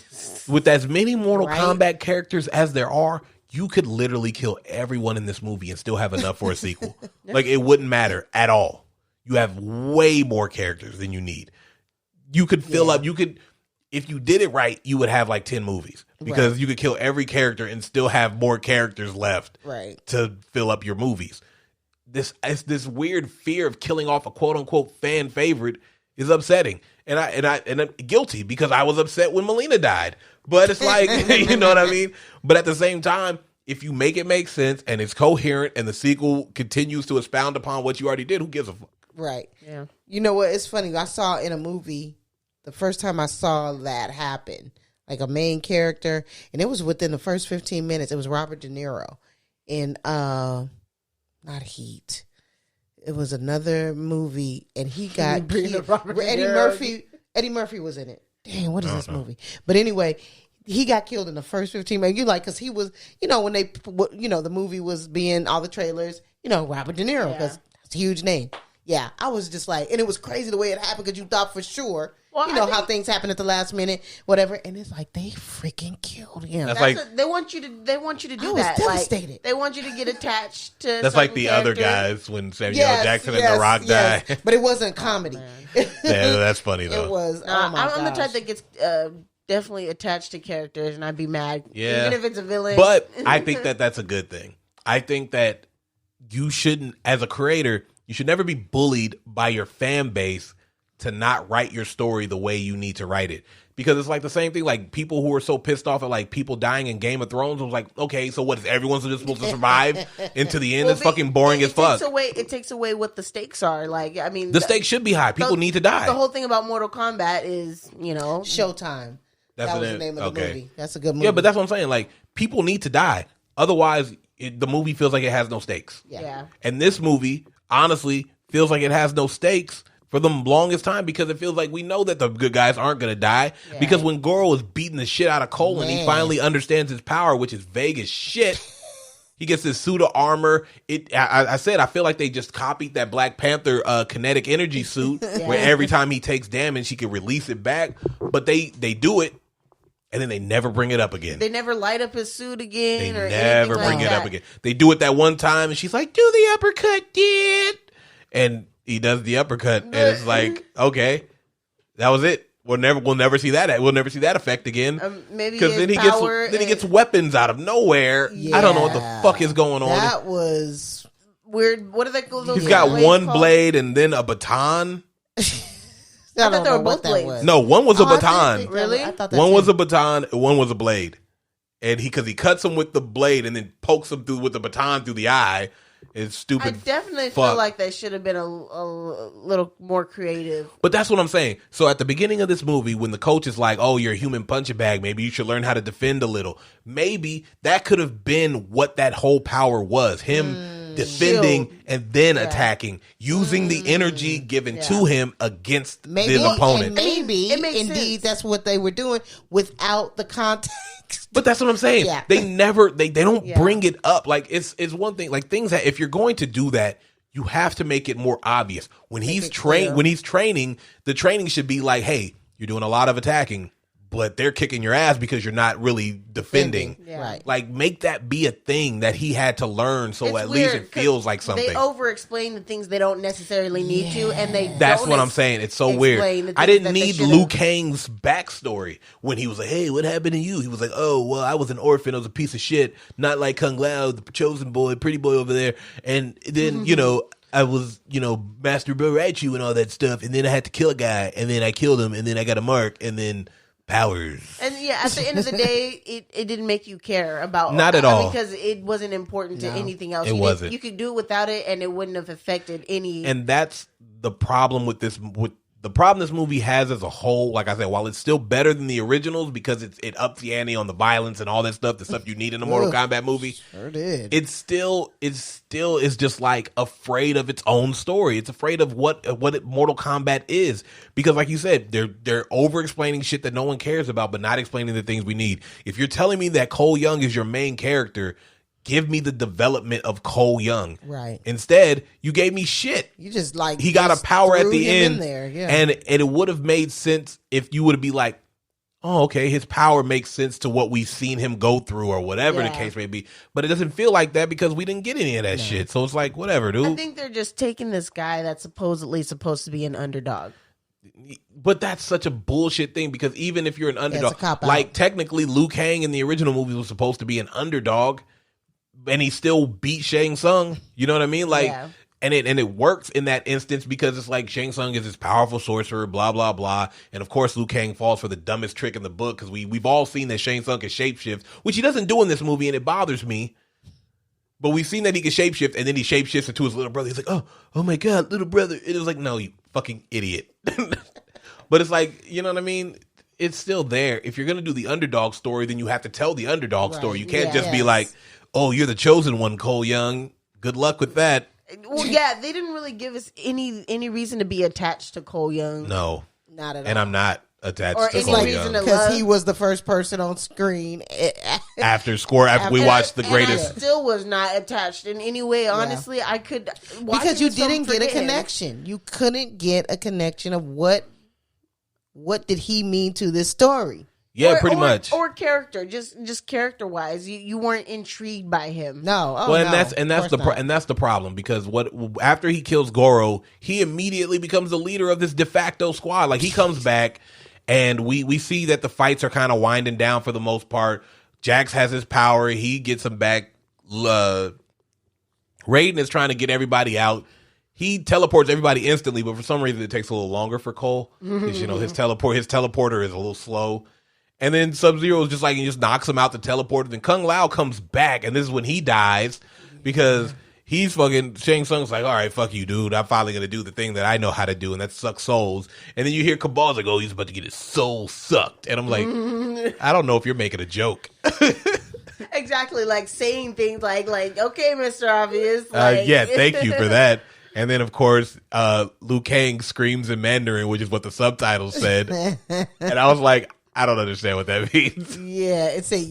With as many Mortal
Right?
Kombat characters as there are, you could literally kill everyone in this movie and still have enough for a sequel. Like, it wouldn't matter at all. You have way more characters than you need. You could fill up, if you did it right, you would have like 10 movies because you could kill every character and still have more characters left to fill up your movies. This weird fear of killing off a quote unquote fan favorite is upsetting. And I'm guilty because I was upset when Melina died. But it's like, you know what I mean? But at the same time, if you make it make sense and it's coherent and the sequel continues to expound upon what you already did, who gives a fuck?
Right.
Yeah.
You know what? It's funny. I saw in a movie, the first time I saw that happen, like a main character, and it was within the first 15 minutes. It was Robert De Niro in not Heat. It was another movie, and he got Eddie Murphy was in it. Dang, what is this movie? But anyway, he got killed in the first 15 minutes. You like, because he was, when they, the movie was being all the trailers, Robert De Niro, because it's a huge name. Yeah, I was just like, and it was crazy the way it happened because you thought for sure, how things happen at the last minute, whatever. And it's like they freaking killed him.
That's like
they want you to do that.
I was devastated.
Like, they want you to get attached to.
That's like the other guys when Samuel L. Jackson and The Rock died.
But it wasn't comedy.
Yeah, that's funny though.
It was.
I'm the type that gets definitely attached to characters, and I'd be mad, even if it's a villain.
But I think that's a good thing. I think that you shouldn't, as a creator, you should never be bullied by your fan base to not write your story the way you need to write it. Because it's like the same thing, like people who are so pissed off at like people dying in Game of Thrones was like, okay, so what, is everyone just supposed to survive into the end? It's fucking boring as fuck.
It takes away what the stakes are. Like, I mean,
the stakes should be high. People need to die.
The whole thing about Mortal Kombat is,
Showtime. That was the name of the movie. That's a good movie.
Yeah, but that's what I'm saying. Like, people need to die. Otherwise, the movie feels like it has no stakes.
Yeah.
And this movie, honestly, feels like it has no stakes for the longest time because it feels like we know that the good guys aren't going to die. Yeah. Because when Goro is beating the shit out of Cole and he finally understands his power, which is vague as shit, he gets this suit of armor. I said, I feel like they just copied that Black Panther kinetic energy suit where every time he takes damage, he can release it back. But they do it. And then they never bring it up again.
They never light up his suit again.
They never bring it up again. They do it that one time, and she's like, "Do the uppercut, dude." And he does the uppercut, and it's like, okay, that was it. We'll never see that. We'll never see that effect again.
Maybe
because then he gets weapons out of nowhere. Yeah. I don't know what the fuck is going on.
That was
weird. What are they called?
He's got one blade and then a baton.
I thought they were both blades.
No, one was a baton.
Really?
One was a baton, and one was a blade. And because he cuts him with the blade and then pokes him with the baton through the eye. It's stupid.
I definitely feel like they should have been a little more creative.
But that's what I'm saying. So at the beginning of this movie, when the coach is like, "Oh, you're a human punching bag. Maybe you should learn how to defend a little." Maybe that could have been what that whole power was. Him defending and then attacking, using the energy given to him against his opponent.
And maybe, indeed, that's what they were doing without the context.
But that's what I'm saying. Yeah. They don't bring it up. Like it's one thing. Like things that if you're going to do that, you have to make it more obvious. When he's training, the training should be like, "Hey, you're doing a lot of attacking, but they're kicking your ass because you're not really defending."
Yeah. Right.
Like make that be a thing that he had to learn, so it's at least it feels like something.
They over-explain the things they don't necessarily need to, and they.
That's what I'm saying. It's so weird. I didn't need Liu Kang's backstory when he was like, "Hey, what happened to you?" He was like, "Oh, well, I was an orphan. I was a piece of shit, not like Kung Lao, the chosen boy, pretty boy over there." And then I was, Master Boraichu and all that stuff, and then I had to kill a guy, and then I killed him, and then I got a mark, and then powers.
And at the end of the day, it didn't make you care about
not at all
because it wasn't important to anything else.
It wasn't.
You could do it without it, and it wouldn't have affected any.
And that's the problem with this with The problem this movie has as a whole, like I said, while it's still better than the originals because it ups the ante on the violence and all that stuff, the stuff you need in a Mortal Kombat movie,
sure did.
it still is just like afraid of its own story. It's afraid of what Mortal Kombat is, because like you said, they're over explaining shit that no one cares about, but not explaining the things we need. If you're telling me that Cole Young is your main character, give me the development of Cole Young.
Right.
Instead, you gave me shit.
You just like
he got a power at the end,
there. Yeah.
and it would have made sense if you would be like, oh, okay, his power makes sense to what we've seen him go through or whatever the case may be. But it doesn't feel like that because we didn't get any of that shit. So it's like, whatever, dude.
I think they're just taking this guy that's supposedly supposed to be an underdog.
But that's such a bullshit thing, because even if you're an underdog,
cop-out.
like technically Liu Kang in the original movie was supposed to be an underdog, and he still beat Shang Tsung. You know what I mean? Like, and it works in that instance because it's like Shang Tsung is this powerful sorcerer, blah blah blah, and of course Liu Kang falls for the dumbest trick in the book, because we've all seen that Shang Tsung can shapeshift, which he doesn't do in this movie, and it bothers me. But we've seen that he can shapeshift, and then he shapeshifts into his little brother. He's like, oh my god, little brother. It was like, no, you fucking idiot. But it's like, you know what I mean? It's still there. If you're gonna do the underdog story, then you have to tell the underdog story. You can't just be like, oh, you're the chosen one, Cole Young. Good luck with that.
Well, yeah, they didn't really give us any reason to be attached to Cole Young.
No,
not at all.
And I'm not attached
or
to
any
Cole
reason
Young,
because he was the first person on screen
after we watched the greatest.
I still was not attached in any way. Honestly, I could
because you didn't get a connection. You couldn't get a connection of what did he mean to this story.
Yeah, pretty much.
Or character, just character wise, you weren't intrigued by him.
No,
and that's the problem, because after he kills Goro, he immediately becomes the leader of this de facto squad. Like, he comes back, and we see that the fights are kind of winding down for the most part. Jax has his power; he gets him back. Raiden is trying to get everybody out. He teleports everybody instantly, but for some reason it takes a little longer for Cole, because his teleporter is a little slow. And then Sub-Zero is just like, he just knocks him out the teleporter. Then Kung Lao comes back, and this is when he dies, because he's fucking, Shang Tsung's like, all right, fuck you, dude. I'm finally going to do the thing that I know how to do, and that's suck souls. And then you hear Cabal's like, oh, he's about to get his soul sucked. And I'm like, I don't know if you're making a joke.
Exactly, like saying things like, okay, Mr. Obvious. Like.
Yeah, thank you for that. And then, of course, Liu Kang screams in Mandarin, which is what the subtitles said. And I was like, I don't understand what that means.
Yeah, it said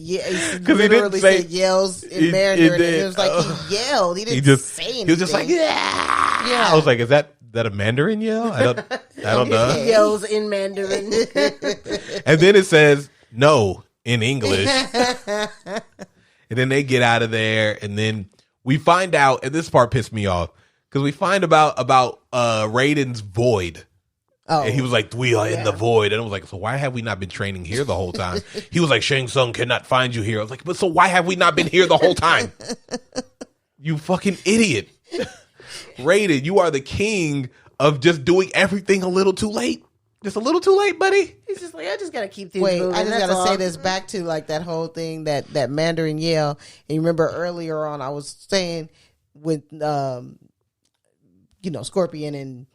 because he didn't say
yells in Mandarin. It was like he yelled. He didn't say anything.
He was just like, yeah. I was like, is that a Mandarin yell? I don't know.
He yells in Mandarin.
And then it says no in English. And then they get out of there, and then we find out, and this part pissed me off, because we find about Raiden's void. Oh, and he was like, we are in the void. And I was like, so why have we not been training here the whole time? He was like, Shang Tsung cannot find you here. I was like, but so why have we not been here the whole time? You fucking idiot. Raiden, you are the king of just doing everything a little too late. Just a little too late, buddy.
He's just like, I just got to keep things moving.
I just got to say this back to like that whole thing, that Mandarin yell. And you remember earlier on, I was saying with, Scorpion and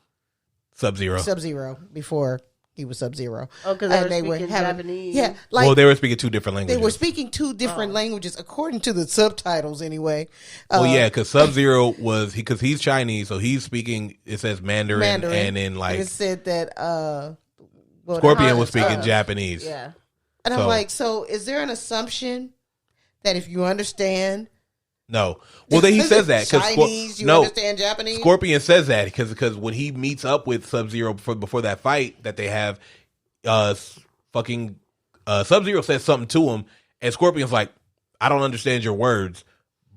Sub-Zero before he was Sub-Zero.
Oh, because they were speaking Japanese.
Yeah, like
they were speaking two different languages.
They were speaking two different languages, according to the subtitles, anyway.
Because Sub-Zero was because he's Chinese, so he's speaking. It says Mandarin. And then like
it said that
Scorpion was speaking Japanese.
Yeah,
and I'm like, so is there an assumption that if you understand?
No. Well, then he says that
Chinese, understand Japanese.
Scorpion says that because when he meets up with Sub-Zero before that fight that they have, Sub-Zero says something to him, and Scorpion's like, I don't understand your words,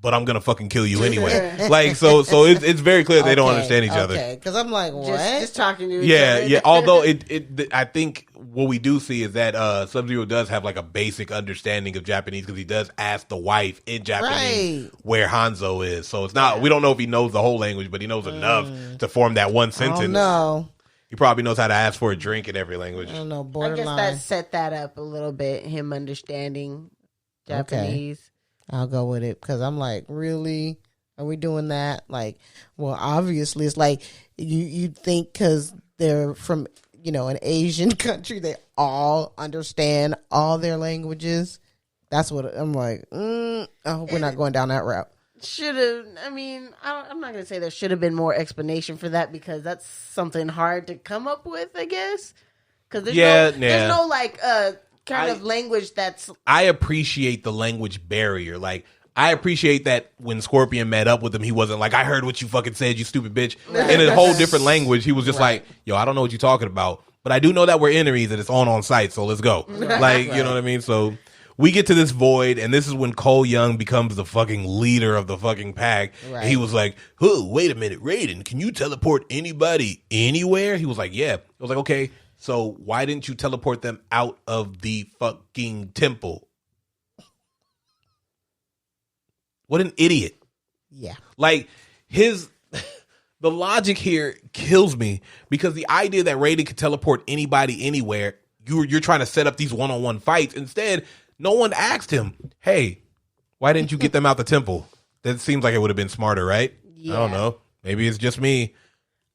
but I'm gonna fucking kill you anyway. Like so it's very clear they don't understand each other.
Okay, because I'm like, what?
Just talking to each other.
Yeah. Although I think what we do see is that Sub-Zero does have like a basic understanding of Japanese, because he does ask the wife in Japanese where Hanzo is. So it's not we don't know if he knows the whole language, but he knows enough to form that one sentence.
No.
He probably knows how to ask for a drink in every language.
I don't know,
I guess that set that up a little bit, him understanding Japanese.
Okay. I'll go with it, because I'm like, really? Are we doing that? Like, well, obviously, it's like you think because they're from an Asian country, they all understand all their languages. That's what I'm like. I hope we're not going down that route.
Should have. I mean, I'm not going to say there should have been more explanation for that because that's something hard to come up with, I guess. Because there's no like kind of language that's.
I appreciate the language barrier. Like, I appreciate that when Scorpion met up with him, he wasn't like, I heard what you fucking said, you stupid bitch. In a whole different language, he was just like, yo, I don't know what you're talking about, but I do know that we're enemies and it's on site, so let's go. Like, you know what I mean? So we get to this void, and this is when Cole Young becomes the fucking leader of the fucking pack. Right. And he was like, oh, wait a minute, Raiden, can you teleport anybody anywhere? He was like, yeah. I was like, okay, so why didn't you teleport them out of the fucking temple? What an idiot.
Yeah.
Like, the logic here kills me because the idea that Raiden could teleport anybody anywhere, you're trying to set up these one-on-one fights. Instead, no one asked him, hey, why didn't you get them out the temple? That seems like it would have been smarter, right? Yeah. I don't know. Maybe it's just me.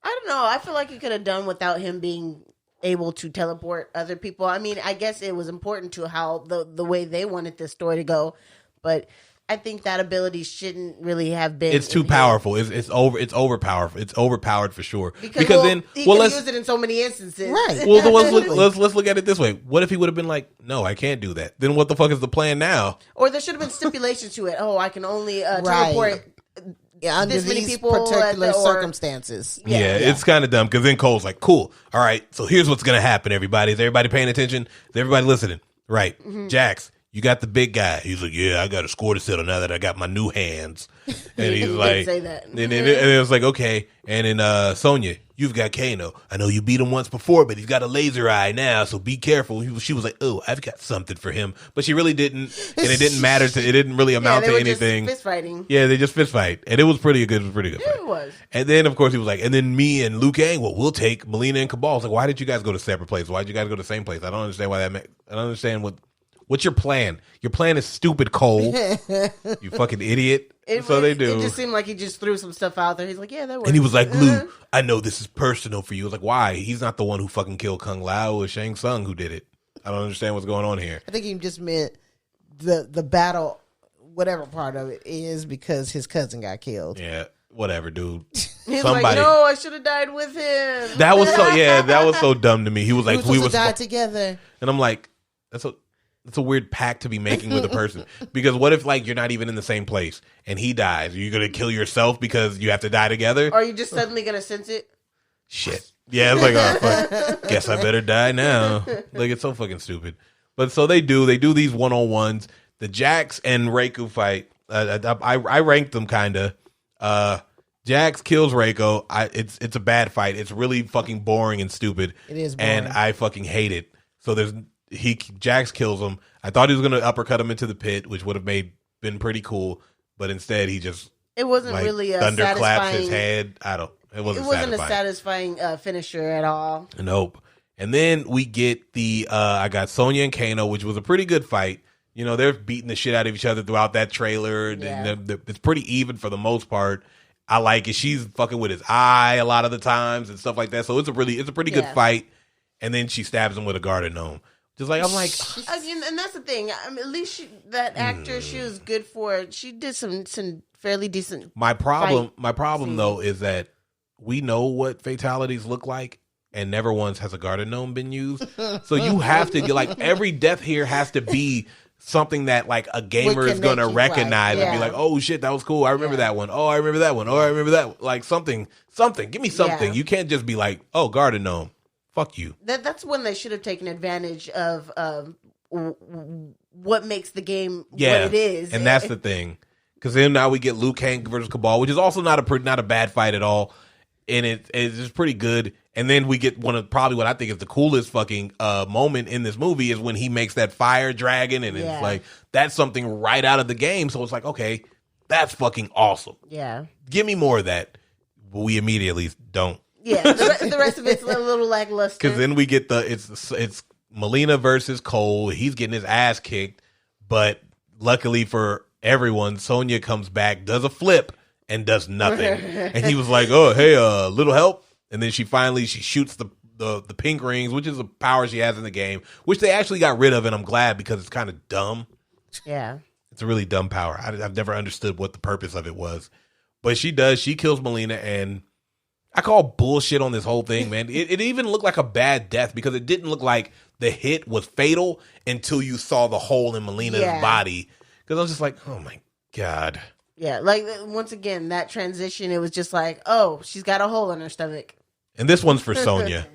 I don't know. I feel like you could have done without him being able to teleport other people. I mean, I guess it was important to how the way they wanted this story to go, but I think that ability shouldn't really have been.
It's too powerful. It's overpowered. It's overpowered for sure.
Because then let's use it in so many instances,
right? Well, let's look at it this way. What if he would have been like, "No, I can't do that." Then what the fuck is the plan now?
Or there should have been stipulations to it. Oh, I can only teleport
under
this many
these
people
particular circumstances.
Yeah, it's kind of dumb because then Cole's like, "Cool, all right. So here's what's gonna happen. Everybody, is everybody paying attention? Is everybody listening? Right, Jax." You got the big guy. He's like, yeah, I got a score to settle now that I got my new hands. And he's like,
say that.
and it was like, okay. And then Sonya, you've got Kano. I know you beat him once before, but he's got a laser eye now, so be careful. She was like, oh, I've got something for him, but she really didn't, and it didn't matter. It didn't really amount to anything.
Just fist fighting.
Yeah, they just fist fight, and it was pretty good. It was pretty good.
Yeah, it was.
And then of course he was like, and then me and Liu Kang, well, we'll take Melina and Cabal. I was like, why did you guys go to separate places? Why did you guys go to the same place? I don't understand why that. I don't understand what's your plan? Your plan is stupid, Cole. You fucking idiot. They do.
It just seemed like he just threw some stuff out there. He's like, yeah, that works.
And he was like, Lou, I know this is personal for you. I was like, why? He's not the one who fucking killed Kung Lao or Shang Tsung who did it. I don't understand what's going on here.
I think he just meant the battle, whatever part of it is, because his cousin got killed.
Yeah, whatever, dude.
He's like, no, I should have died with him.
That was so dumb to me. He was like,
we were died together.
And I'm like, that's a weird pact to be making with a person. Because what if like you're not even in the same place and he dies? Are you gonna kill yourself because you have to die together?
Or are you just suddenly gonna sense it?
Shit. Yeah, it's like, oh fuck. Guess I better die now. Like, it's so fucking stupid. But so they do these one-on-ones. The Jax and Reiko fight. I ranked them kinda. Jax kills Reiko. It's a bad fight. It's really fucking boring and stupid.
It is boring.
And I fucking hate it. So Jax kills him. I thought he was gonna uppercut him into the pit, which would have been pretty cool, but instead he just
it wasn't really a
thunderclaps his head. It wasn't
a satisfying finisher at all.
Nope. And then we get I got Sonya and Kano, which was a pretty good fight. You know, they're beating the shit out of each other throughout that trailer. Yeah. It's pretty even for the most part. I like it. She's fucking with his eye a lot of the times and stuff like that. So it's a pretty good fight. And then she stabs him with a garden gnome. Just like, I'm like,
and that's the thing. I mean, at least that actor, she was good for it. She did some fairly decent.
My problem though is that we know what fatalities look like, and never once has a garden gnome been used. So you have to get like every death here has to be something that like a gamer is gonna recognize and be like, oh shit, that was cool. I remember that one. Oh, I remember that one. Oh, I remember that one. Like something. Give me something. You can't just be like, oh, garden gnome. Fuck you.
That's when they should have taken advantage of what makes the game what it is.
And that's the thing. Because then now we get Liu Kang versus Cabal, which is also not a bad fight at all. And it's just pretty good. And then we get probably what I think is the coolest fucking moment in this movie is when he makes that fire dragon. And it's like, that's something right out of the game. So it's like, okay, that's fucking awesome.
Yeah.
Give me more of that. But we immediately don't.
Yeah, the rest of it's a little lackluster.
Because then we get it's Melina versus Cole. He's getting his ass kicked, but luckily for everyone, Sonya comes back, does a flip, and does nothing. And he was like, "Oh, hey, little help." And then she shoots the pink rings, which is a power she has in the game, which they actually got rid of, and I'm glad because it's kind of dumb.
Yeah.
It's a really dumb power. I've never understood what the purpose of it was. But she does. She kills Melina, and I call bullshit on this whole thing, man. It even looked like a bad death because it didn't look like the hit was fatal until you saw the hole in Melina's body. Because I was just like, oh, my God.
Yeah, like, once again, that transition, it was just like, oh, she's got a hole in her stomach.
And this one's for Sonya.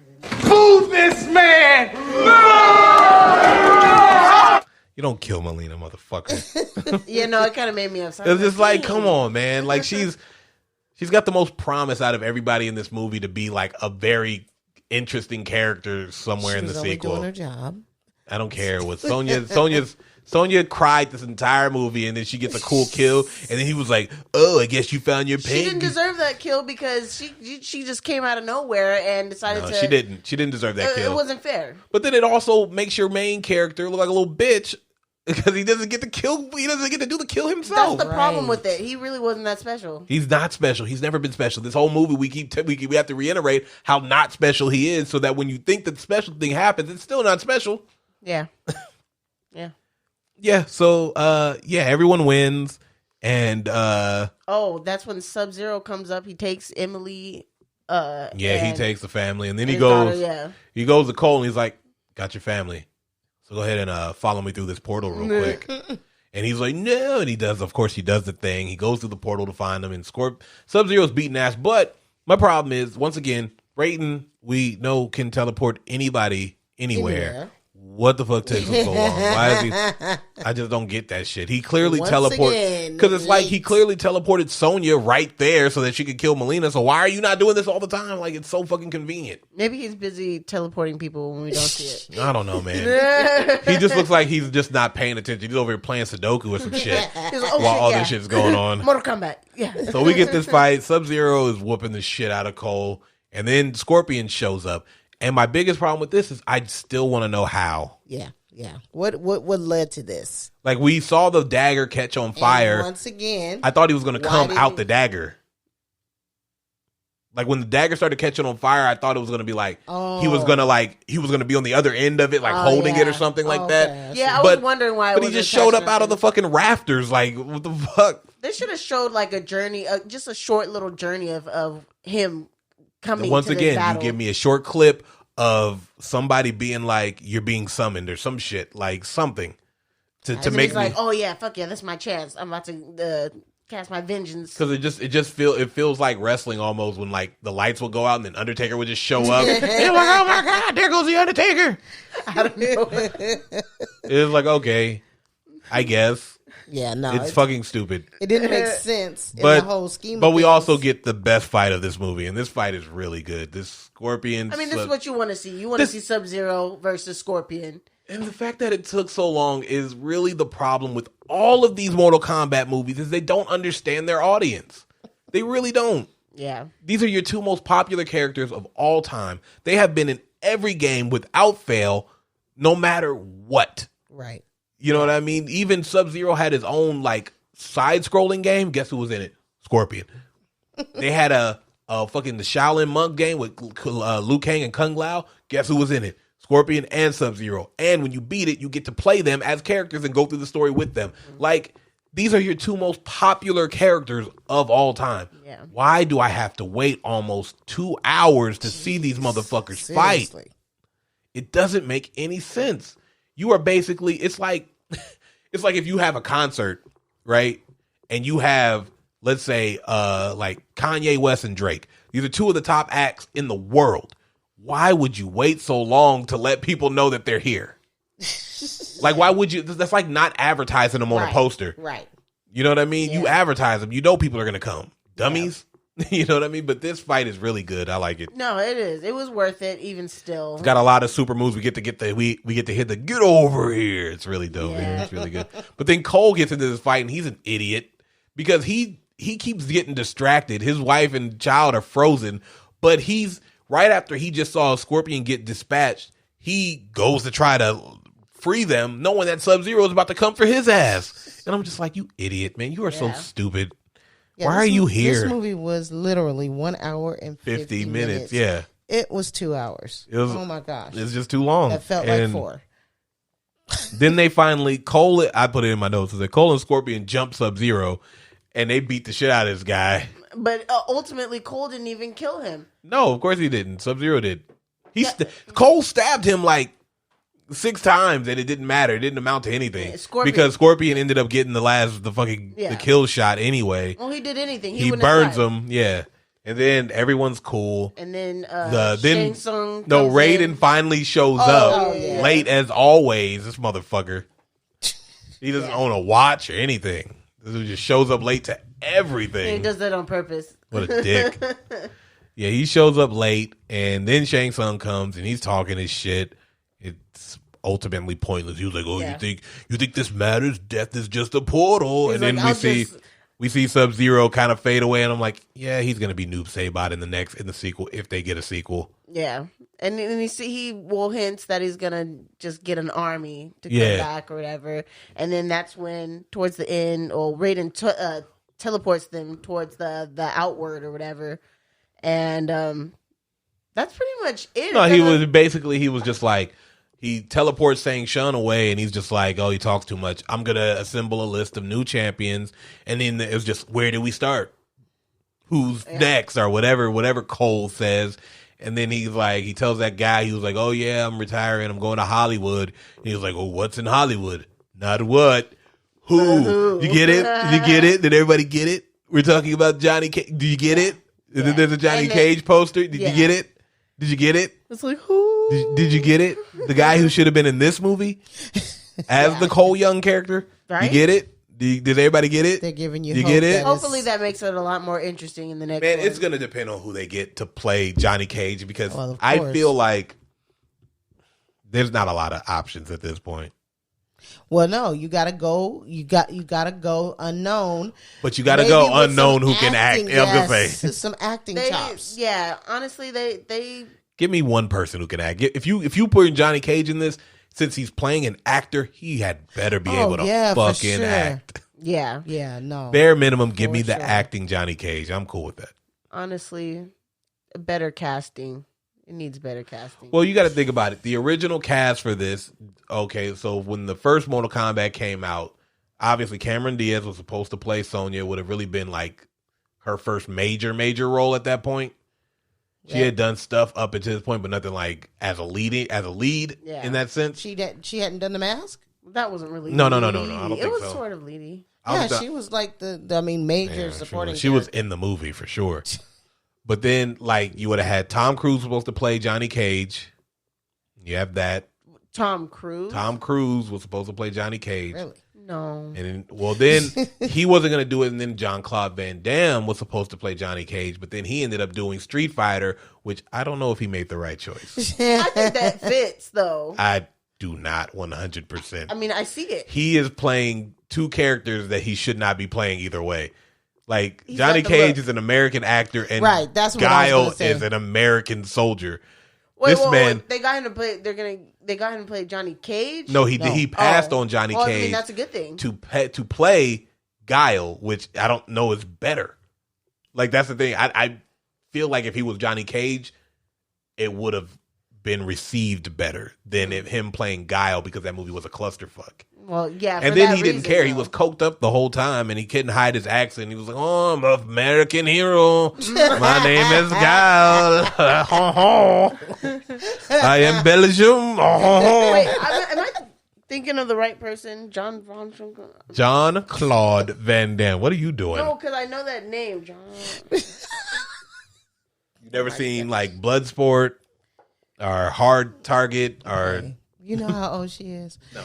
Move this man!
You don't kill Melina, motherfucker.
Yeah, no, it kind of made me upset.
It's just like, come on, man. Like, she's got the most promise out of everybody in this movie to be like a very interesting character somewhere in the sequel.
Doing her job.
I don't care what Sonya cried this entire movie, and then she gets a cool kill, and then he was like, "Oh, I guess you found your pig."
She didn't deserve that kill because she just came out of nowhere and decided to.
She didn't. She didn't deserve that kill.
It wasn't fair.
But then it also makes your main character look like a little bitch because he doesn't get to kill. He doesn't get to do the kill himself.
That's the problem with it. He really wasn't that special.
He's not special. He's never been special. This whole movie, we have to reiterate how not special he is, so that when you think that the special thing happens, it's still not special.
Yeah. Yeah.
Yeah, so everyone wins, and
that's when Sub-Zero comes up. He takes Emily.
He takes the family, and then he goes to Cole, and he's like, "Got your family, so go ahead and follow me through this portal real quick." And he's like, "No," and he does. Of course, he does the thing. He goes through the portal to find them, and Sub-Zero's beating ass. But my problem is, once again, Raiden, we know, can teleport anybody anywhere. What the fuck takes him so long? Why is he? I just don't get that shit. He clearly teleported because it's like he clearly teleported Sonya right there so that she could kill Melina. So why are you not doing this all the time? Like, it's so fucking convenient.
Maybe he's busy teleporting people when we don't see it.
I don't know, man. He just looks like he's just not paying attention. He's over here playing Sudoku or some shit while all this shit's going on.
Mortal Kombat. Yeah.
So we get this fight. Sub-Zero is whooping the shit out of Cole, and then Scorpion shows up. And my biggest problem with this is I still want to know how.
Yeah. What led to this?
Like, we saw the dagger catch on fire.
And once again,
I thought he was going to come out the dagger. Like, when the dagger started catching on fire, I thought it was going to be like he was going to be on the other end of it, like holding it or something like that.
Yeah, I was wondering why.
But he just showed up out of the fucking rafters. Like, what the fuck?
They should have showed like a journey, just a short little journey of him.
Once again, you give me a short clip of somebody being like, you're being summoned or some shit, like something to make me
like, oh yeah, fuck yeah, that's my chance. I'm about to cast my vengeance.
Because it feels like wrestling almost, when like the lights will go out and then Undertaker would just show up. And you're like, oh my God, there goes the Undertaker.
I don't know.
It's like, okay, I guess.
Yeah, no,
it's fucking stupid.
It didn't make sense in the whole scheme.
But we also get the best fight of this movie, and this fight is really good. This Scorpion.
I mean, this is what you want to see. You want to see Sub-Zero versus Scorpion.
And the fact that it took so long is really the problem with all of these Mortal Kombat movies, is they don't understand their audience. They really don't.
Yeah.
These are your two most popular characters of all time. They have been in every game without fail, no matter what.
Right.
You know what I mean? Even Sub-Zero had his own like side-scrolling game. Guess who was in it? Scorpion. They had a fucking the Shaolin Monk game with Liu Kang and Kung Lao. Guess who was in it? Scorpion and Sub-Zero. And when you beat it, you get to play them as characters and go through the story with them. Like, these are your two most popular characters of all time. Yeah. Why do I have to wait almost 2 hours to see these motherfuckers fight? It doesn't make any sense. You are basically, it's like if you have a concert, right? And you have, let's say, like Kanye West and Drake. These are two of the top acts in the world. Why would you wait so long to let people know that they're here? Like, why would you? That's like not advertising them on a poster.
Right.
You know what I mean? Yeah. You advertise them. You know people are going to come. Dummies. Yeah. You know what I mean? But this fight is really good. I like it.
No, it is. It was worth it, even still.
It's got a lot of super moves. We get to hit the get over here. It's really dope. Yeah. It's really good. But then Cole gets into this fight, and he's an idiot because he keeps getting distracted. His wife and child are frozen, but he's right after he just saw Scorpion get dispatched, he goes to try to free them, knowing that Sub-Zero is about to come for his ass. And I'm just like, you idiot, man. You are so stupid. Yeah, why are you here?
This movie was literally 1 hour and 50
minutes. Yeah.
It was 2 hours. Oh my gosh.
It's just too long.
That felt like 4.
Then they finally, Cole, I put it in my notes, that Cole and Scorpion jumped Sub-Zero and they beat the shit out of this guy.
But ultimately, Cole didn't even kill him.
No, of course he didn't. Sub-Zero did. Cole stabbed him like 6 times and it didn't matter. It didn't amount to anything. Because Scorpion ended up getting the kill shot anyway.
Well, he did anything.
He burns him, yeah. And then everyone's cool.
And then Shang Tsung
Raiden finally shows up late as always. This motherfucker. He doesn't own a watch or anything. He just shows up late to everything.
And he does that on purpose.
What a dick. Yeah, he shows up late, and then Shang Tsung comes and he's talking his shit. It's ultimately pointless. He was like, "Oh, you think this matters? Death is just a portal."
He's
and
like,
then we see Sub-Zero kind of fade away, and I'm like, yeah, he's gonna be Noob Saibot in the sequel if they get a sequel.
Yeah, and he hints that he's gonna just get an army to come back or whatever, and then that's when towards the end, Raiden teleports them towards the outward or whatever, and that's pretty much it.
No, he was just like. He teleports Shang Tsung away, and he's just like, oh, he talks too much. I'm going to assemble a list of new champions. And then it was just, where do we start? Who's next? Or whatever Cole says. And then he's like, he tells that guy, he was like, oh, yeah, I'm retiring. I'm going to Hollywood. And he was like, oh, what's in Hollywood? Not what? Who? You get it? Did you get it? Did everybody get it? We're talking about Johnny Cage. Do you get it? Yeah. There's a Johnny Cage poster. Did you get it? Did you get it?
It's like, who?
Did you get it? The guy who should have been in this movie as the Cole Young character. Right? You get it? Did everybody get it?
They're giving you.
You get it?
Hopefully that makes it a lot more interesting in the next.
Man,
one.
it's gonna depend on who they get to play Johnny Cage because I feel like there's not a lot of options at this point.
Well, no, you gotta go. You gotta go unknown.
But you gotta go unknown who can act.
Yes,
I was gonna say
some acting chops.
Yeah, honestly, they
give me one person who can act. If you put Johnny Cage in this, since he's playing an actor, he had better be able to fucking act.
Yeah,
no.
Bare minimum, give me the acting Johnny Cage. I'm cool with that.
Honestly, better casting. It needs better casting.
Well, you got to think about it. The original cast for this, okay, so when the first Mortal Kombat came out, obviously Cameron Diaz was supposed to play Sonya. It would have really been like her first major role at that point. She had done stuff up until this point, but nothing like as a lead in that sense.
She hadn't done The Mask?
That wasn't really
No. I don't think so.
It was sort of leady.
Yeah, she was like major supporting.
She was in the movie for sure. But then, like, you would have had Tom Cruise supposed to play Johnny Cage. You have that.
Tom Cruise?
Tom Cruise was supposed to play Johnny Cage.
Really? No.
And then he wasn't going to do it, and then Jean-Claude Van Damme was supposed to play Johnny Cage, but then he ended up doing Street Fighter, which I don't know if he made the right choice.
I think that fits, though.
I do not 100%.
I mean, I see it.
He is playing two characters that he should not be playing either way. Like, Johnny Cage is an American actor, and
that's what
Guile is an American soldier.
Wait, they got him to play. They got him to play Johnny Cage.
No, he passed on Johnny Cage.
I mean, that's a good thing
to play Guile, which I don't know is better. Like, that's the thing. I feel like if he was Johnny Cage, it would have been received better than if him playing Guile, because that movie was a clusterfuck.
Well, yeah,
and then he didn't care. Though. He was coked up the whole time, and he couldn't hide his accent. He was like, "Oh, I'm an American hero. My name is Guile. I am Belgium."
Wait, am I thinking of the right person?
Jean-Claude Van Damme. What are you doing?
No, because I know that name, John.
You never seen like Bloodsport or Hard Target or?
You know how old she is.
No.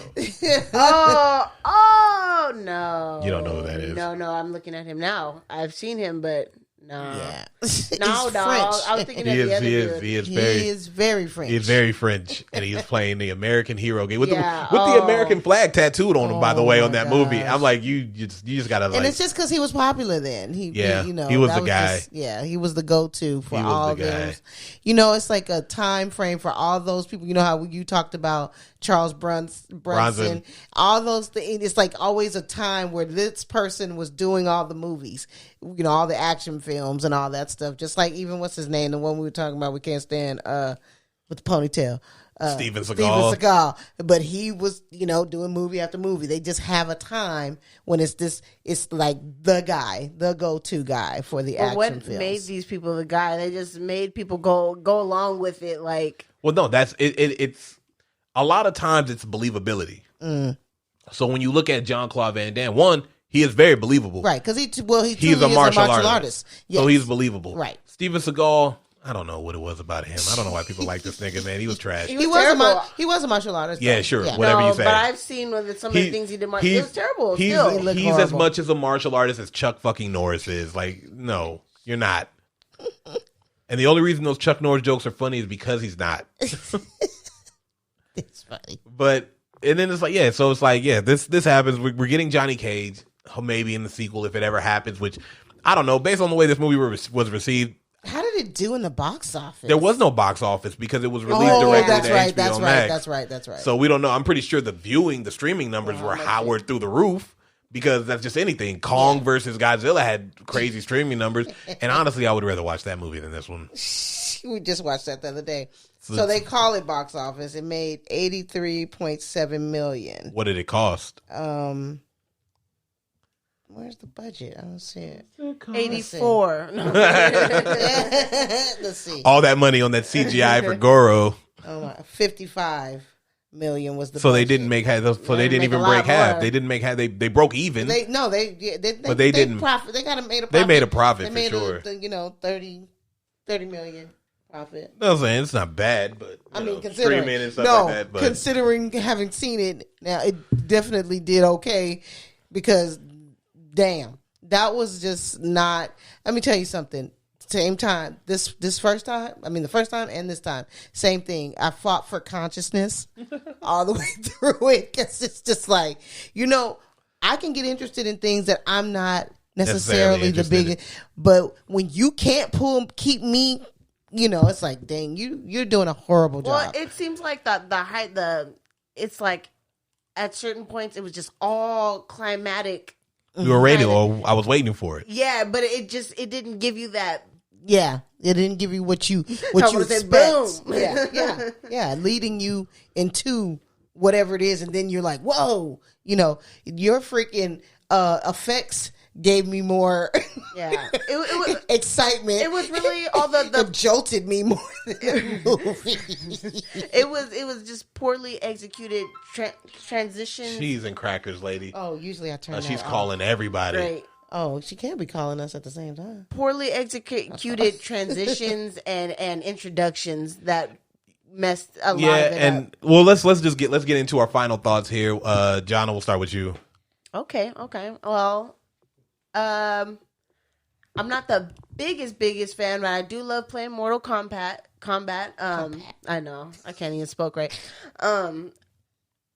oh no.
You don't know who that is.
No, I'm looking at him now. I've seen him, but no.
Yeah.
No, dog. I was thinking of the other dude.
He is very French.
He is very French, and he is playing the American hero game with the American flag tattooed on him. By the way, on that movie, I'm like, you just gotta.
And it's just because he was popular then. He
was the guy.
He was the go-to for all those. You know, it's like a time frame for all those people. You know how you talked about Charles Bronson, all those things. It's like always a time where this person was doing all the movies, you know, all the action films and all that stuff. Just like even what's his name, the one we were talking about, we can't stand with the ponytail.
Steven Seagal.
But he was, you know, doing movie after movie. They just have a time when it's like the guy, the go-to guy for the action films.
What made these people the guy? They just made people go along with it. Like,
well, no, that's it. It's a lot of times it's believability. So when you look at Jean-Claude Van Damme, one, he is very believable,
right? Because he's
a martial artist.
Yes.
So he's believable,
right?
Steven Seagal. I don't know what it was about him. I don't know why people like this nigga, man. He was trash.
He was a martial artist.
Yeah, sure. Yeah. Whatever you say.
But I've seen some of the things he did. It was terrible.
He's
horrible.
as much as a martial artist as Chuck fucking Norris is. Like, no, you're not. And the only reason those Chuck Norris jokes are funny is because he's not.
It's funny.
But, and then it's like, yeah, so it's like, yeah, this happens. We're getting Johnny Cage, maybe in the sequel if it ever happens, which, I don't know, based on the way this movie was received.
How did it do in the box office?
There was no box office because it was released directly to HBO Max.
That's right.
So we don't know. I'm pretty sure the streaming numbers were through the roof because that's just anything. Kong versus Godzilla had crazy streaming numbers. And honestly, I would rather watch that movie than this one.
We just watched that the other day. So they call it box office. It made $83.7 million.
What did it cost?
Where's the budget? I don't see it.
84.
Let's see.
All that money on that CGI for Goro.
55 million was the.
So
budget.
they didn't make half. So they didn't even break half. They didn't make half. They broke even.
They didn't profit. They got made a profit.
They made a profit
they made
for sure.
30 million profit.
No, I'm saying it's not bad, but
I mean, considering
streaming and stuff like that. But
considering having seen it now, it definitely did okay because. Damn, that was just not. Let me tell you something. Same time, this first time. I mean, the first time and this time, same thing. I fought for consciousness all the way through it because it's just like, you know, I can get interested in things that I'm not necessarily the biggest. But when you can't keep me, you know, it's like, dang, you're doing a horrible job.
Well, it seems like it's like at certain points it was just all climatic.
You were waiting, or I was waiting for it.
Yeah, but it didn't give you that.
Yeah, it didn't give you what you expect. Boom. Yeah, leading you into whatever it is, and then you're like, whoa, you know, your freaking effects gave me more.
Yeah, it was
excitement.
It was really all the
it jolted me more than the movie.
It was just poorly executed transition.
Cheese and crackers, lady.
Oh, usually I turn. That
she's
off.
calling everybody.
Right.
Oh, she can't be calling us at the same time.
Poorly executed transitions and introductions that messed a lot of it up.
Well, let's get into our final thoughts here. Jonna, we'll start with you.
Okay. Well, I'm not the biggest fan, but I do love playing Mortal Kombat. I know I can't even spoke right.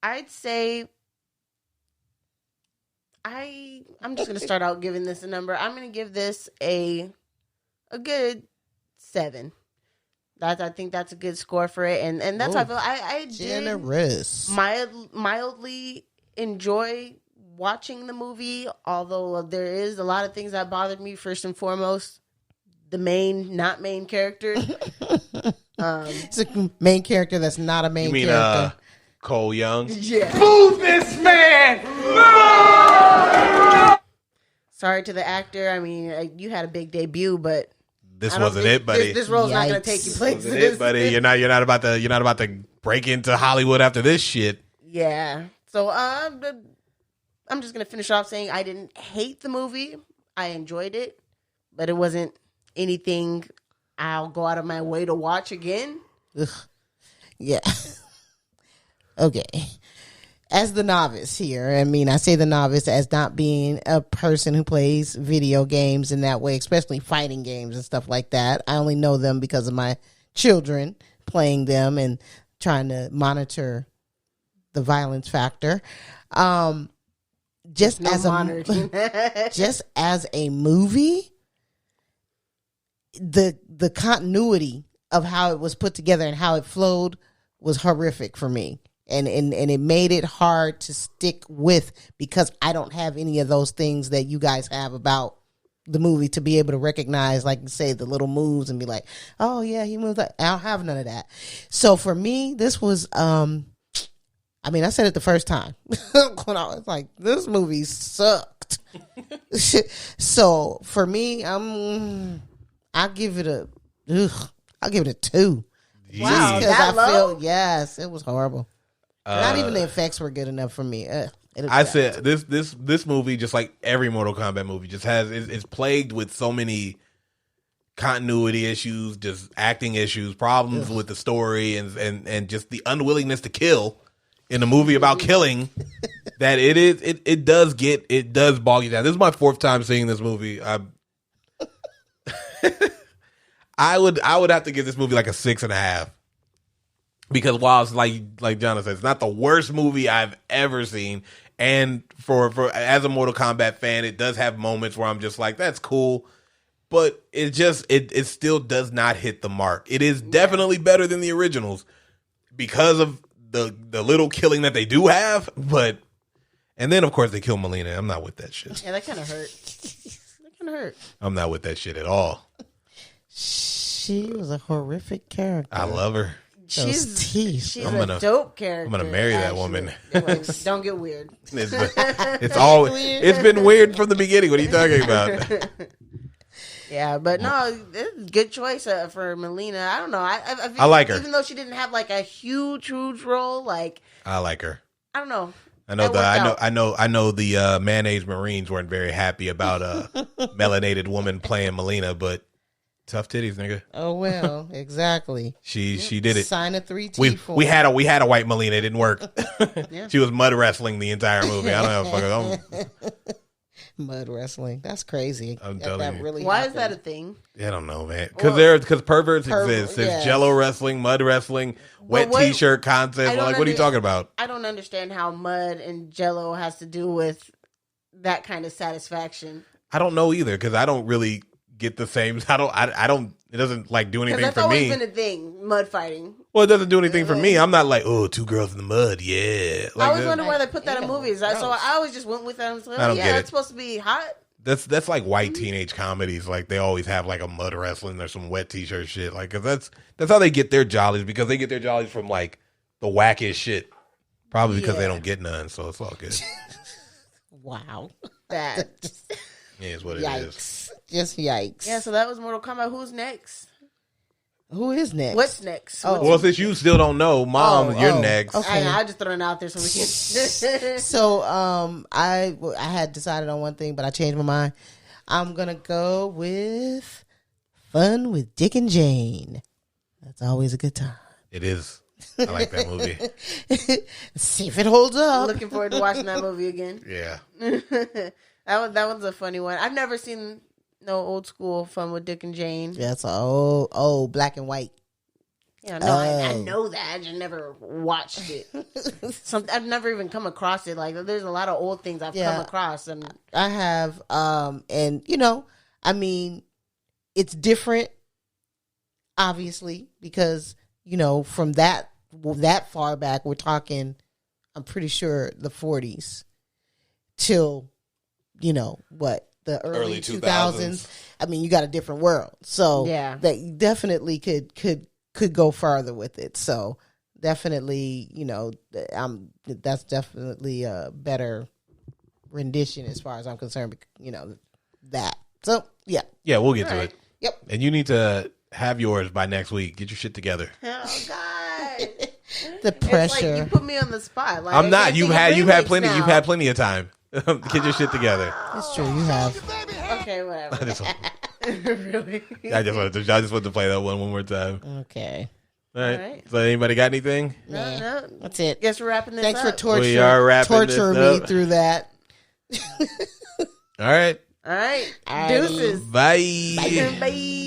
I'd say I'm just gonna start out giving this a number. I'm gonna give this a good 7. I think that's a good score for it, and that's how I feel. I
generous.
Mildly enjoy watching the movie, although there is a lot of things that bothered me. First and foremost, the not main character.
It's a main character that's not a main character.
Cole Young.
Yeah.
Move this man!
Sorry to the actor. I mean, you had a big debut, but
this wasn't it, buddy.
This role's not going to take you places.
Wasn't it, buddy? You're not about to break into Hollywood after this shit.
Yeah. So I'm just going to finish off saying I didn't hate the movie. I enjoyed it, but it wasn't anything I'll go out of my way to watch again.
Ugh. Yeah. Okay. As the novice here, I mean, I say the novice as not being a person who plays video games in that way, especially fighting games and stuff like that. I only know them because of my children playing them and trying to monitor the violence factor. Just as a movie, the continuity of how it was put together and how it flowed was horrific for me. And it made it hard to stick with because I don't have any of those things that you guys have about the movie to be able to recognize, like you say, the little moves and be like, oh yeah, he moved. I don't have none of that. So for me, this was, I said it the first time when I was like, this movie sucked. So for me, I'll give it a 2.
Wow,
Because
that low?
Yes, it was horrible. Not even the effects were good enough for me.
I said this movie, just like every Mortal Kombat movie, just is plagued with so many continuity issues, just acting issues, problems with the story, and just the unwillingness to kill in a movie about killing. That it does bog you down. This is my 4th time seeing this movie. I would have to give this movie like a 6.5. Because while it's like Jonathan said, it's not the worst movie I've ever seen. And for as a Mortal Kombat fan, it does have moments where I'm just like, that's cool. But it still does not hit the mark. It is definitely better than the originals because of the little killing that they do have. And then of course they kill Melina. I'm not with that shit.
Yeah, that kind of hurt.
I'm not with that shit at all.
She was a horrific character.
I love her.
She's a dope character.
I'm gonna marry that woman.
Don't get weird.
It's been weird from the beginning. What are you talking about?
Yeah, but no, it's good choice for Melina. I don't know.
I like her,
even though she didn't have like a huge role. Like
I like her.
I don't know.
I know the mayonnaise Marines weren't very happy about a melanated woman playing Melina, but. Tough titties, nigga.
Oh well, exactly.
She did it.
Sign a 3T form.
We had a white Melina. It didn't work. Yeah. She was mud wrestling the entire movie. I don't know.
Mud wrestling. That's crazy.
I'm telling you.
Really Why is that a thing?
I don't know, man. Because perverts exist. There's Jello wrestling, mud wrestling, wet T-shirt contest. Like, what are you talking about?
I don't understand how mud and Jello has to do with that kind of satisfaction.
I don't know either because I don't really get the same. I don't. It doesn't like do anything for me.
That's always been a thing. Mud fighting.
Well, it doesn't do anything for me. I'm not like, oh, 2 girls in the mud. Yeah. Like,
I always wonder why they put that in movies. So I always just went with that. I was like, oh, yeah, it's supposed to be hot.
That's like white teenage comedies. Like they always have like a mud wrestling or some wet T-shirt shit. Like, cause that's how they get their jollies, because they get their jollies from like the wackiest shit. Probably because they don't get none, so it's all good.
Wow.
That
is what it is.
Just yikes.
Yeah, so that was Mortal Kombat. Who's next?
Who is next?
What's next?
Oh.
Well, since you still don't know, Mom, you're next.
Okay.
I just throw it out there so we can.
So, I had decided on one thing, but I changed my mind. I'm gonna go with Fun with Dick and Jane. That's always a good time.
It is. I like that movie.
See if it holds up.
Looking forward to watching that movie again.
Yeah.
That one's a funny one. I've never seen no old school Fun with Dick and Jane.
Yeah, it's old black and white.
Yeah, no, I know that. I just never watched it. I've never even come across it. Like, there's a lot of old things I've come across, and
I have. And I mean, it's different, obviously, because from that far back, we're talking. I'm pretty sure the 40s till the early 2000s. I mean, you got a different world, so that definitely could go farther with it. So definitely, that's definitely a better rendition as far as I'm concerned. That. So yeah,
we'll get to it.
Yep.
And you need to have yours by next week. Get your shit together.
Oh God.
The pressure.
It's like you put me on the spot. Like,
I'm not. You've had plenty of time. Get your shit together.
It's true. You have.
Okay, whatever. Really?
I just wanted to play that one more time.
Okay.
All right. So anybody got anything?
No.
That's it.
Guess we're wrapping this
Thanks
up.
for
We are wrapping
torturing
this up.
me through that.
All right.
All right. Deuces.
Bye.
Bye.